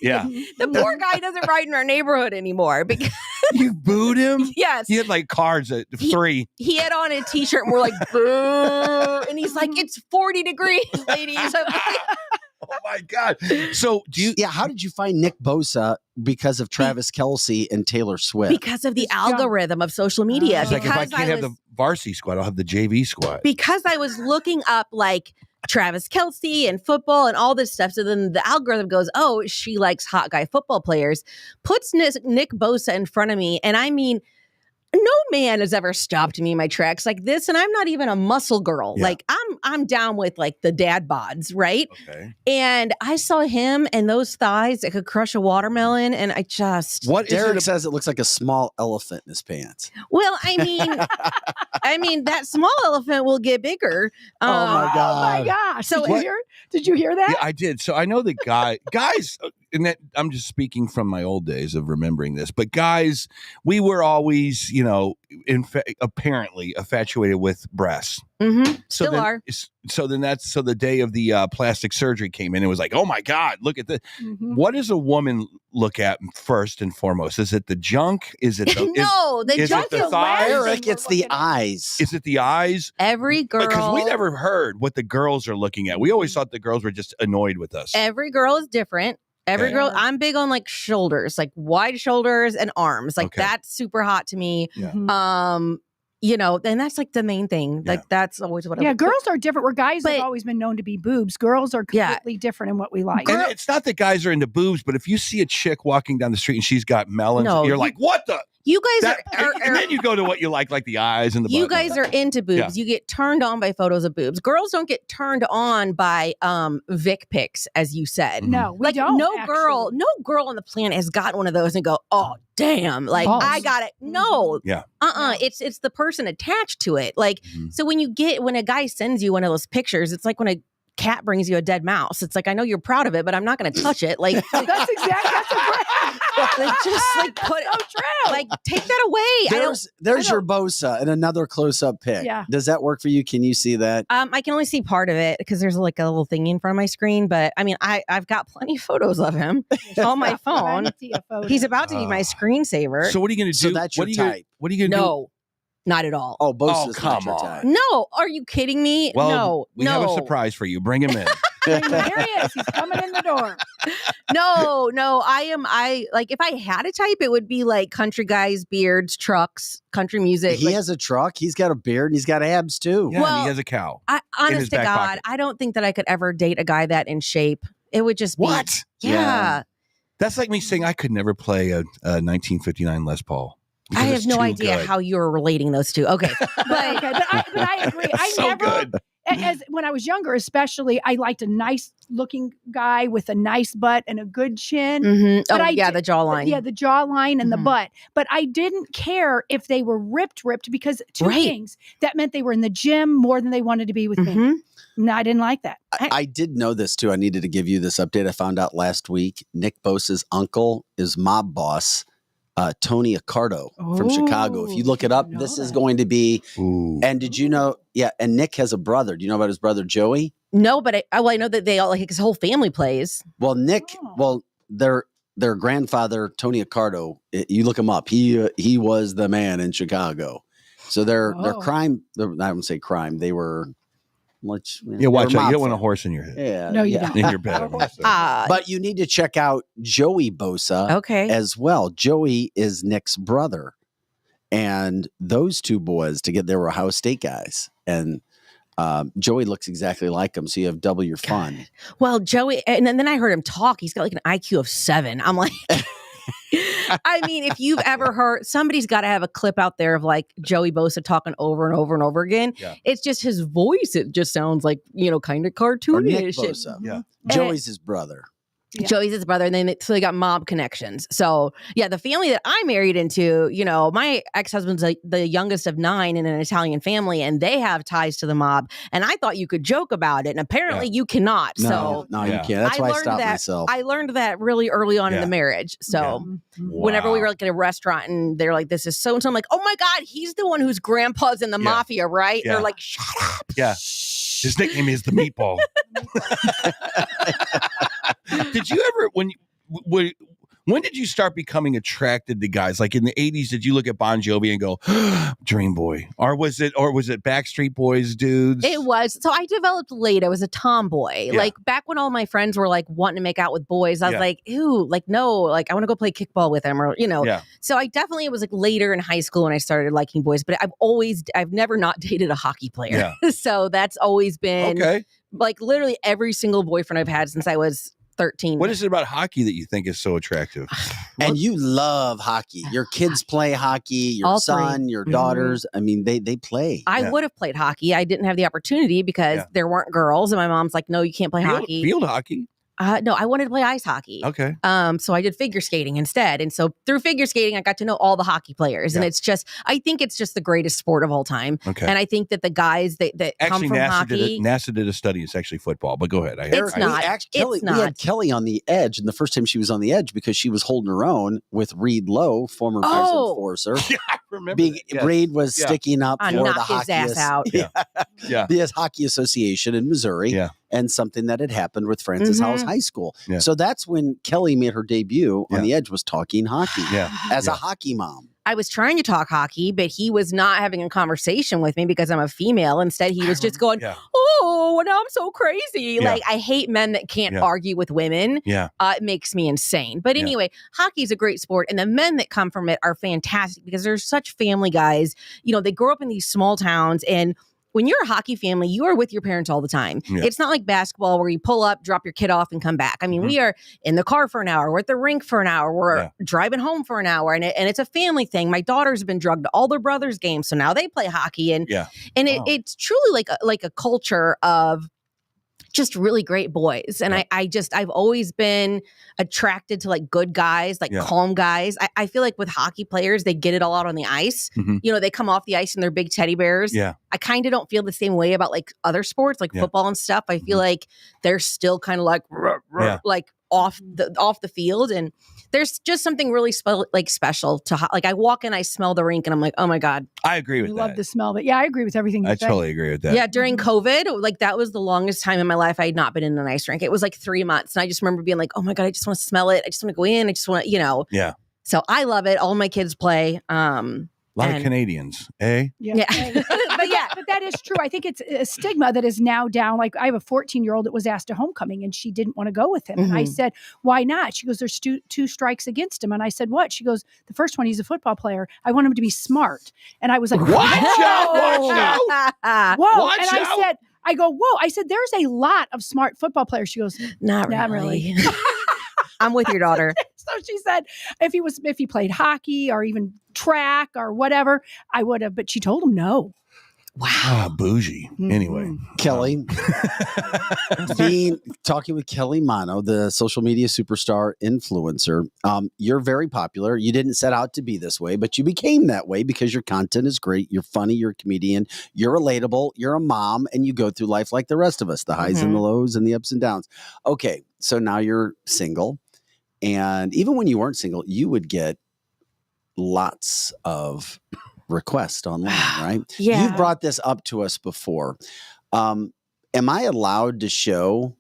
Yeah. The poor guy doesn't ride in our neighborhood anymore because You booed him? yes, He had like cards at 3. he had on a t-shirt and we're like, boo. And he's like, it's 40 degrees, ladies. I'm like, Oh my God. So do you? yeah. How did you find Nick Bosa because of Travis Kelce and Taylor Swift? because of the It's junk. algorithm of social media. It's like if I because can't have the varsity squad, I'll have the JV squad. because I was looking up like Travis Kelce and football and all this stuff. So then the algorithm goes, oh, she likes hot guy football players, puts Nick Bosa in front of me. And I mean, no man has ever stopped me in my tracks like this. And I'm not even a muscle girl. Yeah. Like I'm down with like the dad bods, right? Okay. And I saw him and those thighs that could crush a watermelon. And I just, What is Derek it? says it looks like a small elephant in his pants. well, I mean, that small elephant will get bigger. Oh my Oh God. my gosh. So Did you hear that? Yeah, I did. So I know that guys, and that I'm just speaking from my old days of remembering this, but guys, we were always, apparently infatuated with breasts. Mhm, So still then, are. So the day of the plastic surgery came in, it was like, oh my God, look at this. Mhm. What does a woman look at first and foremost? Is it the junk? Is it the, No, the is it junk the is thighs? Eric, it's the eyes. is it the eyes? every girl. Because we never heard what the girls are looking at. We always thought the girls were just annoyed with us. Every girl is different. Every Okay. girl, I'm big on like shoulders, like wide shoulders and arms. Like Okay. that's super hot to me. Yeah. Mhm. And that's like the main thing. Like Yeah. that's always what I Yeah, girls are different. Where guys But- have always been known to be boobs. Girls are Yeah. completely different in what we like. And it's not that guys are into boobs, but if you see a chick walking down the street and she's got melons, No, you're you- like, what the? You guys And then you go to what you like the eyes and the you butt and guys all are into boobs. Yeah. You get turned on by photos of boobs. Girls don't get turned on by Vic pics, as you said. No, we Like don't. no actually. girl on the planet has gotten one of those and go, oh damn, like Balls. I got it. No, Yeah. No. it's the person attached to it. Like Mhm. so when a guy sends you one of those pictures, it's like when a cat brings you a dead mouse. It's like I know you're proud of it, but I'm not going to touch it. Like That's exactly. That's a great. like, just like put so true. like take that away. There's your Bosa and another close-up pic. Yeah. Does that work for you? Can you see that? I can only see part of it because there's like a little thing in front of my screen. But I mean, I've got plenty of photos of him on my phone. Plenty of photos. He's about to be my screensaver. So what are you going to do? So that's your what are you gonna- type. What are you going to do? No, not at all. Oh, Bosa's come not your on. type. No, are you kidding me? Well, no, we have a surprise for you. Bring him in. There he is. He's coming in the door. No. I like if I had a type, it would be like country guys, beards, trucks, country music. He like, has a truck. He's got a beard and he's got abs too. Yeah, and Well, he has a cow. I, his honest to back God, pocket. I don't think that I could ever date a guy that in shape. It would just be What? Yeah. That's like me saying I could never play a 1959 Les Paul. I Because have it's no too idea good. how you're relating those two. Okay. Okay, but I agree. I So never, good. as when I was younger, especially, I liked a nice looking guy with a nice butt and a good chin. Mhm. But Oh, I yeah, did- the jawline. Yeah, the jawline and the Mhm. butt. But I didn't care if they were ripped, because two Right. things. That meant they were in the gym more than they wanted to be with me. Mhm. No, I didn't like that. I did know this too. I needed to give you this update. I found out last week Nick Bosa's uncle is mob boss, Tony Accardo from Chicago. If you look it up, didn't know this is that. going to be. Ooh. And did you know? Yeah. And Nick has a brother. Do you know about his brother Joey? No, but I know that they all, like, his whole family plays. Well, Nick. Oh. Well, their grandfather Tony Accardo. You look him up. He was the man in Chicago. So their Oh. crime. I wouldn't say crime. They were. Yeah, watch out. You don't want a horse in your head. Yeah. No, you yeah. don't. In your bed. I must say. But you need to check out Joey Bosa Okay. as well. Joey is Nick's brother. And those two boys they were Ohio State guys. And Joey looks exactly like him. So you have double your fun. Well, Joey, and then I heard him talk. He's got like an IQ of 7. I'm like, I mean, if you've ever heard, somebody's got to have a clip out there of like Joey Bosa talking over and over and over again. Yeah. It's just his voice. It just sounds like, kind of Or Nick cartoonish. Bosa. Yeah. Joey's his brother. Yeah. Joey's his brother, and then so they got mob connections. So yeah, the family that I married into, my ex-husband's the youngest of 9 in an Italian family, and they have ties to the mob. And I thought you could joke about it, and apparently you cannot. No, so you Yeah. can't. That's I why I learned stopped that- myself. I learned that really early on in Yeah. the marriage. So Mhm. whenever we Wow. were like at a restaurant and they're like, "This is so and so," I'm like, "Oh my god, he's the one whose grandpa's in the Yeah. mafia, right?" Yeah. They're like, "Shut up." Yeah. His nickname is the Meatball. Did you ever when did you start becoming attracted to guys? Like in the 80s, did you look at Bon Jovi and go, Dream Boy? Or was it Backstreet Boys dudes? It was. So I developed late. I was a tomboy. Yeah. Like back when all my friends were like wanting to make out with boys, I was Yeah. like, ew, like no, like I want to go play kickball with them or, Yeah. So I definitely, it was like later in high school when I started liking boys, but I've never not dated a hockey player. So that's always been Okay. like literally every single boyfriend I've had since I was 13. What is it about hockey that you think is so attractive? And you love hockey. Your kids play hockey. Your All three. son, your Mhm. daughters. I mean, they play. I Yeah. would have played hockey. I didn't have the opportunity because Yeah. there weren't girls. And my mom's like, no, you can't play hockey. Field hockey. No, I wanted to play ice hockey. Okay. So I did figure skating instead. And so through figure skating, I got to know all the hockey players. And I think it's just the greatest sport of all time. Okay. And I think that the guys that Actually, come from hockey. NASA did a study. It's actually football, but go ahead. It's not. Kelly, It's we had not. Kelly on the edge, and the first time she was on the edge because she was holding her own with Reed Lowe, former prison Oh. enforcer. Yeah, I remember. Being, that. Yes. Reed was Yeah. sticking up I for the knocked his hockey ass out. Yeah. Yeah. the Hockey Association in Missouri, Yeah. and something that had happened with Francis Mhm. Howes High School. Yeah. So that's when Kelly made her debut on Yeah. the edge, was talking hockey Yeah. as Yeah. a hockey mom. I was trying to talk hockey, but he was not having a conversation with me because I'm a female. Instead, he was just going, Yeah. oh, now I'm so crazy. Yeah. Like, I hate men that can't Yeah. argue with women. Yeah. It makes me insane. But Yeah. anyway, hockey is a great sport. And the men that come from it are fantastic because they're such family guys. They grow up in these small towns. And when you're a hockey family, you are with your parents all the time. Yeah. It's not like basketball where you pull up, drop your kid off, and come back. I mean, we are in the car for an hour. We're at the rink for an hour. We're Yeah. driving home for an hour. And it's a family thing. My daughter's been drugged to all their brothers' games. So now they play hockey. And Yeah. and it's truly like a culture of just really great boys. And Yeah. I've always been attracted to like good guys, like Yeah. calm guys. I feel like with hockey players, they get it all out on the ice. Mhm. They come off the ice and they're big teddy bears. Yeah. I kind of don't feel the same way about like other sports, like Yeah. football and stuff. I feel Mhm. like they're still kind of like, Yeah. like off the field. And there's just something really special to like I walk in, I smell the rink and I'm like, oh my God. I agree with You that. love the smell of it. Yeah, I agree with everything you I say. totally agree with that. Yeah, during COVID, like that was the longest time in my life I had not been in an ice rink. It was like 3 months. And I just remember being like, oh my God, I just want to smell it. I just want to go in. I just want to, Yeah. So I love it. All my kids play. A lot of and- Canadians, eh? Yeah. But that is true. I think it's a stigma that is now down. Like I have a 14-year-old that was asked to homecoming and she didn't want to go with him. And I Mhm. said, why not? She goes, there's two strikes against him. And I said, what? She goes, the first one, he's a football player. I want him to be smart. And I was like, Watch out, whoa. watch Whoa. Watch And I out. said, whoa. I said, there's a lot of smart football players. She goes, Not Not really. I'm with your daughter. so she said, if he played hockey or even track or whatever, I would have. But she told him no. Wow, bougie. Anyway, Kelly, talking with Kelly Manno, the social media superstar influencer. You're very popular. You didn't set out to be this way, but you became that way because your content is great. You're funny. You're a comedian. You're relatable. You're a mom, and you go through life like the rest of us, the highs and the lows and the ups and downs. Okay, so now you're single, and even when you weren't single, you would get lots of request online, right? Yeah. You've brought this up to us before. Am I allowed to show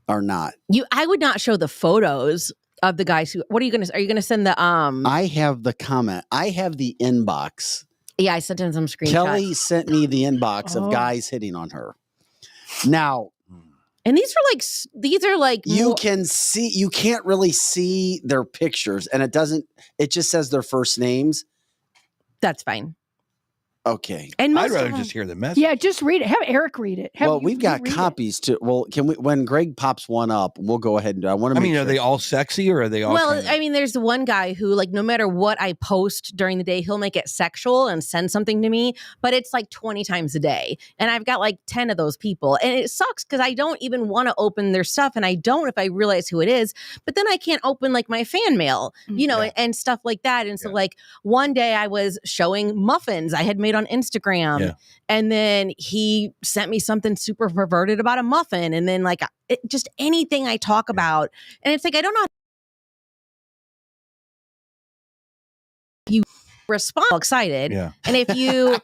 or not? I would not show the photos of the guys who, what are you going to send the, I have the comment. I have the inbox. yeah, I sent him some screenshots. Kelly sent me the inbox of guys hitting on her. Now, and these are like you can't really see their pictures, and it just says their first names. That's fine. Okay. I'd And most rather of them, just hear the message. Yeah, just read it. Have Eric read it. We've got copies too. Well, can we? When Greg pops one up, we'll go ahead and. I want to. I mean, are they all sexy or are they all? well, I mean, there's the one guy who, like, no matter what I post during the day, he'll make it sexual and send something to me, but it's like 20 times a day. And I've got like 10 of those people. And it sucks because I don't even want to open their stuff. And I don't if I realize who it is. But then I can't open like my fan mail, and stuff like that. And so, like, one day I was showing muffins I had made on Instagram. And then he sent me something super perverted about a muffin. And then, like, just anything I talk about. And it's like, I don't know. You respond excited. Yeah. And if you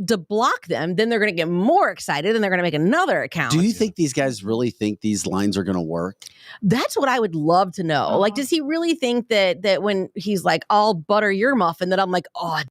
deblock them, then they're going to get more excited and they're going to make another account. Do you think these guys really think these lines are going to work? That's what I would love to know. Like, does he really think that when he's like, I'll butter your muffin, that I'm like, oh,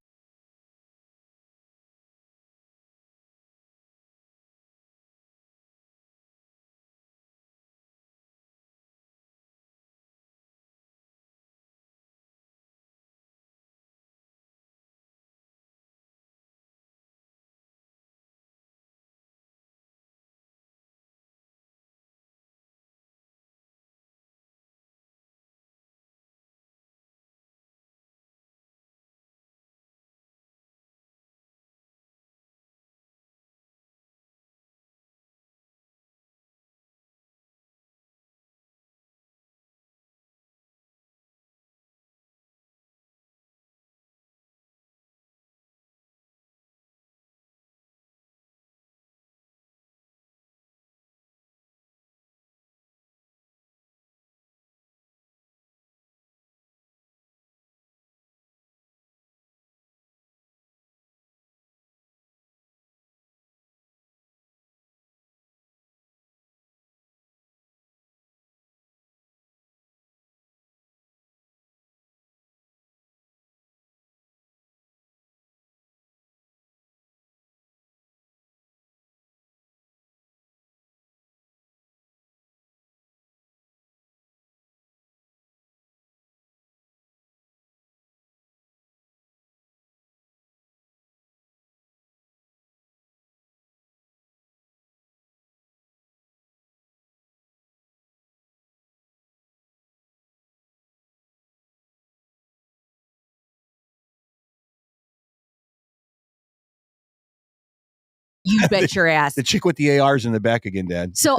you bet your ass. The chick with the ARs in the back again, Dad. So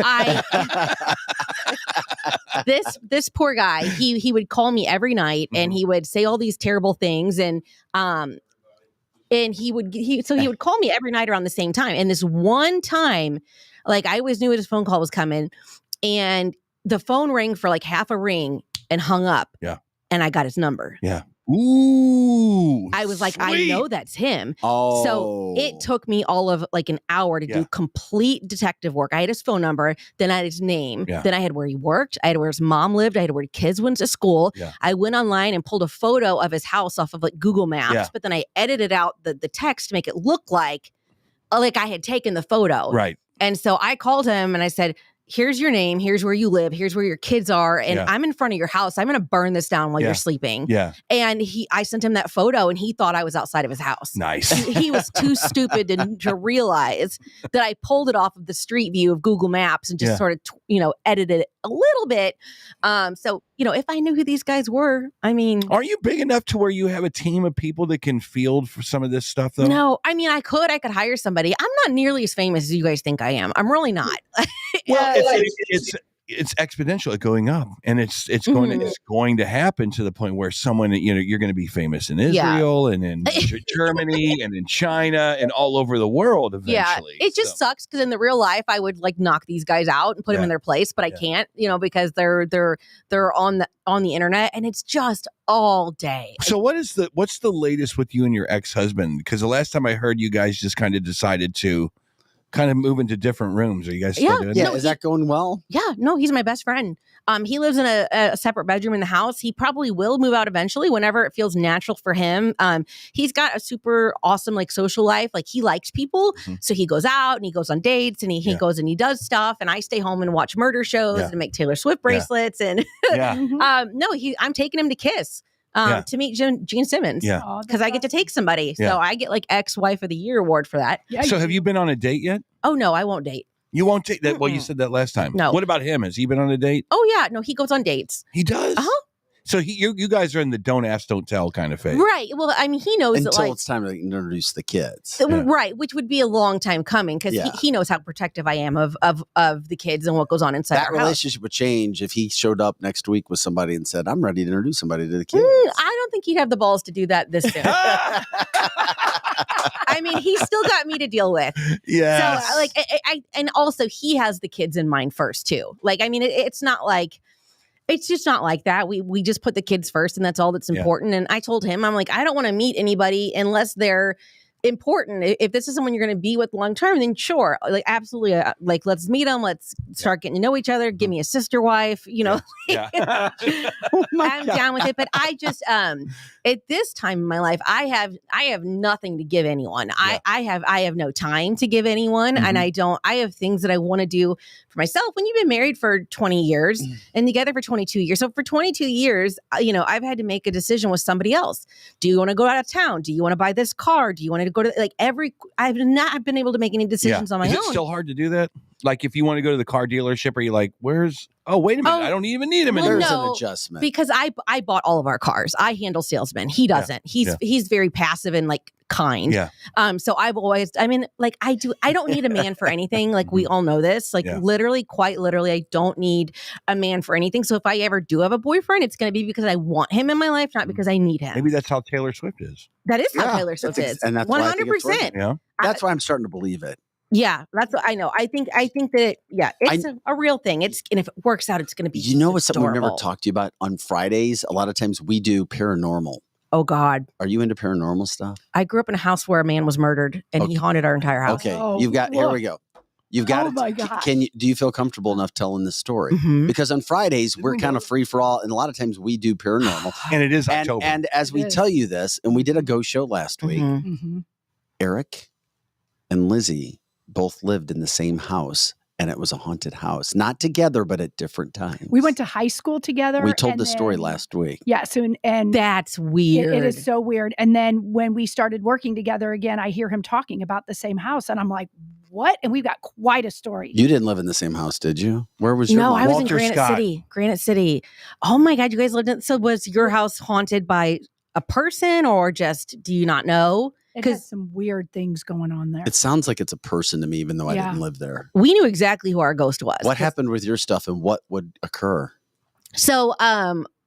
this poor guy, he would call me every night and he would say all these terrible things and he would call me every night around the same time. And this one time, like, I always knew his phone call was coming, and the phone rang for like half a ring and hung up. Yeah. And I got his number. Yeah. Ooh. I was like, sweet. I know that's him. Oh. So it took me all of like an hour to do complete detective work. I had his phone number, then I had his name, then I had where he worked, I had where his mom lived, I had where his kids went to school. Yeah. I went online and pulled a photo of his house off of like Google Maps, but then I edited out the text to make it look like I had taken the photo. Right. And so I called him and I said, here's your name, here's where you live, here's where your kids are, and Yeah. I'm in front of your house. I'm going to burn this down while Yeah. you're sleeping. Yeah. And I sent him that photo, and he thought I was outside of his house. Nice. He was too stupid to realize that I pulled it off of the street view of Google Maps and just Yeah. sort of, edited it a little bit. So, if I knew who these guys were, I mean, Aren't you big enough to where you have a team of people that can field for some of this stuff, though? no, I mean, I could hire somebody. I'm not nearly as famous as you guys think I am. I'm really not. Well, it's exponentially going up, and it's going to happen to the point where someone, you're going to be famous in Israel and in Germany and in China and all over the world eventually. Yeah, it just sucks because in the real life I would knock these guys out and put them in their place, but I can't, because they're on the internet, and it's just all day. So what's the latest with you and your ex-husband? Because the last time I heard, you guys just kind of decided to kind of move into different rooms. Are you guys still doing that? Yeah, is that going well? Yeah, no, he's my best friend. He lives in a separate bedroom in the house. He probably will move out eventually whenever it feels natural for him. He's got a super awesome social life. He likes people. So he goes out and he goes on dates and he goes and he does stuff. And I stay home and watch murder shows and make Taylor Swift bracelets. And I'm taking him to Kiss. To meet Gene Simmons. Yeah. Because I get to take somebody. So I get ex-wife of the year award for that. Yeah, So have you been on a date yet? Oh, no, I won't date. You won't take that. Well, you said that last time. No. What about him? Has he been on a date? Oh, yeah. No, he goes on dates. He does? Uh-huh. So you guys are in the don't ask, don't tell kind of phase. Right. Well, I mean, he knows Until that it's time to introduce the kids. right, which would be a long time coming because he knows how protective I am of the kids and what goes on inside That our relationship would change if he showed up next week with somebody and said, I'm ready to introduce somebody to the kids. I don't think he'd have the balls to do that this soon. I mean, he's still got me to deal with. Yeah. So I and also he has the kids in mind first too. I mean, it's not like. It's just not like that. We just put the kids first, and that's all that's important. And I told him, I'm like, I don't want to meet anybody unless they're important. If this is someone you're going to be with long term, then sure, absolutely. Let's meet them. Let's start getting to know each other. Give me a sister wife. I'm down with it. But I just at this time in my life, I have nothing to give anyone. I have no time to give anyone, and I have things that I want to do for myself. When you've been married for 20 years and together for 22 years, so for 22 years, I've had to make a decision with somebody else. Do you want to go out of town? Do you want to buy this car? Do you want to go to I've not been able to make any decisions on my own. Is it still hard to do that? If you want to go to the car dealership, are you like, oh, wait a minute, I don't even need him well, anymore. There's no, an adjustment. Because I bought all of our cars. I handle salesmen. He doesn't. He's very passive and kind. Yeah. So I've always, I don't need a man for anything. We all know this. Quite literally, I don't need a man for anything. So if I ever do have a boyfriend, it's going to be because I want him in my life, not because I need him. Maybe that's how Taylor Swift is. That is how Taylor Swift is. And that's why I think it's working. 100%. Yeah. That's why I'm starting to believe it. Yeah, that's what I know. I think that it's a real thing. And if it works out, it's going to be. What's something we've never adorable. talked to you about on Fridays? A lot of times we do paranormal. Oh God, Are you into paranormal stuff? I grew up in a house where a man was murdered and he haunted our entire house. Okay, Oh, you've got. Here look. we go. You've got. Oh my God. Do you feel comfortable enough telling this story? Mhm. Because on Fridays we're kind of free for all, and a lot of times we do paranormal. And it is and, October. and as we It is. tell you this, and we did a ghost show last week, Mhm. Mhm. Eric and Lizzie both lived in the same house, and it was a haunted house. Not together, but at different times. We went to high school together. We told and the story then- last week. Yeah. So and That's weird. It is so weird. And then when we started working together again, I hear him talking about the same house, and I'm like, "What?" And we've got quite a story. You didn't live in the same house, did you? Where was your No, mom? I was in Walter Granite Scott. City. Granite City. Oh my God, you guys lived in. So was your house haunted by a person or just? Do you not know? It has some weird things going on there. It sounds like it's a person to me, even though I Yeah. didn't live there. We knew exactly who our ghost was. What happened with your stuff and what would occur? So,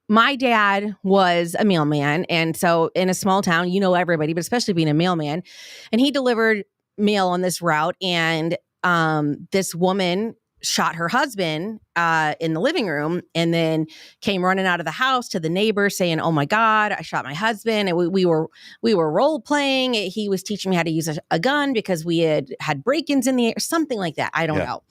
my dad was a mailman, and so in a small town, everybody, but especially being a mailman, and he delivered mail on this route, and this woman shot her husband in the living room, and then came running out of the house to the neighbor saying, "Oh my God, I shot my husband!" And we were role playing. He was teaching me how to use a gun because we had break-ins in the air, something like that. I don't know.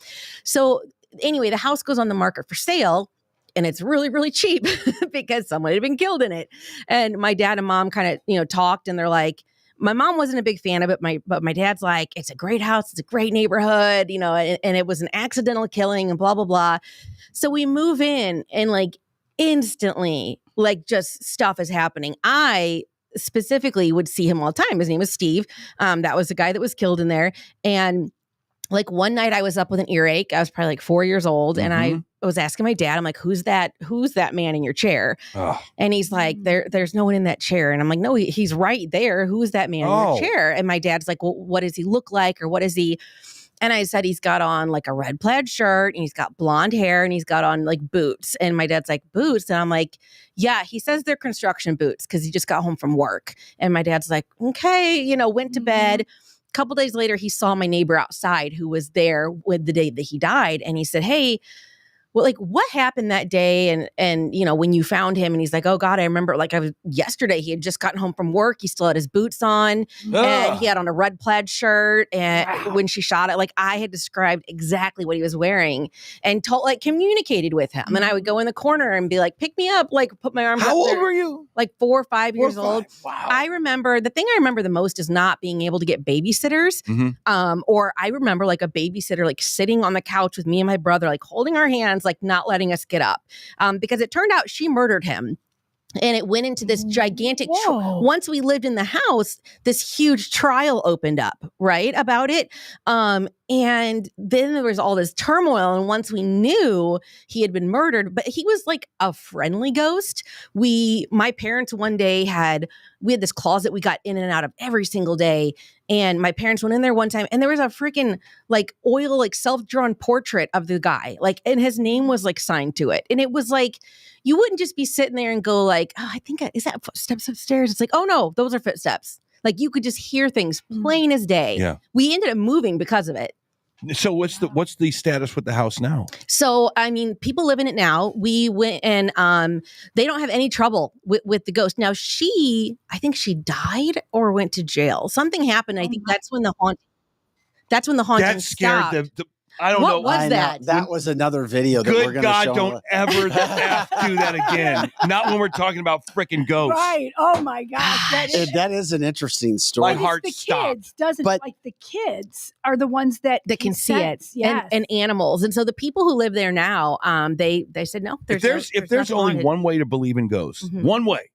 So anyway, the house goes on the market for sale. And it's really, really cheap because someone had been killed in it. And my dad and mom kind of, talked, and they're like, My mom wasn't a big fan of it, but my dad's like, it's a great house, it's a great neighborhood, you know, and it was an accidental killing and blah, blah, blah. So we move in and like instantly, like just stuff is happening. I specifically would see him all the time. His name was Steve. That was the guy that was killed in there. And like one night I was up with an earache. I was probably like 4 years old. And I was asking my dad, I'm like, who's that man in your chair? Oh. And he's like, there's no one in that chair. And I'm like, no, he's right there. Who's that man in your chair? And my dad's like, well, what does he look like? Or what is he? And I said, he's got on like a red plaid shirt and he's got blonde hair and he's got on like boots. And my dad's like, boots? And I'm like, yeah, he says they're construction boots because he just got home from work. And my dad's like, okay, you know, went to bed. A couple days later, he saw my neighbor outside who was there with the day that he died. And he said, hey, well, like what happened that day? And, you know, when you found him, and he's like, oh God, I remember like yesterday, he had just gotten home from work. He still had his boots on and he had on a red plaid shirt. And when she shot it, like I had described exactly what he was wearing and communicated with him. And I would go in the corner and be like, pick me up, like put my arms up. How old there. were you? Like 4 or 5 years old. Wow. I remember, the thing I remember the most is not being able to get babysitters. Or I remember like a babysitter, like sitting on the couch with me and my brother, like holding our hands, like not letting us get up. Because it turned out she murdered him. And it went into this gigantic, once we lived in the house, this huge trial opened up, right, about it. And then there was all this turmoil. And once we knew he had been murdered, but he was like a friendly ghost. My parents one day we had this closet we got in and out of every single day. And my parents went in there one time and there was a freaking like oil, like self-drawn portrait of the guy. Like, and his name was like signed to it. And it was like, you wouldn't just be sitting there and go like, oh, I think, is that footsteps upstairs? It's like, oh no, those are footsteps. Like you could just hear things plain as day. Yeah. We ended up moving because of it. So what's the status with the house now? So, I mean, people live in it now. We went and they don't have any trouble with the ghost. Now I think she died or went to jail. Something happened. I think that's when the haunting That scared stopped. I don't know. What was that? That was another video that we're Good going to God, show. don't ever do that again. Not when we're talking about freaking ghosts. Right. Oh my gosh. That is an interesting story. My heart the stopped. kids doesn't But- like the kids are the ones that can see it Yes. and animals. And so the people who live there now, they said, no, If there's nothing only haunted. one way to believe in ghosts, one way,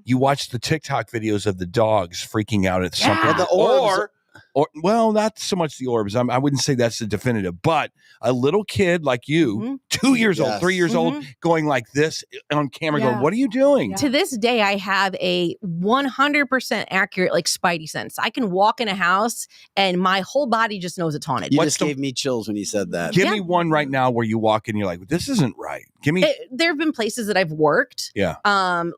you watch the TikTok videos of the dogs freaking out at something. Well, the orbs- Or well, not so much the orbs. I wouldn't say that's the definitive, but a little kid like you, 2 years old, 3 years old, going like this on camera, going, "What are you doing?" To this day, I have a 100% accurate like spidey sense. I can walk in a house and my whole body just knows it's haunted. You just gave me chills when you said that. Give me one right now where you walk in, you're like, "This isn't right." Give me. There have been places that I've worked, Yeah.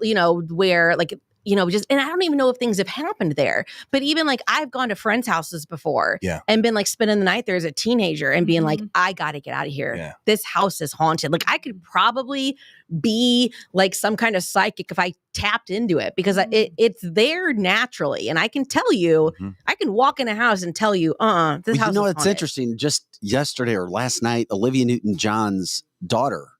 You know, where like, you know, just, and I don't even know if things have happened there, but even like I've gone to friends' houses before and been like spending the night there as a teenager and being like, I got to get out of here. Yeah. This house is haunted. Like I could probably be like some kind of psychic if I tapped into it because it's there naturally. And I can tell you, I can walk in a house and tell you, this house is it's haunted. interesting. Just yesterday or last night, Olivia Newton-John's daughter,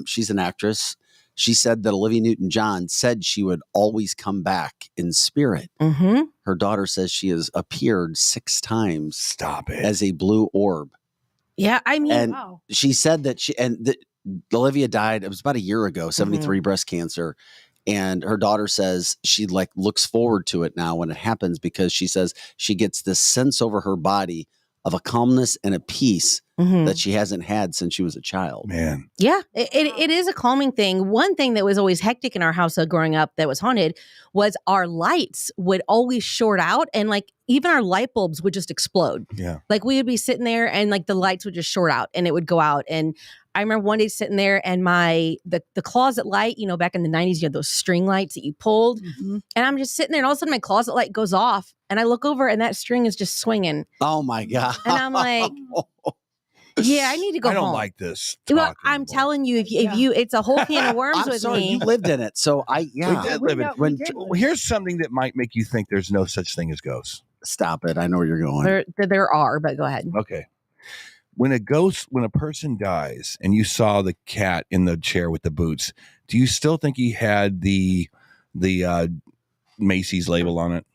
she's an actress. She said that Olivia Newton-John said she would always come back in spirit. Her daughter says she has appeared 6 times. Stop it. As a blue orb. Yeah, I mean, and she said that Olivia died. It was about a year ago, 73 breast cancer. And her daughter says she like looks forward to it now when it happens because she says she gets this sense over her body of a calmness and a peace that she hasn't had since she was a child. Man. Yeah, it is a calming thing. One thing that was always hectic in our house growing up that was haunted was our lights would always short out and like even our light bulbs would just explode. Yeah. Like we would be sitting there and like the lights would just short out and it would go out. And I remember one day sitting there and the closet light, you know, back in the 90s, you had those string lights that you pulled. And I'm just sitting there and all of a sudden my closet light goes off and I look over and that string is just swinging. Oh my God. And I'm like, yeah, I need to go home. I don't like this. Well, I'm telling you, if you, it's a whole can of worms I'm with sorry, me. you lived in it. So We did live it. Here's something that might make you think there's no such thing as ghosts. Stop it. I know where you're going. There are, but go ahead. Okay. When a person dies and you saw the cat in the chair with the boots, do you still think he had the Macy's label on it?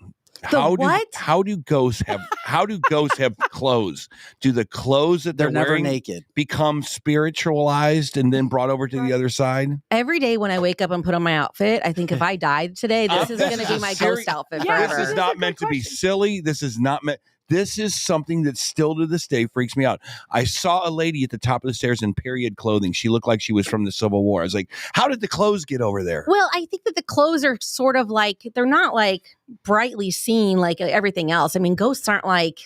How do ghosts have clothes? Do the clothes that They're they're never wearing naked. become spiritualized and then brought over to the other side? Every day when I wake up and put on my outfit, I think if I died today, this is going to be my ghost outfit forever. This is not meant to be silly. This is not meant. This is something that still to this day freaks me out. I saw a lady at the top of the stairs in period clothing. She looked like she was from the Civil War. I was like, how did the clothes get over there? Well, I think that the clothes are sort of like, they're not like brightly seen like everything else. I mean, ghosts aren't like,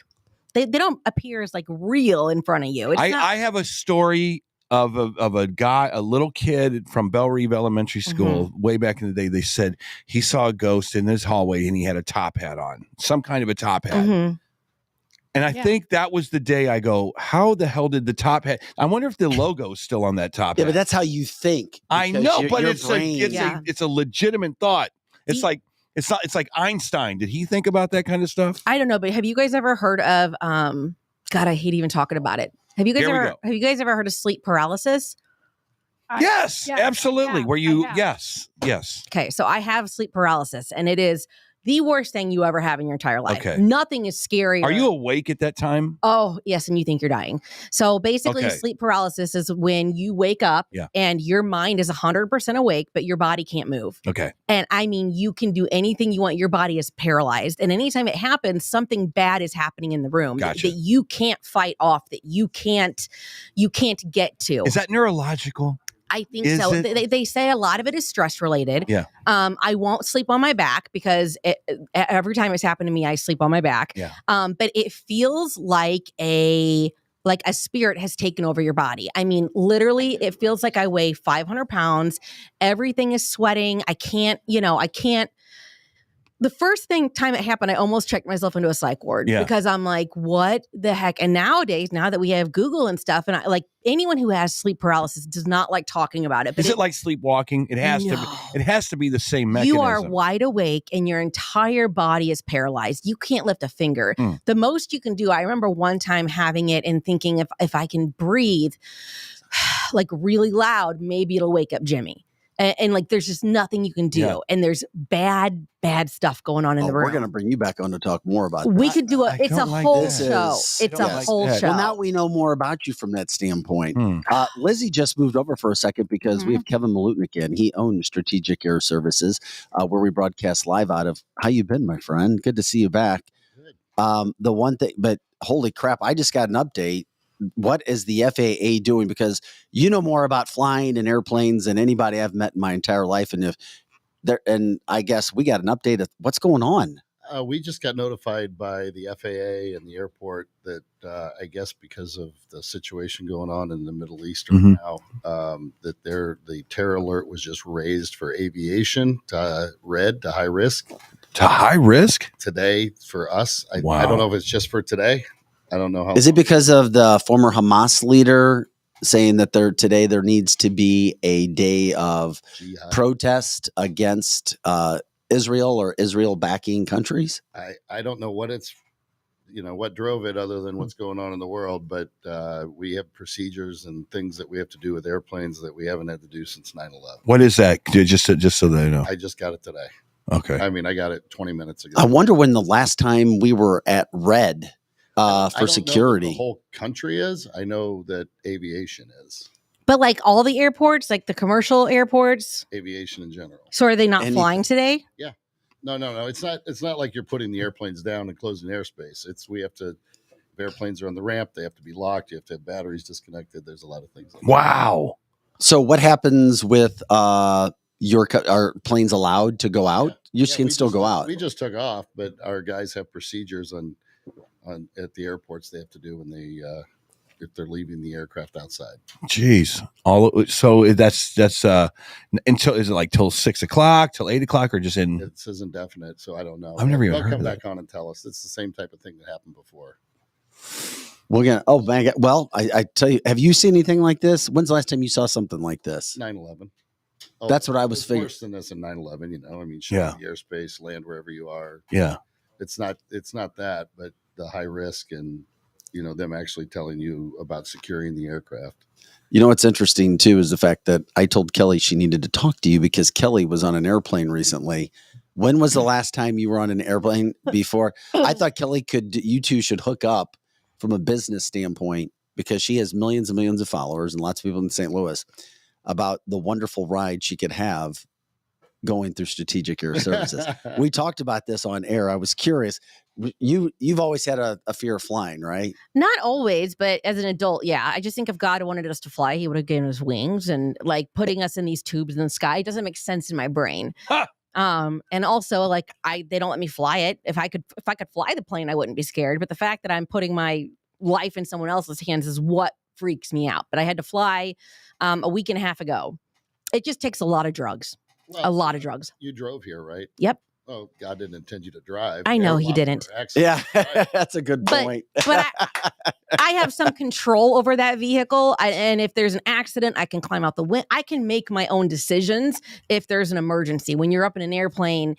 they don't appear as like real in front of you. I have a story of a guy, a little kid from Belle Reve Elementary School way back in the day. They said he saw a ghost in his hallway and he had a top hat on, some kind of a top hat. And I think that was the day I go, how the hell did the top hat? I wonder if the logo is still on that top hat. But that's how you think. I know, but your it's brain, it's a legitimate thought. It's like Einstein. Did he think about that kind of stuff? I don't know, but have you guys ever heard of God, I hate even talking about it. Have you guys ever heard of sleep paralysis? Yes, absolutely. Where you yes. Okay, so I have sleep paralysis, and it is the worst thing you ever have in your entire life. Okay. Nothing is scarier. Are you awake at that time? Oh, yes, and you think you're dying. So basically, sleep paralysis is when you wake up and your mind is 100% awake, but your body can't move. Okay. And I mean, you can do anything you want. Your body is paralyzed. And anytime it happens, something bad is happening in the room that you can't fight off, that you can't get to. Is that neurological? I think so. They say a lot of it is stress related. Yeah. I won't sleep on my back because every time it's happened to me, I sleep on my back. Yeah. But it feels like a spirit has taken over your body. I mean, literally, it feels like I weigh 500 pounds. Everything is sweating. I can't. The first time it happened, I almost checked myself into a psych ward because I'm like, what the heck? And nowadays, now that we have Google and stuff, and anyone who has sleep paralysis does not like talking about it. But is it like sleepwalking? It has to be. It has to be the same mechanism. You are wide awake and your entire body is paralyzed. You can't lift a finger. The most you can do, I remember one time having it and thinking if I can breathe like really loud, maybe it'll wake up Jimmy. And there's just nothing you can do. Yeah. And there's bad stuff going on in the room. We're going to bring you back on to talk more about that. We could do it's a whole show. It's a whole show. Well, now we know more about you from that standpoint. Lizzie just moved over for a second because we have Kevin Malutnik in. He owns Strategic Air Services, where we broadcast live out of. How you been, my friend? Good to see you back. Good. The one thing, but holy crap, I just got an update. What is the FAA doing? Because you know more about flying and airplanes than anybody I've met in my entire life. And I guess we got an update of what's going on. We just got notified by the FAA and the airport that I guess because of the situation going on in the Middle East right now, that the terror alert was just raised for aviation to red, to high risk. To high risk? Today for us. I don't know if it's just for today. I don't know how. Is it because of the former Hamas leader saying that there needs to be a day of protest against Israel or Israel backing countries? I don't know what what drove it other than what's going on in the world, but we have procedures and things that we have to do with airplanes that we haven't had to do since 9/11. What is that? Just so they know. I just got it today. Okay. I mean, I got it 20 minutes ago. I wonder when the last time we were at red. For security. The whole country is. I know that aviation is. But all the airports, like the commercial airports, aviation in general. So are they not flying today? Yeah. No. It's not like you're putting the airplanes down and closing airspace. If airplanes are on the ramp, they have to be locked. You have to have batteries disconnected. There's a lot of things. Wow. So what happens with are planes allowed to go out? You can still go out. We just took off, but our guys have procedures at the airports they have to do when if they're leaving the aircraft outside. Jeez. So that's until, is it till 6 o'clock, till 8 o'clock, or just in? It says indefinite, so I don't know. I've never even heard of that. They'll come back on and tell us. It's the same type of thing that happened before. We're gonna. Oh man. Well, I tell you, have you seen anything like this? When's the last time you saw something like this? 9/11. Oh, that's what I was figuring. Worse than this in 9/11. I mean, the airspace, land wherever you are. Yeah. It's not that, but the high risk and them actually telling you about securing the aircraft. What's interesting too is the fact that I told Kelly she needed to talk to you because Kelly was on an airplane recently When was the last time you were on an airplane before? I thought Kelly you two should hook up from a business standpoint because she has millions and millions of followers and lots of people in St. Louis about the wonderful ride she could have going through Strategic Air Services. We talked about this on air. I was curious. You've always had a fear of flying, right? Not always, but as an adult, yeah. I just think if God wanted us to fly, he would have given us wings, and like putting us in these tubes in the sky doesn't make sense in my brain. And also like they don't let me fly it. If I could fly the plane, I wouldn't be scared. But the fact that I'm putting my life in someone else's hands is what freaks me out. But I had to fly a week and a half ago. It just takes a lot of drugs. Well, A lot of drugs. You drove here, right? Yep. Oh, God didn't intend you to drive. I know There are a he lot didn't. more accidents Yeah, to drive. that's a good point. But I have some control over that vehicle. And if there's an accident, I can climb out the window. I can make my own decisions if there's an emergency. When you're up in an airplane,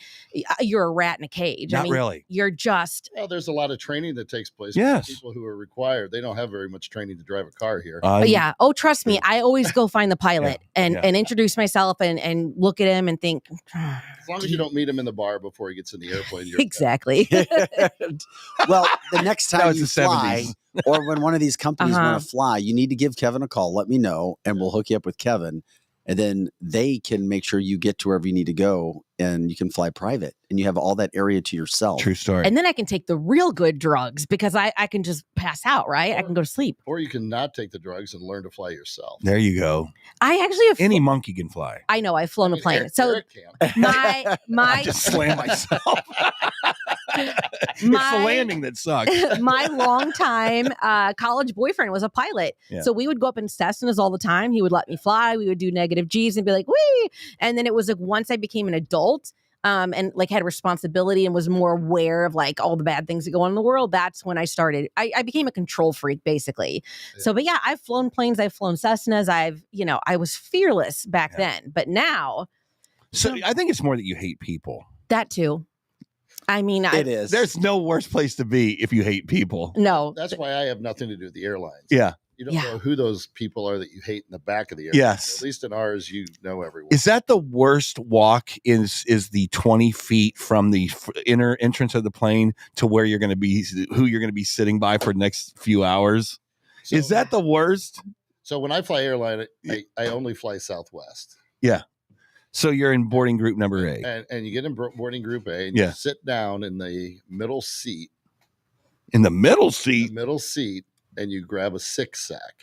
you're a rat in a cage. Not really. You're just. Well, there's a lot of training that takes place. Yes. For people who are required. They don't have very much training to drive a car here. But yeah. Oh, trust me. I always go find the pilot and Yeah. introduce myself and look at him and think. As long as you don't meet him in the bar before he gets in the airplane, you're Exactly. Well, the next That time was you the fly, 70s. or when one of these companies Uh-huh. want to fly, you need to give Kevin a call. Let me know, and we'll hook you up with Kevin. And then they can make sure you get to wherever you need to go, and you can fly private, and you have all that area to yourself. True story. And then I can take the real good drugs because I can just pass out, right? I can go to sleep. Or you can not take the drugs and learn to fly yourself. There you go. I actually have. Any monkey can fly. I know I've flown a plane. Eric- So Eric can. my Just slam myself. It's the My- landing that sucks. my longtime college boyfriend was a pilot. Yeah. So we would go up in Cessnas all the time. He would let me fly. We would do negative G's and be like, wee. And then it was like once I became an adult and like had responsibility and was more aware of like all the bad things that go on in the world, that's when I started. I became a control freak basically. Yeah. So, but yeah, I've flown planes. I've flown Cessnas. I was fearless back then. But now So I think it's more that you hate people. that too. I mean, It is. There's no worse place to be if you hate people. no. That's why I have nothing to do with the airlines. Yeah. You don't Yeah. know who those people are that you hate in the back of the airplane. Yes. At least in ours, you know everyone. Is that the worst walk? Is the 20 feet from the inner entrance of the plane to where you're going to be, who you're going to be sitting by for the next few hours? So- Is that the worst? So when I fly airline, I only fly Southwest. So you're in boarding group number 8. And you get in boarding group A and Yeah. you sit down in the middle seat, In the middle seat. and you grab a 6-sack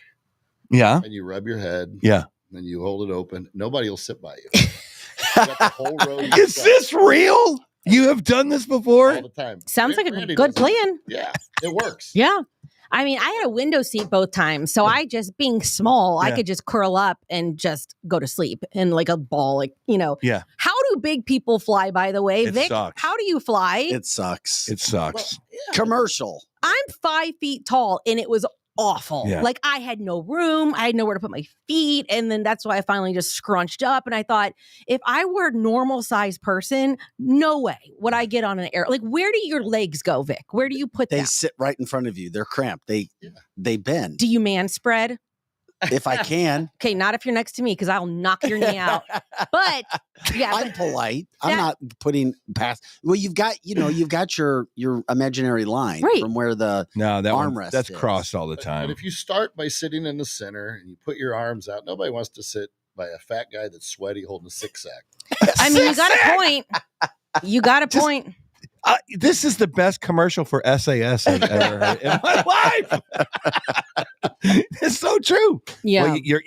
Yeah. and you rub your head. Yeah. And you hold it open. Nobody will sit by you. You got the whole row to Is yourself this real? You have done this before? all the time. Sounds like a Randy good does it. plan. Yeah, it works. Yeah. I mean, I had a window seat both times. So I just, being small, I Yeah. could just curl up and just go to sleep in like a ball. Like, Yeah. How do big people fly, by the way? It Vic, sucks. how do you fly? It sucks. It sucks. Commercial. I'm 5 feet tall and it was awful. Yeah. Like I had no room. I had nowhere to put my feet. And then that's why I finally just scrunched up. And I thought, if I were a normal sized person, no way would I get on an air. Like, where do your legs go, Vic? Where do you put They them? sit right in front of you. They're cramped. They bend. Do you man spread? If I can. Okay, not if you're next to me because I'll knock your knee out. But yeah, I'm polite. I'm not putting past. Well, you've got your imaginary line Right. from where the No, that Armrest that's is. crossed all the But time. if you start by sitting in the center and you put your arms out, nobody wants to sit by a fat guy that's sweaty holding a 6-sack. I mean, you got a point. You got a point. This is the best commercial for SAS I've ever heard in my life. It's so true. Yeah. Well, you're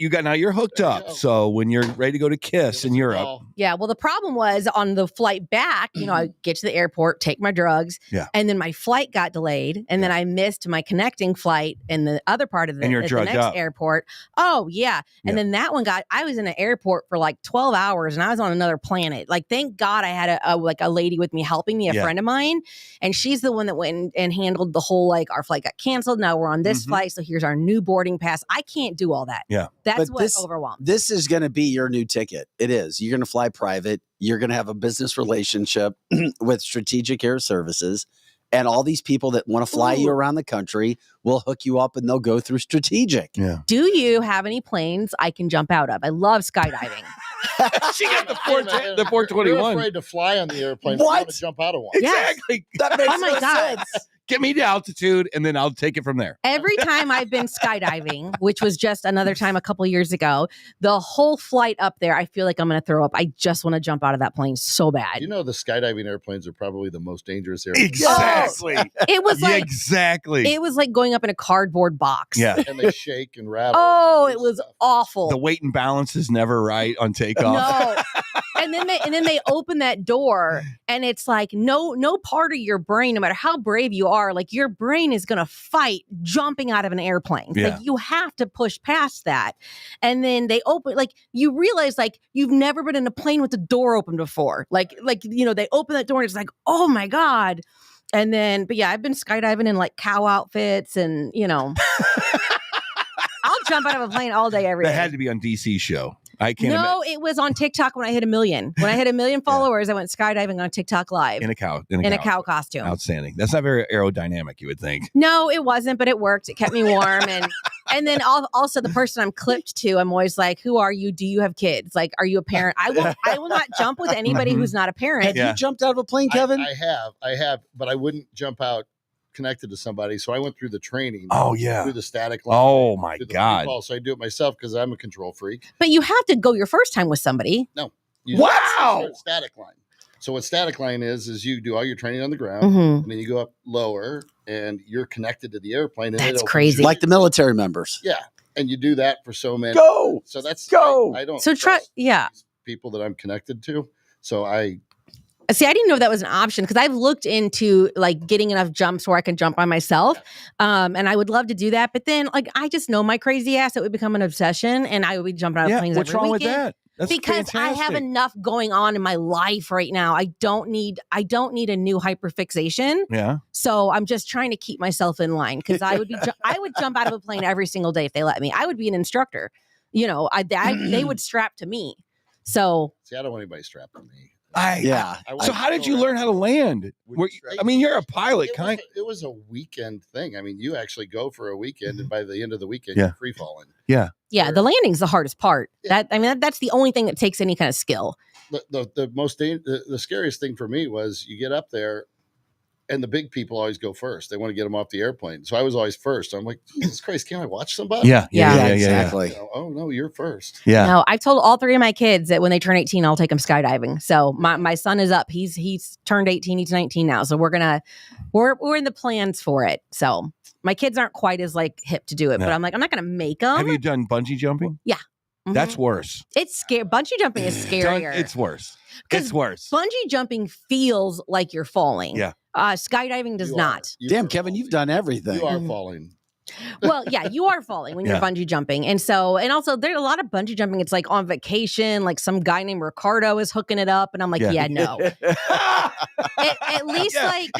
hooked There you up. go. So when you're ready to go to Kiss in Europe, Yeah. Well, the problem was on the flight back, I get to the airport, take my drugs. Yeah. And then my flight got delayed. And then I missed my connecting flight in the other part of And you're the drugged next up. airport. Oh, yeah. And Yeah. then that one I was in an airport for like 12 hours and I was on another planet. Like, thank God I had a lady with me helping me, a Yeah. friend of mine. And she's the one that went and handled the whole, like, our flight got canceled. Now we're on this Mhm. flight. So here's our new boarding pass. I can't do all that. Yeah. That's But what overwhelmed. This is going to be your new ticket. It is. You're going to fly private. You're going to have a business relationship with Strategic Air Services. And all these people that want to fly you Ooh. around the country will hook you up and they'll go through Strategic. yeah. Do you have any planes I can jump out of? I love skydiving. She got the Wait a minute. You're 421. afraid to fly on the airplane. What? You want to jump out of one. Exactly. That makes Oh my no God. sense. Get me to altitude, and then I'll take it from there. Every time I've been skydiving, which was just another time a couple years ago, the whole flight up there, I feel like I'm going to throw up. I just want to jump out of that plane so bad. You know, the skydiving airplanes are probably the most dangerous airplanes. Exactly. It was like exactly. it was like going up in a cardboard box. Yeah. And they shake and rattle. Oh, and it was stuff. awful. The weight and balance is never right on takeoff. No. And then they open that door and it's like no part of your brain, no matter how brave you are, like your brain is gonna fight jumping out of an airplane. Yeah. Like you have to push past that. And then they open, like you realize like you've never been in a plane with the door open before. Like they open that door and it's like, oh my God. And then, but yeah, I've been skydiving in like cow outfits and I'll jump out of a plane all day, every day. That had to be on DC show. I can't imagine. No, it was on TikTok when I hit 1 million. When I hit 1 million followers, I went skydiving on TikTok Live In a cow costume. Outstanding. That's not very aerodynamic, you would think. No, it wasn't, but it worked. It kept me warm. And then also the person I'm clipped to, I'm always like, who are you? Do you have kids? Like, are you a parent? I will not jump with anybody who's not a parent. Have you jumped out of a plane, Kevin? I have, but I wouldn't jump out connected to somebody. So I went through the training. Oh, yeah. Through the static line. Oh, my through the God. recall. So I do it myself because I'm a control freak. But you have to go your first time with somebody. No. You Wow. start static line. So what static line is you do all your training on the ground, Mhm. and then you go up lower, and you're connected to the airplane. And it That's opens crazy. your- Like the military members. Yeah. And you do that for so many. Go. So that's Go. I don't So try, trust yeah. these people that I'm connected to. So I See, I didn't know that was an option because I've looked into like getting enough jumps where I can jump by myself. And I would love to do that. But then like, I just know my crazy ass, it would become an obsession and I would be jumping out of planes What's every wrong weekend. with that? That's Because I have fantastic. enough going on in my life right now. I don't need a new hyperfixation. Yeah. So I'm just trying to keep myself in line because I would jump out of a plane every single day if they let me. I would be an instructor. They would strap to me. So see. I don't want anybody strapped to me. Yeah. So how did you learn how to land? I mean, you're a pilot, kind. It was a weekend thing. I mean, you actually go for a weekend, and by the end of the weekend, Yeah. you're free falling. Yeah. yeah, the landing's the hardest part. Yeah. That's the only thing that takes any kind of skill. The scariest thing for me was you get up there, and the big people always go first. They want to get them off the airplane. So I was always first. I'm like, Jesus Christ, can't I watch somebody? Yeah. Exactly. You know, oh no, you're first. Yeah. No, I've told all 3 of my kids that when they turn 18, I'll take them skydiving. So my son is up. He's turned 18. He's 19 now. So we're in the plans for it. So my kids aren't quite as like hip to do it, No. but I'm like, I'm not going to make them. Have you done bungee jumping? Mhm. That's worse. It's scary. Bungee jumping is scarier. It's worse. 'Cause It's worse. Bungee jumping feels like you're falling. Yeah. Skydiving does You not. are. You Damn, are Kevin, you've falling. done everything. You are falling. Well, yeah, you are falling when you're Yeah. bungee jumping. And also there's a lot of bungee jumping. It's like on vacation, like some guy named Ricardo is hooking it up. And I'm like, yeah, no. At least like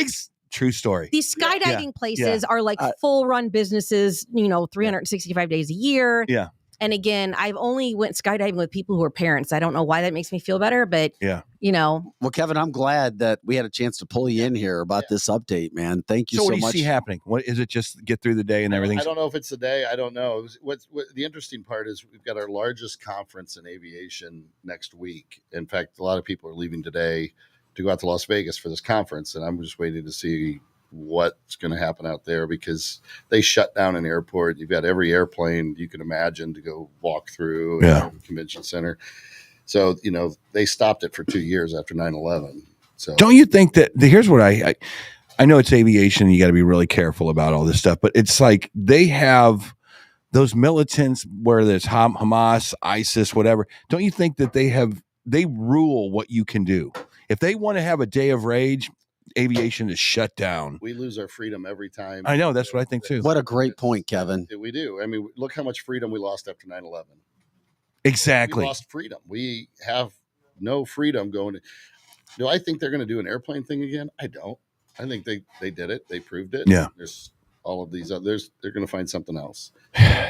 True story. these skydiving places are like Uh, full run businesses, 365 days a year. Yeah. And again, I've only went skydiving with people who are parents. I don't know why that makes me feel better, but Yeah. Well, Kevin, I'm glad that we had a chance to pull you in here about this update, man. Thank you So so what do you much. see happening? What is it? Just get through the day and everything? I don't know if it's the day. I don't know. What the interesting part is we've got our largest conference in aviation next week. In fact, a lot of people are leaving today to go out to Las Vegas for this conference, and I'm just waiting to see what's going to happen out there because they shut down an airport. You've got every airplane you can imagine to go walk through Yeah. the convention center. So, they stopped it for 2 years after 9/11. So Don't you think that here's what I know it's aviation. You got to be really careful about all this stuff, but it's like they have those militants, whether it's Hamas, ISIS, whatever. Don't you think that they rule what you can do? If they want to have a day of rage, aviation is shut down. we lose our freedom every time. I know, that's what I think too. What a great point, Kevin. We do. I mean, look how much freedom we lost after 9/11. Exactly. We lost freedom. We have no freedom going to. Do I think they're going to do an airplane thing again? I don't. I think they did it. They proved it. Yeah. There's all of these others. They're going to find something else.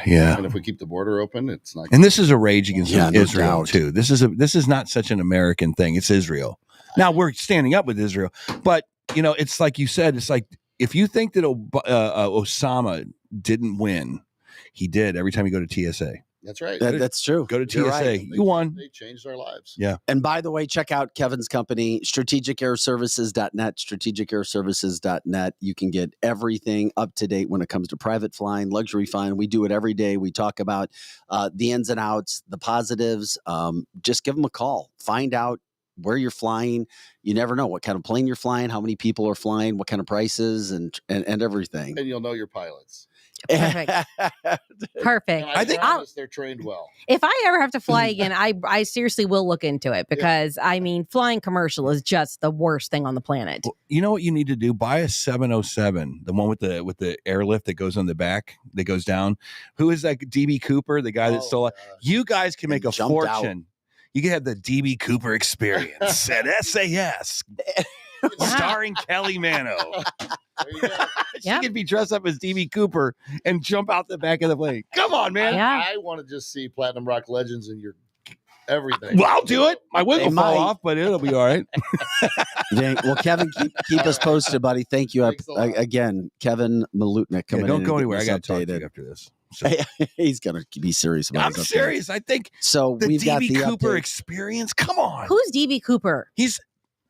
Yeah. And if we keep the border open, it's not. And this is a rage against Yeah, no Israel doubt. too. This is not such an American thing. It's Israel. Now we're standing up with Israel, but it's like you said. It's like if you think that Osama didn't win, he did every time you go to TSA. That's right. That's true. Go to You're TSA. right. You won. They changed our lives. Yeah. And by the way, check out Kevin's company, strategicairservices.net, strategicairservices.net. You can get everything up to date when it comes to private flying, luxury flying. We do it every day. We talk about the ins and outs, the positives. Just give them a call. Find out where you're flying. You never know what kind of plane you're flying, how many people are flying, what kind of prices, and everything. And you'll know your pilots. Perfect. Perfect. And I think- promise they're trained well. If I ever have to fly again, I seriously will look into it because I mean, flying commercial is just the worst thing on the planet. Well, you know what you need to do? Buy a 707, the one with the airlift that goes on the back, that goes down. Who is that? DB Cooper, the guy that stole it. You guys can make a jumped out. fortune. You can have the DB Cooper experience at SAS. Starring Kelly Manno. There you go. She Yep. could be dressed up as DB Cooper and jump out the back of the plane. Come on, man. Yeah. I want to just see Platinum Rock Legends in your everything. Well, I'll do it. My wig They will fall might. off, but it'll be all right. Dang. Well, Kevin, keep us posted, buddy. Thank you. Thanks a lot. Again, Kevin Malutnik Yeah, coming in. don't and go getting anywhere. I us got to talk to updated. you after this. So, He's going to be serious about I'm his update. serious. I think So the we've got DB the Cooper update. experience. Come on. Who's DB Cooper? He's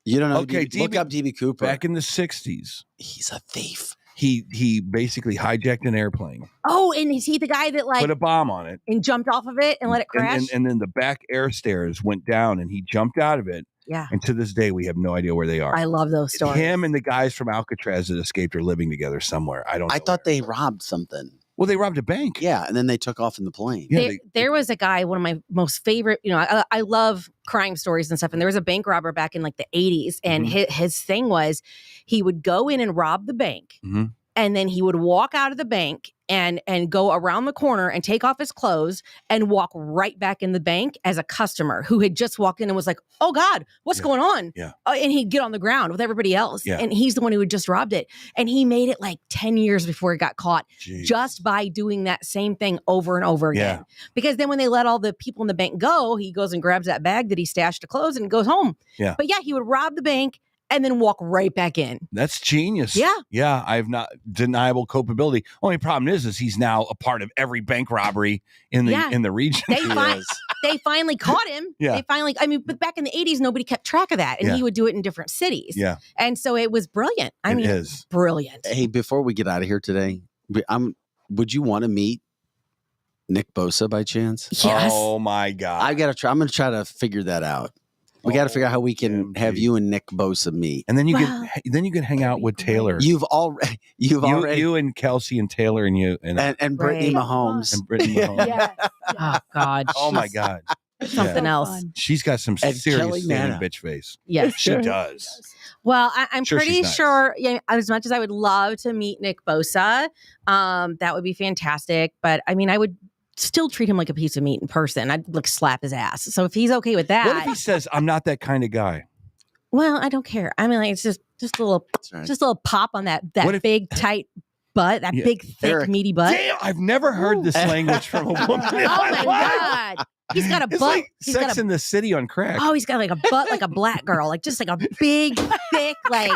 You don't know. Okay, DB, look DB up DB Cooper. back in the 60s. He's a thief. He basically hijacked an airplane, Oh, and is he the guy that like put a bomb on it, and jumped off of it and let it crash? and then the back air stairs went down, and he jumped out of it. Yeah. And to this day, we have no idea where they are. I love those stories. Him and the guys from Alcatraz that escaped are living together somewhere. I don't know. I thought where. they robbed something. Well, they robbed a bank. Yeah, and then they took off in the plane. Yeah, there was a guy, one of my most favorite, I love crime stories and stuff. And there was a bank robber back in like the 80s. And his thing was he would go in and rob the bank. Mhm. And then he would walk out of the bank and go around the corner and take off his clothes and walk right back in the bank as a customer who had just walked in and was like, oh God, what's going on? Yeah. And he'd get on the ground with everybody else. Yeah. And he's the one who had just robbed it. And he made it like 10 years before he got caught. Jeez. Just by doing that same thing over and over again. Yeah. Because then when they let all the people in the bank go, he goes and grabs that bag that he stashed to close and goes home. Yeah. But yeah, he would rob the bank and then walk right back in. That's genius. Yeah. Yeah. I have not deniable culpability. Only problem is he's now a part of every bank robbery in the region. They finally caught him. Yeah. But back in the 80s, nobody kept track of that. And Yeah. he would do it in different cities. Yeah. And so it was brilliant. It is. Brilliant. Hey, before we get out of here today, would you want to meet Nick Bosa by chance? Yes. Oh my God. I gotta try. I'm gonna try to figure that out. We got to figure out how we can have you and Nick Bosa meet. And then you Wow. can hang out with Taylor. You've already You and Kelsey and Taylor and you and Brittany Right. Mahomes. and Brittany Mahomes. Yes. Oh God. Oh my God. Something So else. fun. She's got some And serious Kelly standing Manno. bitch face. Yes. She does. Well, I'm Sure, pretty she's nice. sure, as much as I would love to meet Nick Bosa, that would be fantastic. But I mean, I would still treat him like a piece of meat in person. I'd like slap his ass. So if he's okay with that, What if he says, I'm not that kind of guy? well, I don't care. I mean, like, it's just a little, right. just a little pop on that What if- big tight butt, that Yeah. big thick Eric. meaty butt. Damn, I've never heard this language from a woman in Oh my my life. God. He's got a It's butt. like He's Sex got a, in the City on crack. oh, he's got like a butt like a black girl, like just like a big, thick, like,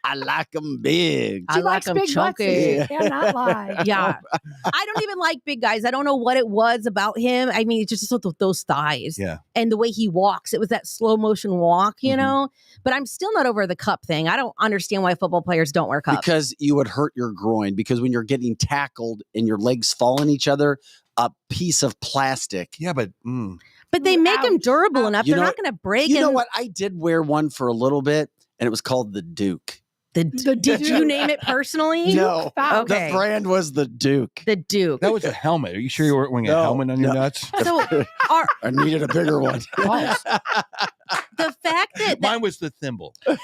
I like them big. I She like likes them big chunky. buttsies. Yeah, not lie. Yeah. I don't even like big guys. I don't know what it was about him. I mean, it's just those thighs. Yeah. And the way he walks. It was that slow motion walk, you Mhm. know? But I'm still not over the cup thing. I don't understand why football players don't wear cups. Because you would hurt your groin. Because when you're getting tackled and your legs fall on each other, a piece of plastic. Yeah, but But they make them Ouch. durable enough. You They're know- not going to break. You know and what? I did wear one for a little bit, and it was called the Duke. Did Duke. you name it personally? No, Foul. Okay. the brand was the Duke. The Duke. that was a helmet. Are you sure you weren't wearing a No, helmet on your no. nuts? So are, I needed a bigger one. the fact that Mine was the thimble, but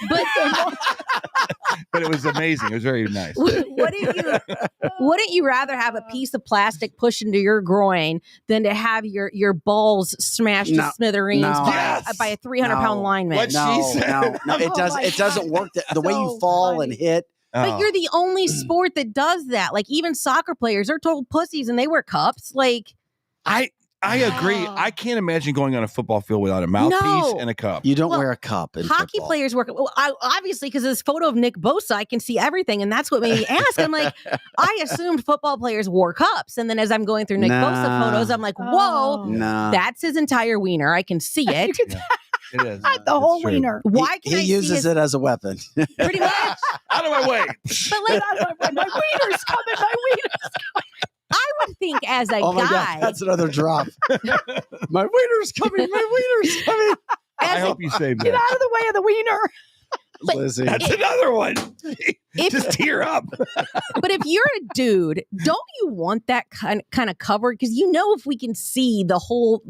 but it was amazing. It was very nice. wouldn't you rather have a piece of plastic pushed into your groin than to have your balls smashed No, to smithereens no. by a 300-pound No. lineman? What? No, She said. no, it Oh does. my It doesn't God. work. The way you So fall funny. and hit. But Oh. you're the only sport that does that. Like even soccer players are total pussies and they wear cups. Like I I agree. I can't imagine going on a football field without a mouthpiece and a cup. You don't Well, wear a cup in Hockey football. players work. Well, obviously, because this photo of Nick Bosa, I can see everything, and that's what made me ask. I'm like, I assumed football players wore cups, and then as I'm going through Nick Bosa photos, I'm like, whoa, Nah. that's his entire wiener. I can see it. It is. The whole wiener. Why can He I uses see it as a weapon. pretty much? Out of my way. But like, My wiener's coming. My wiener's coming. I would think as a Oh my guy, God, that's another drop. My wiener's coming. My wiener's coming. I hope you saved Get that. out of the way of the wiener. But Lizzie. That's another one. If- Just tear up. but if you're a dude, don't you want that kind of covered? Because if we can see the whole,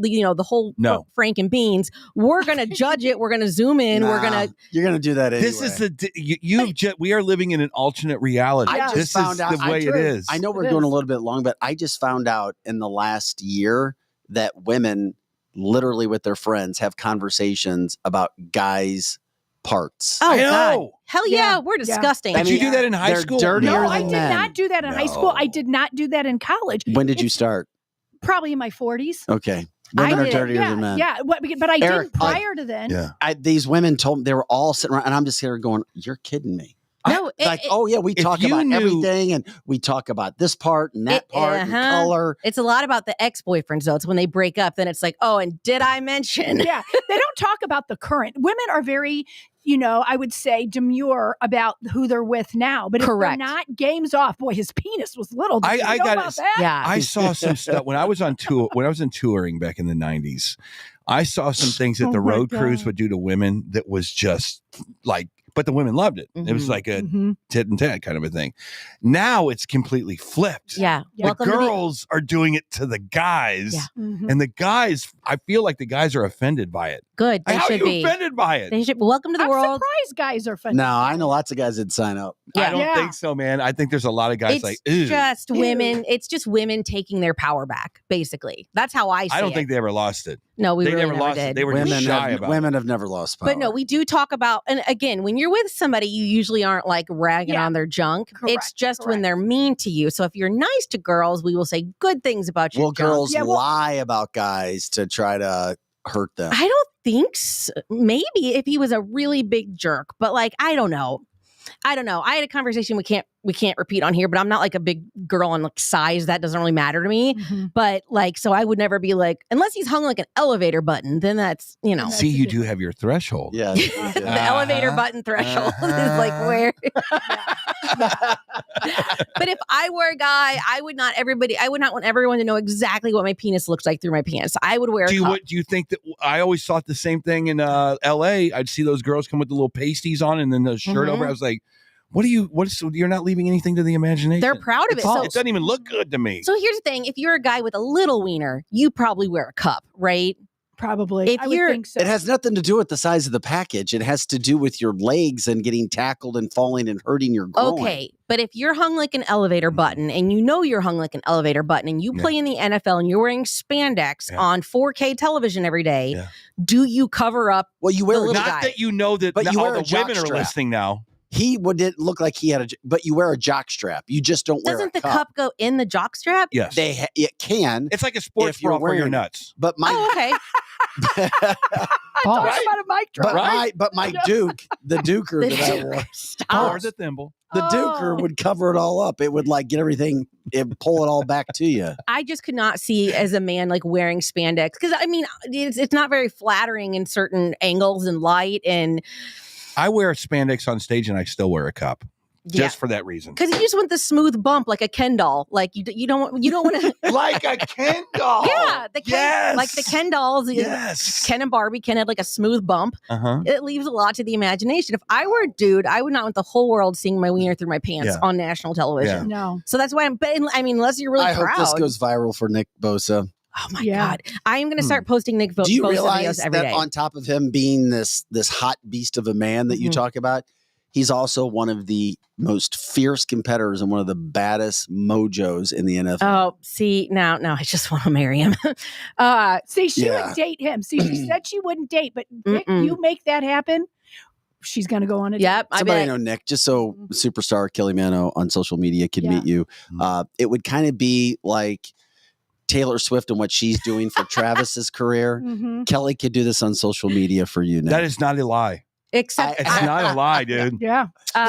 No. Frank and Beans, we're gonna judge it. We're gonna zoom in. We're gonna. You're gonna do that anyway. This is we are living in an alternate reality. I just This found is out the way it is. I know we're It going a is. little bit long, but I just found out in the last year that women, literally with their friends, have conversations about guys' parts. Oh I God! know. Hell yeah, Yeah. we're Yeah. disgusting. Did you do that in high they're school? dirtier No, than I did men. not do that in high school. I did not do that in college. When did you It's start? Probably in my 40s. Okay. Women are did. dirtier Yeah, than men. yeah. But I Eric, did prior to then. Yeah. These women told me, they were all sitting around, and I'm just here going, "You're kidding me." No, Oh yeah, we if talk you about knew- everything, and we talk about this part and that part and color. it's a lot about the ex-boyfriends though. It's when they break up, then it's like, oh, and did I mention? Yeah, they don't talk about the current. Women are very, I would say demure about who they're with now. But if Correct. they're not, game's off. Boy, his penis was little. Did I you know got about it. that? Yeah. I saw some stuff when I was on tour. When I was in touring back in the 90s, I saw some things that Oh the my road crews God. would do to women that was just like, but the women loved it. It was Mhm. like a Mhm. tit and tat kind of a thing. Now it's completely flipped. Yeah. Yeah. The Welcome to the girls are doing it to the guys. Yeah. Mhm. And the guys, I feel like the guys are offended by it. good. They How are should you be. offended by it? They should. Welcome to the I'm world. surprised guys are funny. No, I know lots of guys that sign up. Yeah. I don't Yeah. think so, man. I think there's a lot of guys It's like, ew. just women. It's just women taking their power back. Basically, that's how I see I don't it. think they ever lost it. No, we they really never lost did. it. They were Women just shy have, about women it. have never lost power. But no, we do talk about, and again, when you're with somebody, you usually aren't like ragging Yeah. on their junk. It's Correct, just when correct. they're mean to you. So if you're nice to girls, we will say good things about your Will junk. girls Yeah, well- lie about guys to try to hurt them? I don't think so. Maybe if he was a really big jerk, but like I don't know. I had a conversation we can't repeat on here, but I'm not like a big girl on like size. That doesn't really matter to me. Mhm. But like, so I would never be like, unless he's hung like an elevator button, then that's See, you do have your threshold. Yeah. the elevator button threshold is like where. But if I were a guy, I would not want everyone to know exactly what my penis looks like through my pants. I would wear a cup. Do you think that I always thought the same thing in LA? I'd see those girls come with the little pasties on and then the shirt over. I was like, you're not leaving anything to the imagination. They're proud of it. It So, doesn't even look good to me. so here's the thing. If you're a guy with a little wiener, you probably wear a cup, right? Probably. If I would you're- think so. It has nothing to do with the size of the package. It has to do with your legs and getting tackled and falling and hurting your groin. Okay, but if you're hung like an elevator button and you know you're hung like an elevator button and you play in the NFL and you're wearing spandex on 4K television every day, Yeah. do you cover up? Well, you wear The a little Not guy. that you know that But you all wear a the jock women are strap. listening now. He didn't look like he had but you wear a jock strap. You just don't wear Doesn't a the cup go in the jock strap? Yes. It can, It's like a sports if you're bra for your wearing- nuts. but my Oh, okay. Talk about a mic drop. but my Duke, the Duker that I wore, Stop. Or the thimble. the Duker would cover it all up. It would like get everything, it pull it all back to you. I just could not see as a man like wearing spandex because I mean it's not very flattering in certain angles and light and I wear spandex on stage and I still wear a cup. yeah. Just for that reason. Because you just want the smooth bump like a Ken doll. Like you don't want to. Like a Ken doll. Yeah, the Ken, Yes. like the Ken dolls. Yes. Ken and Barbie. Ken had like a smooth bump. Uh-huh. It leaves a lot to the imagination. If I were a dude, I would not want the whole world seeing my wiener through my pants Yeah. on national television. No. So that's why But I mean, unless you're really I proud. hope this goes viral for Nick Bosa. Oh my Yeah. God! I am going to start posting Nick Bosa Do you videos realize every that day. on top of him being this hot beast of a man that you Mhm. talk about, he's also one of the most fierce competitors and one of the baddest mojos in the NFL. Oh, see now I just want to marry him. See, she Yeah. would date him. See, she said she wouldn't date, but Nick, Mm-mm. you make that happen, she's going to go on a date. Yep, I Somebody bet. know Nick, just so superstar Kelly Manno on social media can Yeah. meet you. It would kind of be like Taylor Swift and what she's doing for Travis's career, Mhm. Kelly could do this on social media for you now. That is not a lie. Except It's not a lie, dude. Yeah.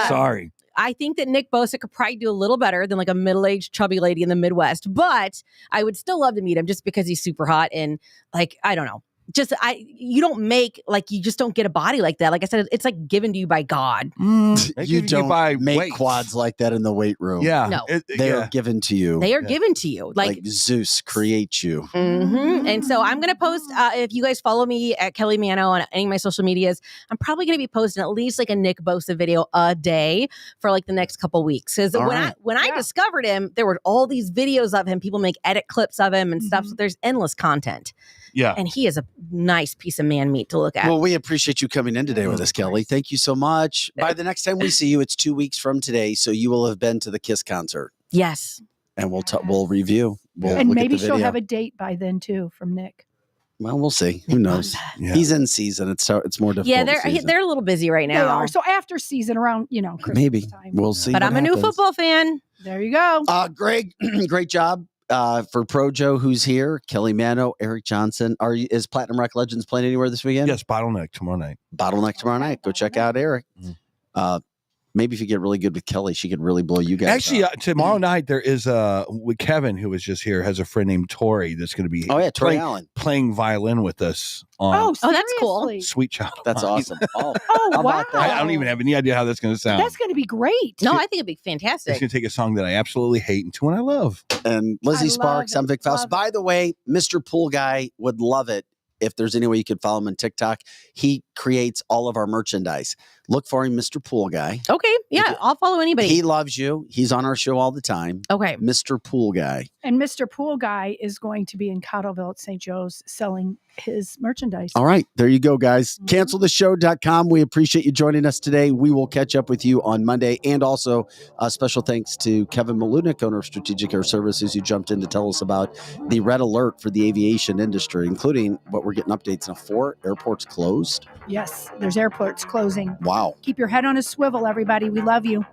Sorry. I think that Nick Bosa could probably do a little better than like a middle-aged chubby lady in the Midwest, but I would still love to meet him just because he's super hot and like, I don't know. You don't make, like, you just don't get a body like that. Like I said, it's like given to you by God. You don't make quads like that in the weight room. Yeah. No. They are given to you. They are given to you. Like Zeus creates you. And so I'm going to post, if you guys follow me at Kelly Manno on any of my social medias, I'm probably going to be posting at least like a Nick Bosa video a day for like the next couple weeks. Because when I discovered him, there were all these videos of him. People make edit clips of him and stuff. So there's endless content. Yeah. And he is a nice piece of man meat to look at. Well, we appreciate you coming in today with us, Kelly. Thank you so much. By the next time we see you, it's 2 weeks from today. So you will have been to the Kiss concert. Yes. And we'll review. We'll And look at maybe the she'll video. have a date by then too from Nick. Well, we'll see. Who knows? Yeah. He's in season. It's more difficult. Yeah, season. they're a little busy right now. They are. So after season around, Christmas Maybe. time. We'll see. But what I'm a new happens. football fan. There you go. Greg, great job. For Pro Joe, who's here, Kelly Manno, Eric Johnson. Is Platinum Rock Legends playing anywhere this weekend? Yes, Bottleneck tomorrow night. Bottleneck tomorrow night. Go check out Eric. Maybe if you get really good with Kelly, she could really blow you guys Actually, up. tomorrow night there is with Kevin, who was just here, has a friend named Tori that's going to be Tori Allen playing violin with us on Oh, that's cool. seriously? Sweet Child. That's Mine. awesome. Oh, Oh, how wow. about that? I don't even have any idea how that's going to sound. That's going to be great. No, I think it'd be It's fantastic. going to take a song that I absolutely hate into one I love. And Lizzie I Sparks, love I'm it. Vic Faust. Love By the way, Mr. Pool Guy would love it if there's any way you could follow him on TikTok. He creates all of our merchandise. Look for him, Mr. Pool Guy. Okay. Yeah, I'll follow anybody. He loves you. He's on our show all the time. Okay. Mr. Pool Guy. And Mr. Pool Guy is going to be in Cottleville at St. Joe's selling his merchandise. All right. There you go, guys. CancelTheShow.com. We appreciate you joining us today. We will catch up with you on Monday. And also, special thanks to Kevin Malunik, owner of Strategic Air Services, who jumped in to tell us about the red alert for the aviation industry, including what we're getting updates on 4 airports closed. Yes, there's airports closing. Wow. Keep your head on a swivel, everybody. We love you.